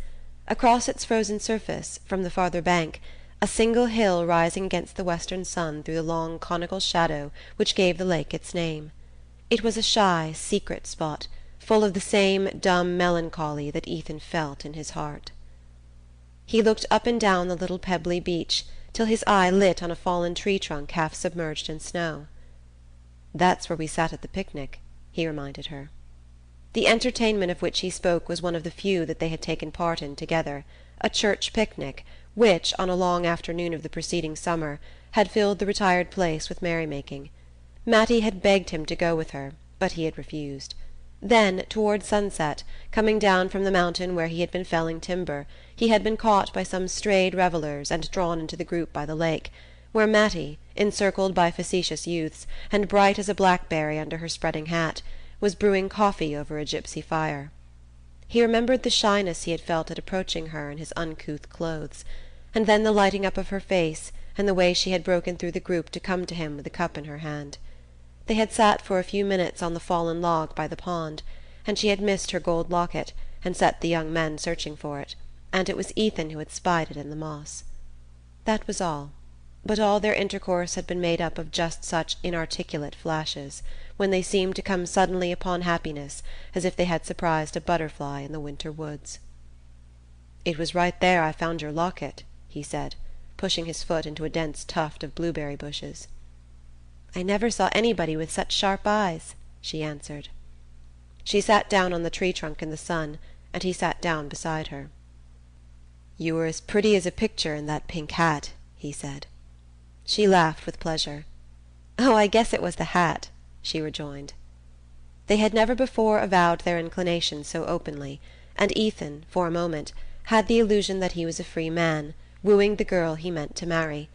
Across its frozen surface, from the farther bank, a single hill rising against the western sun threw the long conical shadow which gave the lake its name. It was a shy, secret spot, full of the same dumb melancholy that Ethan felt in his heart. He looked up and down the little pebbly beach till his eye lit on a fallen tree trunk half submerged in snow. "That's where we sat at the picnic," he reminded her. The entertainment of which he spoke was one of the few that they had taken part in together, a church picnic which, on a long afternoon of the preceding summer, had filled the retired place with merrymaking. Mattie had begged him to go with her, but he had refused. Then, toward sunset, coming down from the mountain where he had been felling timber, he had been caught by some strayed revellers and drawn into the group by the lake, where Mattie, encircled by facetious youths, and bright as a blackberry under her spreading hat, was brewing coffee over a gypsy fire. He remembered the shyness he had felt at approaching her in his uncouth clothes, and then the lighting up of her face, and the way she had broken through the group to come to him with a cup in her hand. They had sat for a few minutes on the fallen log by the pond, and she had missed her gold locket, and set the young men searching for it, and it was Ethan who had spied it in the moss. That was all, but all their intercourse had been made up of just such inarticulate flashes, when they seemed to come suddenly upon happiness, as if they had surprised a butterfly in the winter woods. "It was right there I found your locket," he said, pushing his foot into a dense tuft of blueberry bushes. "I never saw anybody with such sharp eyes," she answered. She sat down on the tree trunk in the sun, and he sat down beside her. "You were as pretty as a picture in that pink hat," he said. She laughed with pleasure. "Oh, I guess it was the hat," she rejoined. They had never before avowed their inclination so openly, and Ethan, for a moment, had the illusion that he was a free man, wooing the girl he meant to marry.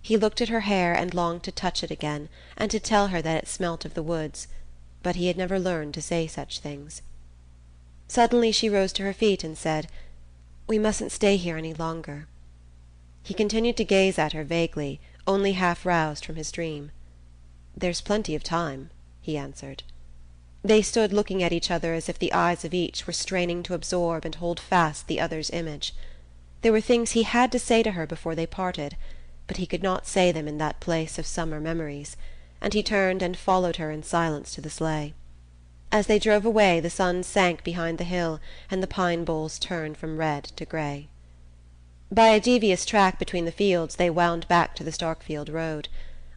He looked at her hair and longed to touch it again, and to tell her that it smelt of the woods, but he had never learned to say such things. Suddenly she rose to her feet and said, "We mustn't stay here any longer." He continued to gaze at her vaguely, only half roused from his dream. "There's plenty of time," he answered. They stood looking at each other as if the eyes of each were straining to absorb and hold fast the other's image. There were things he had to say to her before they parted, but he could not say them in that place of summer memories, and he turned and followed her in silence to the sleigh. As they drove away the sun sank behind the hill, and the pine boles turned from red to grey. By a devious track between the fields they wound back to the Starkfield road.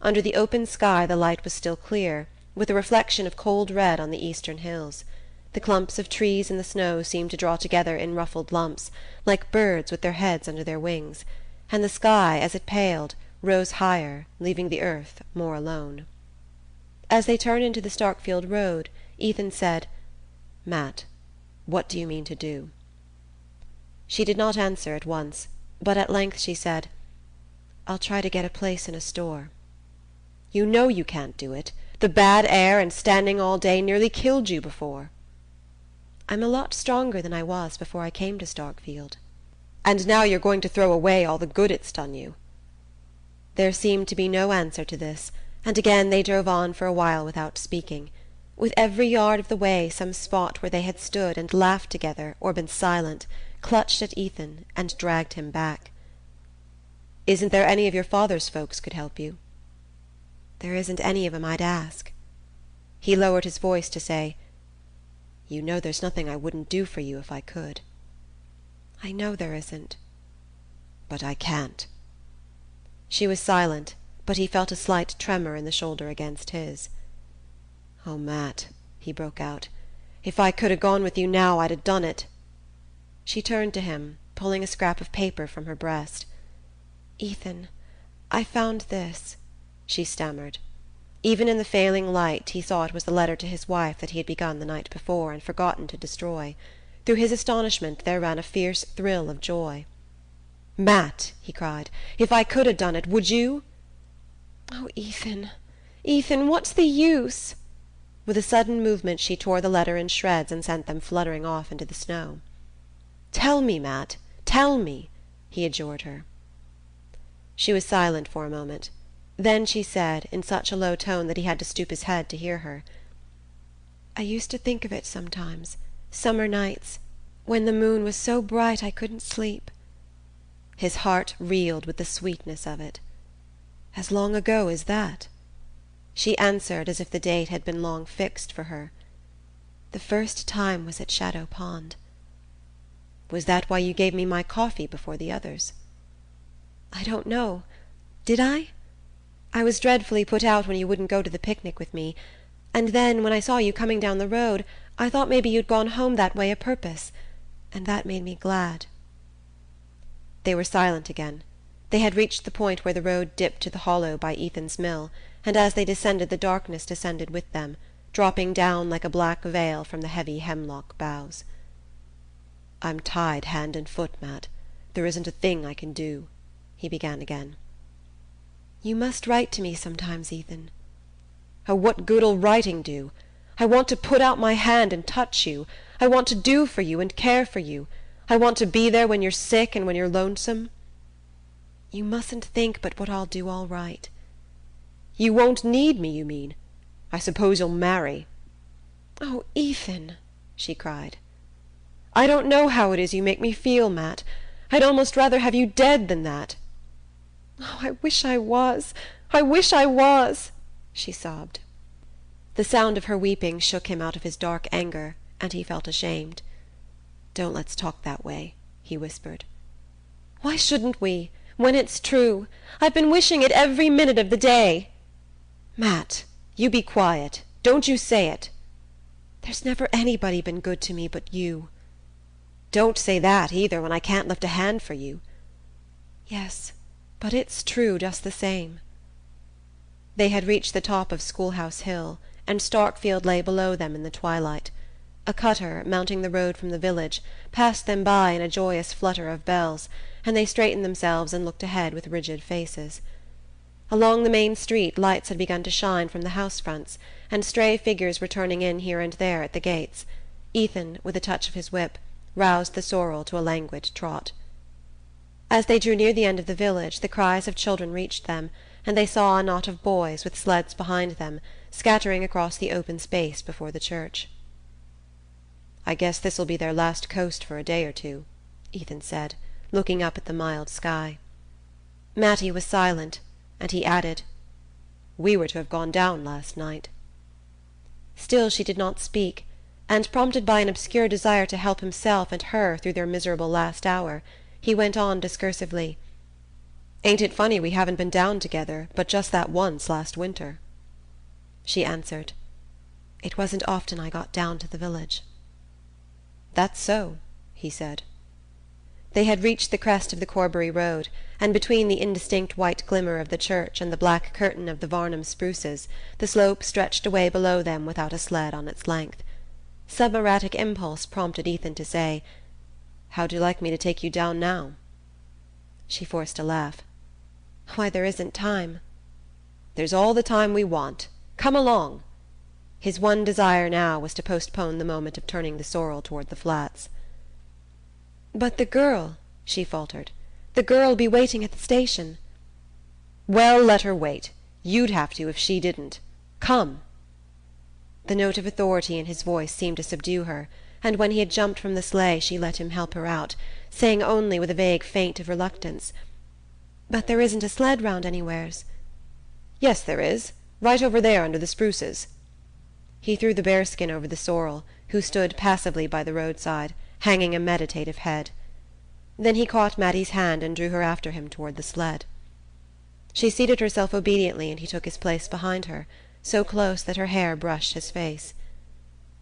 Under the open sky the light was still clear, with a reflection of cold red on the eastern hills. The clumps of trees in the snow seemed to draw together in ruffled lumps, like birds with their heads under their wings, and the sky, as it paled, rose higher, leaving the earth more alone. As they turned into the Starkfield road, Ethan said, "Matt, what do you mean to do?" She did not answer at once, but at length she said, "I'll try to get a place in a store." "You know you can't do it. The bad air and standing all day nearly killed you before." "I'm a lot stronger than I was before I came to Starkfield." "And now you're going to throw away all the good it's done you." There seemed to be no answer to this, and again they drove on for a while without speaking. With every yard of the way some spot where they had stood and laughed together or been silent clutched at Ethan and dragged him back. "Isn't there any of your father's folks could help you?" "There isn't any of 'em I'd ask." He lowered his voice to say, "You know there's nothing I wouldn't do for you if I could." "I know there isn't." "But I can't." She was silent, but he felt a slight tremor in the shoulder against his. "Oh, Matt," he broke out, "if I could 'a' gone with you now I'd 'a' done it." She turned to him, pulling a scrap of paper from her breast. "Ethan, I found this," she stammered. Even in the failing light he saw it was the letter to his wife that he had begun the night before and forgotten to destroy. Through his astonishment there ran a fierce thrill of joy. "Matt," he cried, "if I could have done it, would you?" "Oh, Ethan, Ethan, what's the use?" With a sudden movement she tore the letter in shreds and sent them fluttering off into the snow. "Tell me, Matt, tell me," he adjured her. She was silent for a moment. Then she said, in such a low tone that he had to stoop his head to hear her, "I used to think of it sometimes, summer nights, when the moon was so bright I couldn't sleep." His heart reeled with the sweetness of it. "As long ago as that?" She answered as if the date had been long fixed for her. "The first time was at Shadow Pond." "Was that why you gave me my coffee before the others?" "I don't know. Did I? I was dreadfully put out when you wouldn't go to the picnic with me, and then, when I saw you coming down the road, I thought maybe you'd gone home that way a purpose, and that made me glad." They were silent again. They had reached the point where the road dipped to the hollow by Ethan's mill, and as they descended the darkness descended with them, dropping down like a black veil from the heavy hemlock boughs. "I'm tied hand and foot, Matt. There isn't a thing I can do," he began again. "You must write to me sometimes, Ethan." "Oh, what good'll writing do? I want to put out my hand and touch you. I want to do for you and care for you. I want to be there when you're sick and when you're lonesome." "You mustn't think but what I'll do all right." "You won't need me, you mean? I suppose you'll marry." "Oh, Ethan," she cried. "I don't know how it is you make me feel, Matt. I'd almost rather have you dead than that." "Oh, I wish I was! I wish I was!" she sobbed. The sound of her weeping shook him out of his dark anger, and he felt ashamed. "Don't let's talk that way," he whispered. "Why shouldn't we, when it's true? I've been wishing it every minute of the day." "Matt, you be quiet. Don't you say it." "There's never anybody been good to me but you." "Don't say that either, when I can't lift a hand for you." "Yes, but it's true just the same." They had reached the top of Schoolhouse Hill, and Starkfield lay below them in the twilight. A cutter, mounting the road from the village, passed them by in a joyous flutter of bells, and they straightened themselves and looked ahead with rigid faces. Along the main street lights had begun to shine from the house fronts, and stray figures were turning in here and there at the gates. Ethan, with a touch of his whip, roused the sorrel to a languid trot. As they drew near the end of the village, the cries of children reached them, and they saw a knot of boys, with sleds behind them, scattering across the open space before the church. "I guess this'll be their last coast for a day or two," Ethan said, looking up at the mild sky. Mattie was silent, and he added, "We were to have gone down last night." Still she did not speak, and, prompted by an obscure desire to help himself and her through their miserable last hour, he went on discursively, "Ain't it funny we haven't been down together but just that once last winter?" She answered, "It wasn't often I got down to the village." "That's so," he said. They had reached the crest of the Corbury road, and between the indistinct white glimmer of the church and the black curtain of the Varnum spruces the slope stretched away below them without a sled on its length. Some erratic impulse prompted Ethan to say, "How'd you like me to take you down now?" She forced a laugh. "Why, there isn't time." "There's all the time we want. Come along." His one desire now was to postpone the moment of turning the sorrel toward the flats. "But the girl," she faltered, "the girl'll be waiting at the station." "Well, let her wait. You'd have to if she didn't. Come." The note of authority in his voice seemed to subdue her, and when he had jumped from the sleigh she let him help her out, saying only with a vague feint of reluctance, "But there isn't a sled round anywheres." "Yes, there is. Right over there under the spruces." He threw the bearskin over the sorrel, who stood passively by the roadside, hanging a meditative head. Then he caught Mattie's hand and drew her after him toward the sled. She seated herself obediently, and he took his place behind her, so close that her hair brushed his face.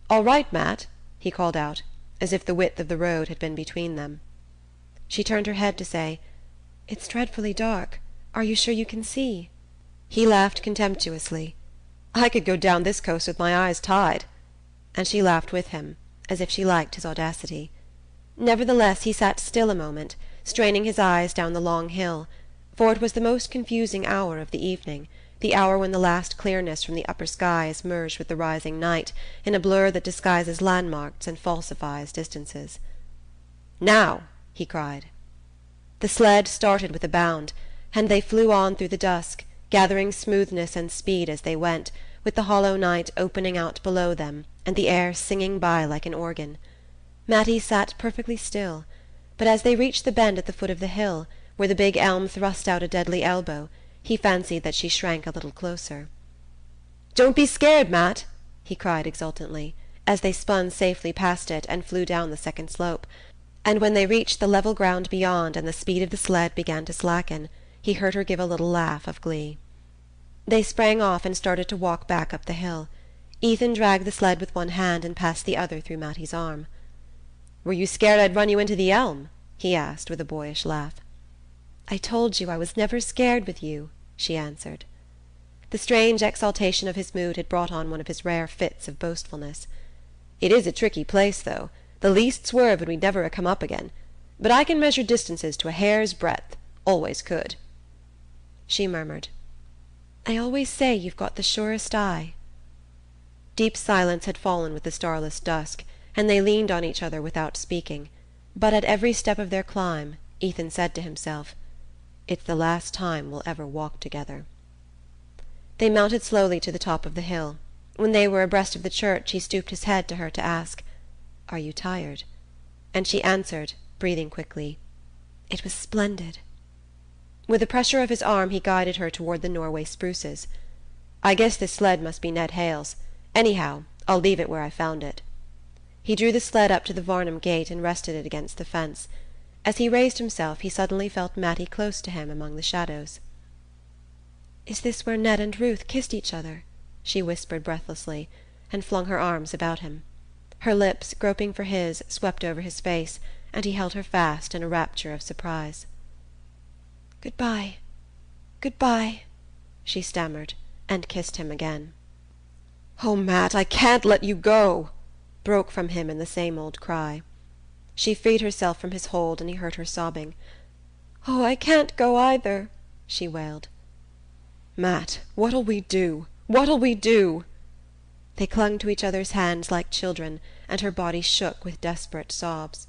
"All right, Matt," he called out, as if the width of the road had been between them. She turned her head to say, "It's dreadfully dark. Are you sure you can see?" He laughed contemptuously. "I could go down this coast with my eyes tied." And she laughed with him, as if she liked his audacity. Nevertheless he sat still a moment, straining his eyes down the long hill, for it was the most confusing hour of the evening, the hour when the last clearness from the upper sky is merged with the rising night in a blur that disguises landmarks and falsifies distances. "Now!" he cried. The sled started with a bound, and they flew on through the dusk, gathering smoothness and speed as they went, with the hollow night opening out below them and the air singing by like an organ. Mattie sat perfectly still, but as they reached the bend at the foot of the hill, where the big elm thrust out a deadly elbow, he fancied that she shrank a little closer. "Don't be scared, Matt!" he cried exultantly, as they spun safely past it and flew down the second slope, and when they reached the level ground beyond and the speed of the sled began to slacken, he heard her give a little laugh of glee. They sprang off and started to walk back up the hill. Ethan dragged the sled with one hand and passed the other through Mattie's arm. "Were you scared I'd run you into the elm?" he asked with a boyish laugh. "I told you I was never scared with you," she answered. The strange exaltation of his mood had brought on one of his rare fits of boastfulness. "It is a tricky place, though. The least swerve and we'd never have come up again. But I can measure distances to a hair's breadth. Always could." She murmured, "I always say you've got the surest eye." Deep silence had fallen with the starless dusk, and they leaned on each other without speaking. But at every step of their climb, Ethan said to himself, "It's the last time we'll ever walk together." They mounted slowly to the top of the hill. When they were abreast of the church, he stooped his head to her to ask, "Are you tired?" And she answered, breathing quickly, "It was splendid." With a pressure of his arm he guided her toward the Norway spruces. "I guess this sled must be Ned Hale's. Anyhow, I'll leave it where I found it." He drew the sled up to the Varnum gate and rested it against the fence. As he raised himself he suddenly felt Mattie close to him among the shadows. "Is this where Ned and Ruth kissed each other?" she whispered breathlessly, and flung her arms about him. Her lips, groping for his, swept over his face, and he held her fast in a rapture of surprise. "Good-bye, good-bye," she stammered, and kissed him again. "Oh, Matt, I can't let you go!" broke from him in the same old cry. She freed herself from his hold, and he heard her sobbing. "Oh, I can't go either," she wailed. "Matt, what'll we do? What'll we do?" They clung to each other's hands like children, and her body shook with desperate sobs.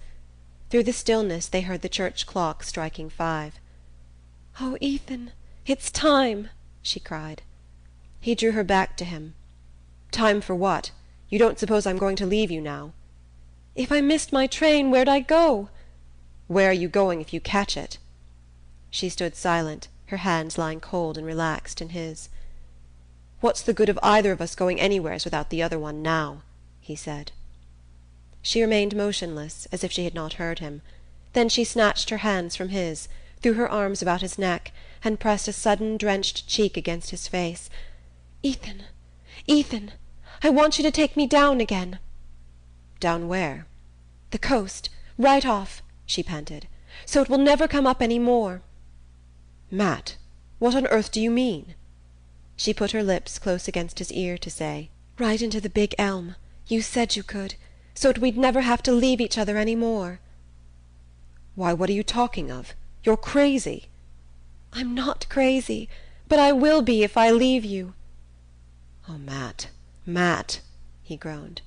Through the stillness they heard the church clock striking 5. "Oh, Ethan, it's time!" she cried. He drew her back to him. "Time for what? You don't suppose I'm going to leave you now?" "If I missed my train, where'd I go?" "Where are you going if you catch it?" She stood silent, her hands lying cold and relaxed in his. "What's the good of either of us going anywheres without the other one now?" he said. She remained motionless, as if she had not heard him. Then she snatched her hands from his, threw her arms about his neck, and pressed a sudden drenched cheek against his face. "Ethan, Ethan, I want you to take me down again." "Down where?" "The coast, right off," she panted, "so it will never come up any more." "Matt, what on earth do you mean?" She put her lips close against his ear to say, "Right into the big elm. You said you could, so that we'd never have to leave each other any more." "Why, what are you talking of? You're crazy." "I'm not crazy, but I will be if I leave you." "Oh, Matt, Matt," he groaned.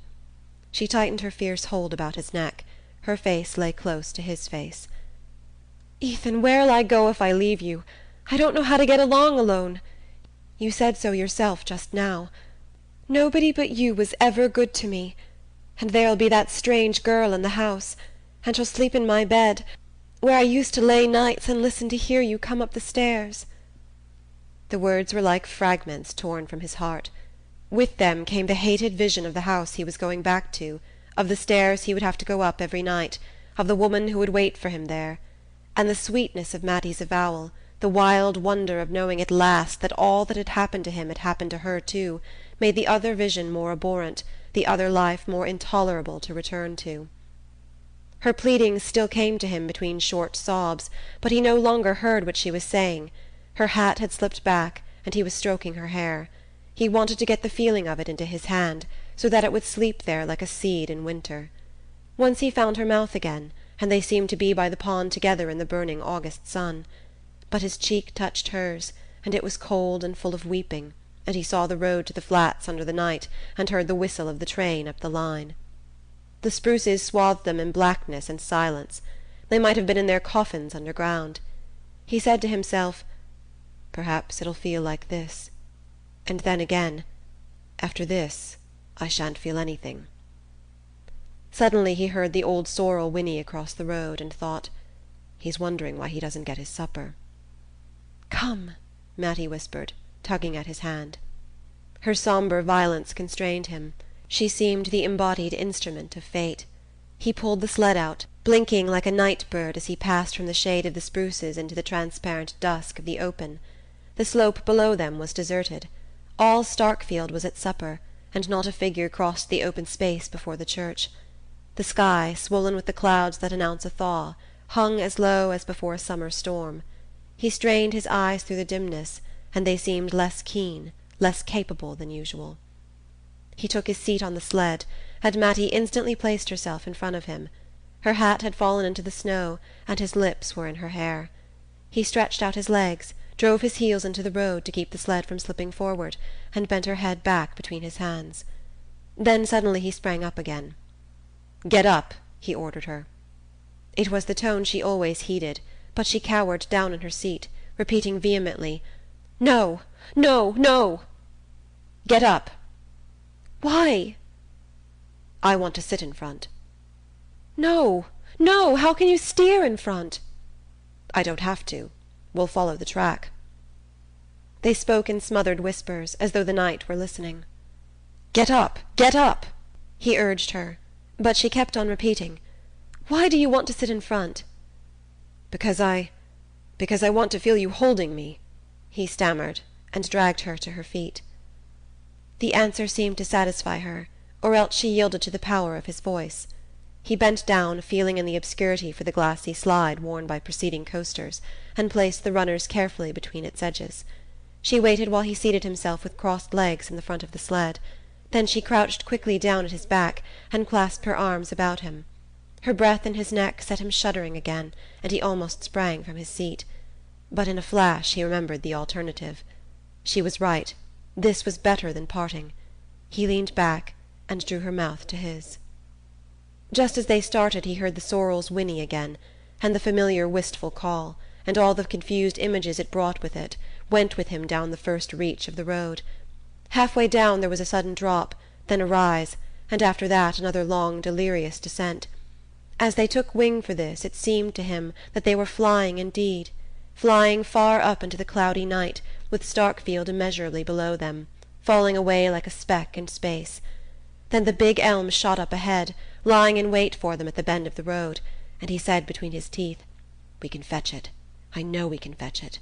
She tightened her fierce hold about his neck. Her face lay close to his face. "Ethan, where'll I go if I leave you? I don't know how to get along alone. You said so yourself just now. Nobody but you was ever good to me. And there'll be that strange girl in the house, and she'll sleep in my bed, where I used to lay nights and listen to hear you come up the stairs." The words were like fragments torn from his heart. With them came the hated vision of the house he was going back to, of the stairs he would have to go up every night, of the woman who would wait for him there. And the sweetness of Mattie's avowal, the wild wonder of knowing at last that all that had happened to him had happened to her too, made the other vision more abhorrent, the other life more intolerable to return to. Her pleadings still came to him between short sobs, but he no longer heard what she was saying. Her hat had slipped back, and he was stroking her hair. He wanted to get the feeling of it into his hand, so that it would sleep there like a seed in winter. Once he found her mouth again, and they seemed to be by the pond together in the burning August sun. But his cheek touched hers, and it was cold and full of weeping, and he saw the road to the flats under the night, and heard the whistle of the train up the line. The spruces swathed them in blackness and silence. They might have been in their coffins underground. He said to himself, "Perhaps it'll feel like this. And then again, after this, I shan't feel anything." Suddenly he heard the old sorrel whinny across the road, and thought, "He's wondering why he doesn't get his supper." "Come," Mattie whispered, tugging at his hand. Her sombre violence constrained him. She seemed the embodied instrument of fate. He pulled the sled out, blinking like a night bird as he passed from the shade of the spruces into the transparent dusk of the open. The slope below them was deserted. All Starkfield was at supper, and not a figure crossed the open space before the church. The sky, swollen with the clouds that announce a thaw, hung as low as before a summer storm. He strained his eyes through the dimness, and they seemed less keen, less capable than usual. He took his seat on the sled, and Mattie instantly placed herself in front of him. Her hat had fallen into the snow, and his lips were in her hair. He stretched out his legs, drove his heels into the road to keep the sled from slipping forward, and bent her head back between his hands. Then suddenly he sprang up again. "Get up," he ordered her. It was the tone she always heeded, but she cowered down in her seat, repeating vehemently, "No, no, no!" "Get up!" "Why?" "I want to sit in front." "No, no! How can you steer in front?" "I don't have to. We'll follow the track." They spoke in smothered whispers, as though the night were listening. "Get up! Get up!" he urged her, but she kept on repeating, "Why do you want to sit in front?" Because I want to feel you holding me," he stammered, and dragged her to her feet. The answer seemed to satisfy her, or else she yielded to the power of his voice. He bent down, feeling in the obscurity for the glassy slide worn by preceding coasters, and placed the runners carefully between its edges. She waited while he seated himself with crossed legs in the front of the sled. Then she crouched quickly down at his back, and clasped her arms about him. Her breath in his neck set him shuddering again, and he almost sprang from his seat. But in a flash he remembered the alternative. She was right. This was better than parting. He leaned back and drew her mouth to his. Just as they started he heard the sorrel's whinny again, and the familiar wistful call, and all the confused images it brought with it, went with him down the first reach of the road. Halfway down there was a sudden drop, then a rise, and after that another long delirious descent. As they took wing for this it seemed to him that they were flying indeed, flying far up into the cloudy night, with Starkfield immeasurably below them, falling away like a speck in space. Then the big elm shot up ahead, lying in wait for them at the bend of the road, and he said between his teeth, "We can fetch it. I know we can fetch it."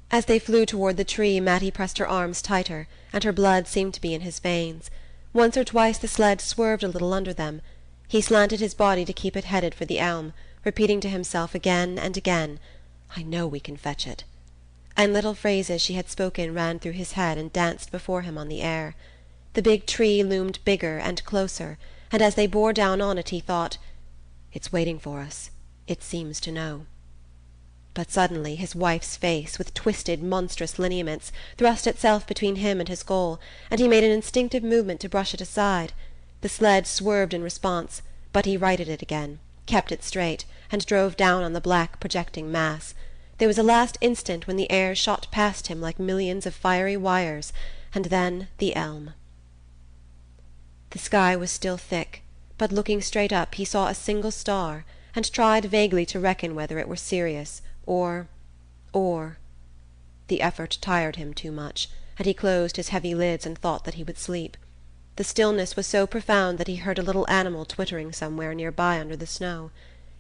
As they flew toward the tree Mattie pressed her arms tighter, and her blood seemed to be in his veins. Once or twice the sled swerved a little under them. He slanted his body to keep it headed for the elm, repeating to himself again and again, "I know we can fetch it." And little phrases she had spoken ran through his head and danced before him on the air. The big tree loomed bigger and closer, and as they bore down on it he thought, "It's waiting for us. It seems to know." But suddenly his wife's face, with twisted monstrous lineaments, thrust itself between him and his goal, and he made an instinctive movement to brush it aside. The sled swerved in response, but he righted it again, kept it straight, and drove down on the black projecting mass. There was a last instant when the air shot past him like millions of fiery wires, and then the elm. The sky was still thick, but looking straight up he saw a single star, and tried vaguely to reckon whether it were Sirius or... The effort tired him too much, and he closed his heavy lids and thought that he would sleep. The stillness was so profound that he heard a little animal twittering somewhere near by under the snow.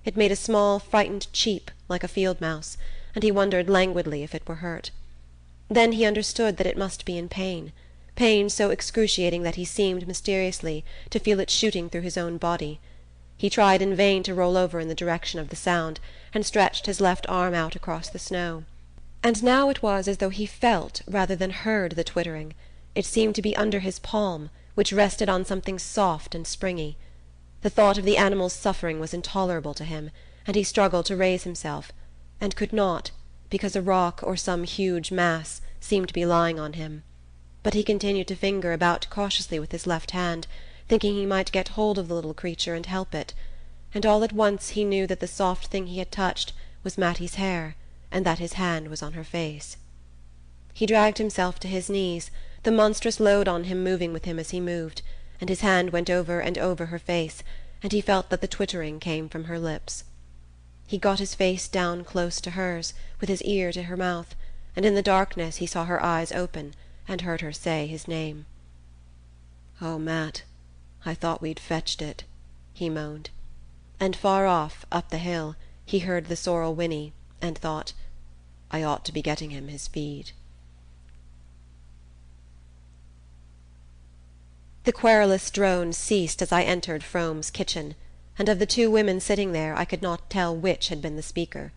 It made a small frightened cheep like a field mouse, and he wondered languidly if it were hurt. Then he understood that it must be in pain, pain so excruciating that he seemed, mysteriously, to feel it shooting through his own body. He tried in vain to roll over in the direction of the sound, and stretched his left arm out across the snow. And now it was as though he felt rather than heard the twittering. It seemed to be under his palm, which rested on something soft and springy. The thought of the animal's suffering was intolerable to him, and he struggled to raise himself, and could not, because a rock or some huge mass seemed to be lying on him. But he continued to finger about cautiously with his left hand, thinking he might get hold of the little creature and help it, and all at once he knew that the soft thing he had touched was Mattie's hair, and that his hand was on her face. He dragged himself to his knees, the monstrous load on him moving with him as he moved, and his hand went over and over her face, and he felt that the twittering came from her lips. He got his face down close to hers, with his ear to her mouth, and in the darkness he saw her eyes open, and heard her say his name. "Oh, Matt, I thought we'd fetched it," he moaned. And far off, up the hill, he heard the sorrel whinny, and thought, "I ought to be getting him his feed." The querulous drone ceased as I entered Frome's kitchen, and of the two women sitting there I could not tell which had been the speaker.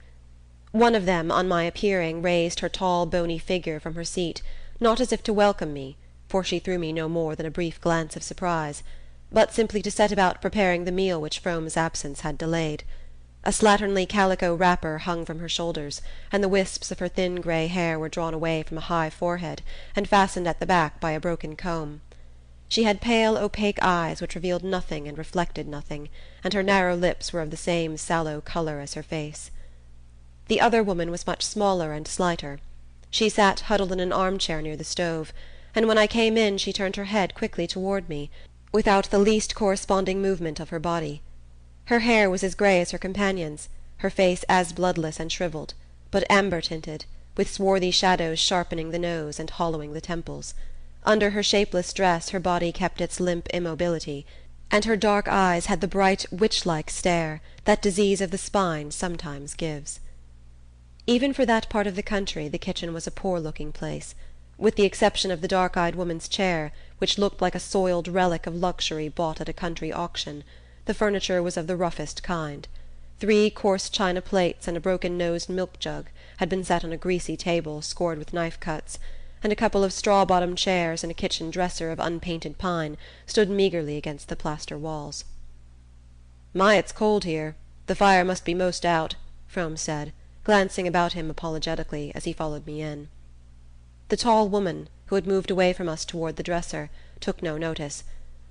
One of them, on my appearing, raised her tall bony figure from her seat, not as if to welcome me, for she threw me no more than a brief glance of surprise, but simply to set about preparing the meal which Frome's absence had delayed. A slatternly calico wrapper hung from her shoulders, and the wisps of her thin grey hair were drawn away from a high forehead, and fastened at the back by a broken comb. She had pale, opaque eyes which revealed nothing and reflected nothing, and her narrow lips were of the same sallow colour as her face. The other woman was much smaller and slighter. She sat huddled in an armchair near the stove, and when I came in she turned her head quickly toward me, without the least corresponding movement of her body. Her hair was as grey as her companion's, her face as bloodless and shrivelled, but amber-tinted, with swarthy shadows sharpening the nose and hollowing the temples. Under her shapeless dress her body kept its limp immobility, and her dark eyes had the bright witch-like stare that disease of the spine sometimes gives. Even for that part of the country the kitchen was a poor-looking place. With the exception of the dark-eyed woman's chair, which looked like a soiled relic of luxury bought at a country auction, the furniture was of the roughest kind. 3 coarse china plates and a broken-nosed milk-jug had been set on a greasy table scored with knife-cuts, and a couple of straw-bottomed chairs and a kitchen dresser of unpainted pine stood meagrely against the plaster walls. "My, it's cold here. The fire must be most out," Frome said, glancing about him apologetically as he followed me in. The tall woman, who had moved away from us toward the dresser, took no notice,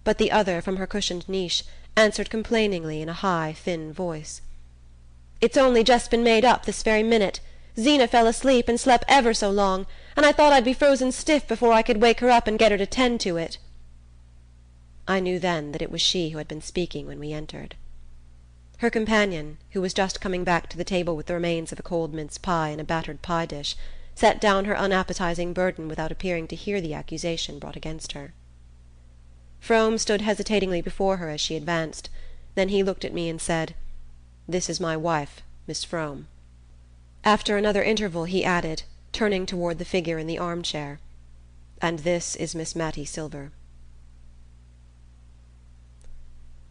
but the other, from her cushioned niche, answered complainingly in a high, thin voice. "It's only just been made up this very minute. Zeena fell asleep and slept ever so long, and I thought I'd be frozen stiff before I could wake her up and get her to tend to it." I knew then that it was she who had been speaking when we entered. Her companion, who was just coming back to the table with the remains of a cold mince pie in a battered pie dish, set down her unappetizing burden without appearing to hear the accusation brought against her. Frome stood hesitatingly before her as she advanced. Then he looked at me and said, "This is my wife, Miss Frome." After another interval he added, turning toward the figure in the armchair, "And this is Miss Mattie Silver."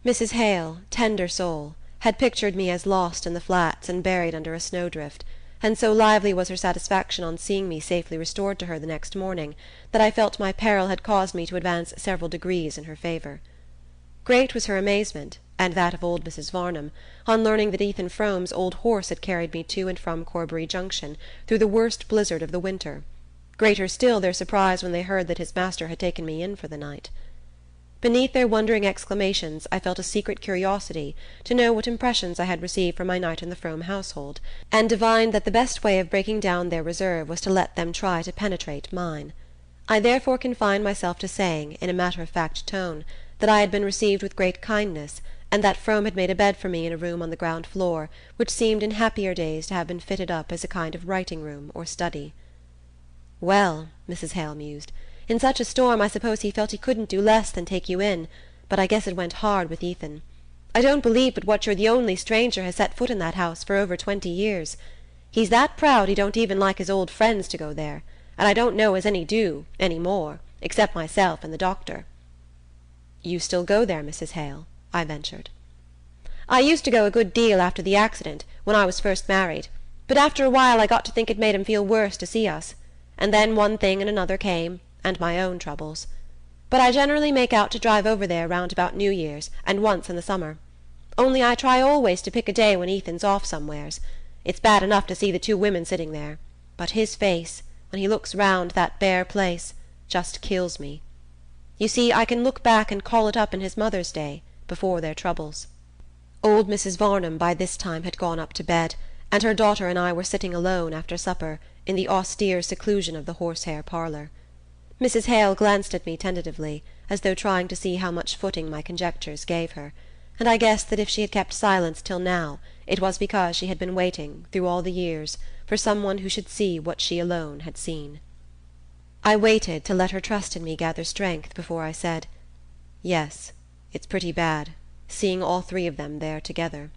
Mrs. Hale, tender soul, had pictured me as lost in the flats and buried under a snowdrift, and so lively was her satisfaction on seeing me safely restored to her the next morning that I felt my peril had caused me to advance several degrees in her favour. Great was her amazement, and that of old Mrs. Varnum, on learning that Ethan Frome's old horse had carried me to and from Corbury Junction through the worst blizzard of the winter. Greater still their surprise when they heard that his master had taken me in for the night. Beneath their wondering exclamations I felt a secret curiosity to know what impressions I had received from my night in the Frome household, and divined that the best way of breaking down their reserve was to let them try to penetrate mine. I therefore confined myself to saying, in a matter-of-fact tone, that I had been received with great kindness, and that Frome had made a bed for me in a room on the ground floor, which seemed in happier days to have been fitted up as a kind of writing-room or study. "Well," Mrs. Hale mused, "in such a storm I suppose he felt he couldn't do less than take you in, but I guess it went hard with Ethan. I don't believe but what you're the only stranger has set foot in that house for over 20 years. He's that proud he don't even like his old friends to go there, and I don't know as any do, any more, except myself and the doctor." "You still go there, Mrs. Hale?" I ventured. "I used to go a good deal after the accident, when I was first married, but after a while I got to think it made him feel worse to see us, and then one thing and another came, and my own troubles. but I generally make out to drive over there round about New Year's and once in the summer. Only I try always to pick a day when Ethan's off somewheres. It's bad enough to see the two women sitting there, but his face, when he looks round that bare place, just kills me. You see, I can look back and call it up in his mother's day, before their troubles. Old Mrs. Varnum by this time had gone up to bed, and her daughter and I were sitting alone after supper in the austere seclusion of the horsehair parlour. Mrs. Hale glanced at me tentatively, as though trying to see how much footing my conjectures gave her, and I guessed that if she had kept silence till now it was because she had been waiting, through all the years, for someone who should see what she alone had seen. I waited to let her trust in me gather strength before I said, "Yes, it's pretty bad, seeing all three of them there together."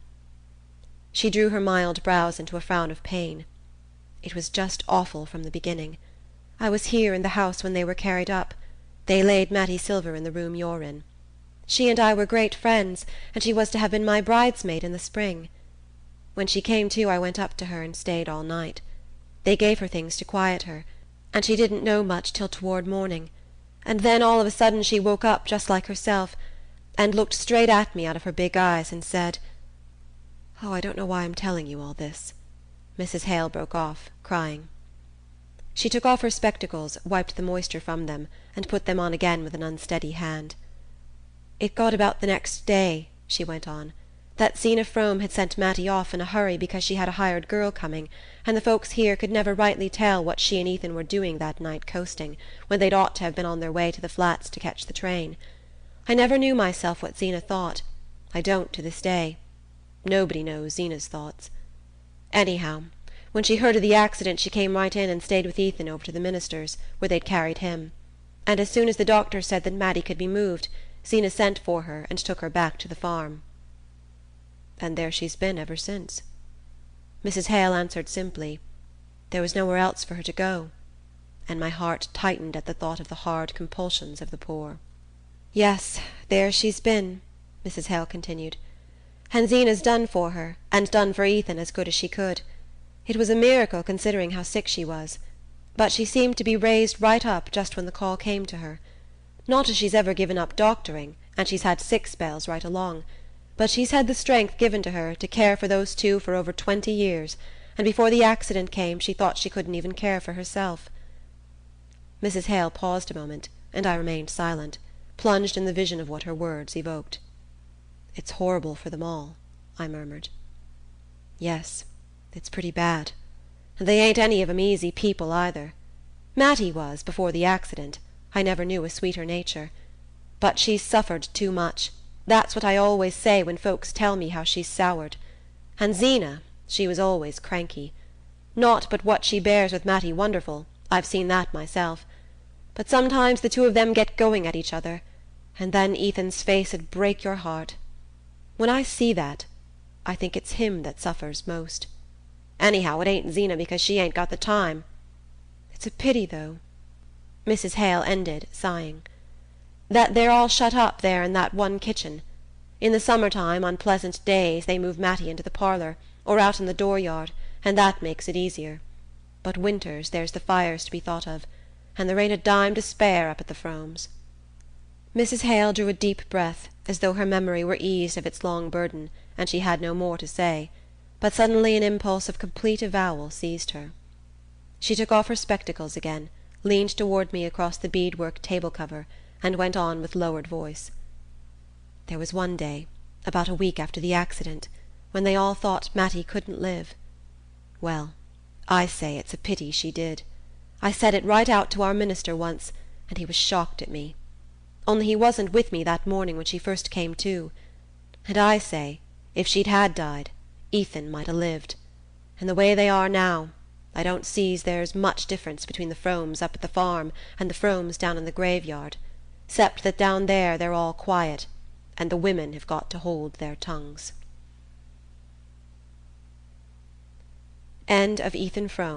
She drew her mild brows into a frown of pain. "It was just awful from the beginning. I was here in the house when they were carried up. They laid Mattie Silver in the room you're in. She and I were great friends, and she was to have been my bridesmaid in the spring. When she came to, I went up to her and stayed all night. They gave her things to quiet her, and she didn't know much till toward morning, and then all of a sudden she woke up just like herself, and looked straight at me out of her big eyes and said— Oh, I don't know why I'm telling you all this." Mrs. Hale broke off, crying. She took off her spectacles, wiped the moisture from them, and put them on again with an unsteady hand. "It got about the next day," she went on, "that Zeena Frome had sent Mattie off in a hurry because she had a hired girl coming, and the folks here could never rightly tell what she and Ethan were doing that night coasting, when they'd ought to have been on their way to the Flats to catch the train. I never knew myself what Zeena thought. I don't to this day. Nobody knows Zeena's thoughts. Anyhow, when she heard of the accident she came right in and stayed with Ethan over to the minister's, where they'd carried him. And as soon as the doctor said that Mattie could be moved, Zeena sent for her and took her back to the farm." "And there she's been ever since." Mrs. Hale answered simply, "There was nowhere else for her to go," and my heart tightened at the thought of the hard compulsions of the poor. "Yes, there she's been," Mrs. Hale continued, "and Zeena's done for her, and done for Ethan as good as she could. It was a miracle, considering how sick she was. But she seemed to be raised right up just when the call came to her. Not as she's ever given up doctoring, and she's had sick spells right along, but she's had the strength given to her to care for those two for over 20 years, and before the accident came she thought she couldn't even care for herself." Mrs. Hale paused a moment, and I remained silent, plunged in the vision of what her words evoked. "It's horrible for them all," I murmured. "Yes, it's pretty bad. And they ain't any of 'em easy people either. Mattie was, before the accident. I never knew a sweeter nature. But she's suffered too much. That's what I always say when folks tell me how she's soured. And Zeena, she was always cranky. Not but what she bears with Mattie wonderful, I've seen that myself. But sometimes the two of them get going at each other, and then Ethan's face'd break your heart. When I see that, I think it's him that suffers most. Anyhow, it ain't Zeena because she ain't got the time. It's a pity, though," Mrs. Hale ended, sighing, "that they're all shut up there in that one kitchen. In the summer-time, on pleasant days, they move Mattie into the parlour, or out in the dooryard, and that makes it easier. But winters there's the fires to be thought of, and there ain't a dime to spare up at the Fromes'." Mrs. Hale drew a deep breath, as though her memory were eased of its long burden, and she had no more to say, but suddenly an impulse of complete avowal seized her. She took off her spectacles again, leaned toward me across the beadwork table-cover, and went on with lowered voice. "There was one day, about a week after the accident, when they all thought Mattie couldn't live. Well, I say it's a pity she did. I said it right out to our minister once, and he was shocked at me. Only he wasn't with me that morning when she first came to. And I say, if she'd had died, Ethan might 'a' lived. And the way they are now, I don't see's there's much difference between the Fromes up at the farm and the Fromes down in the graveyard, 'cept that down there they're all quiet, and the women have got to hold their tongues." End of Ethan Frome,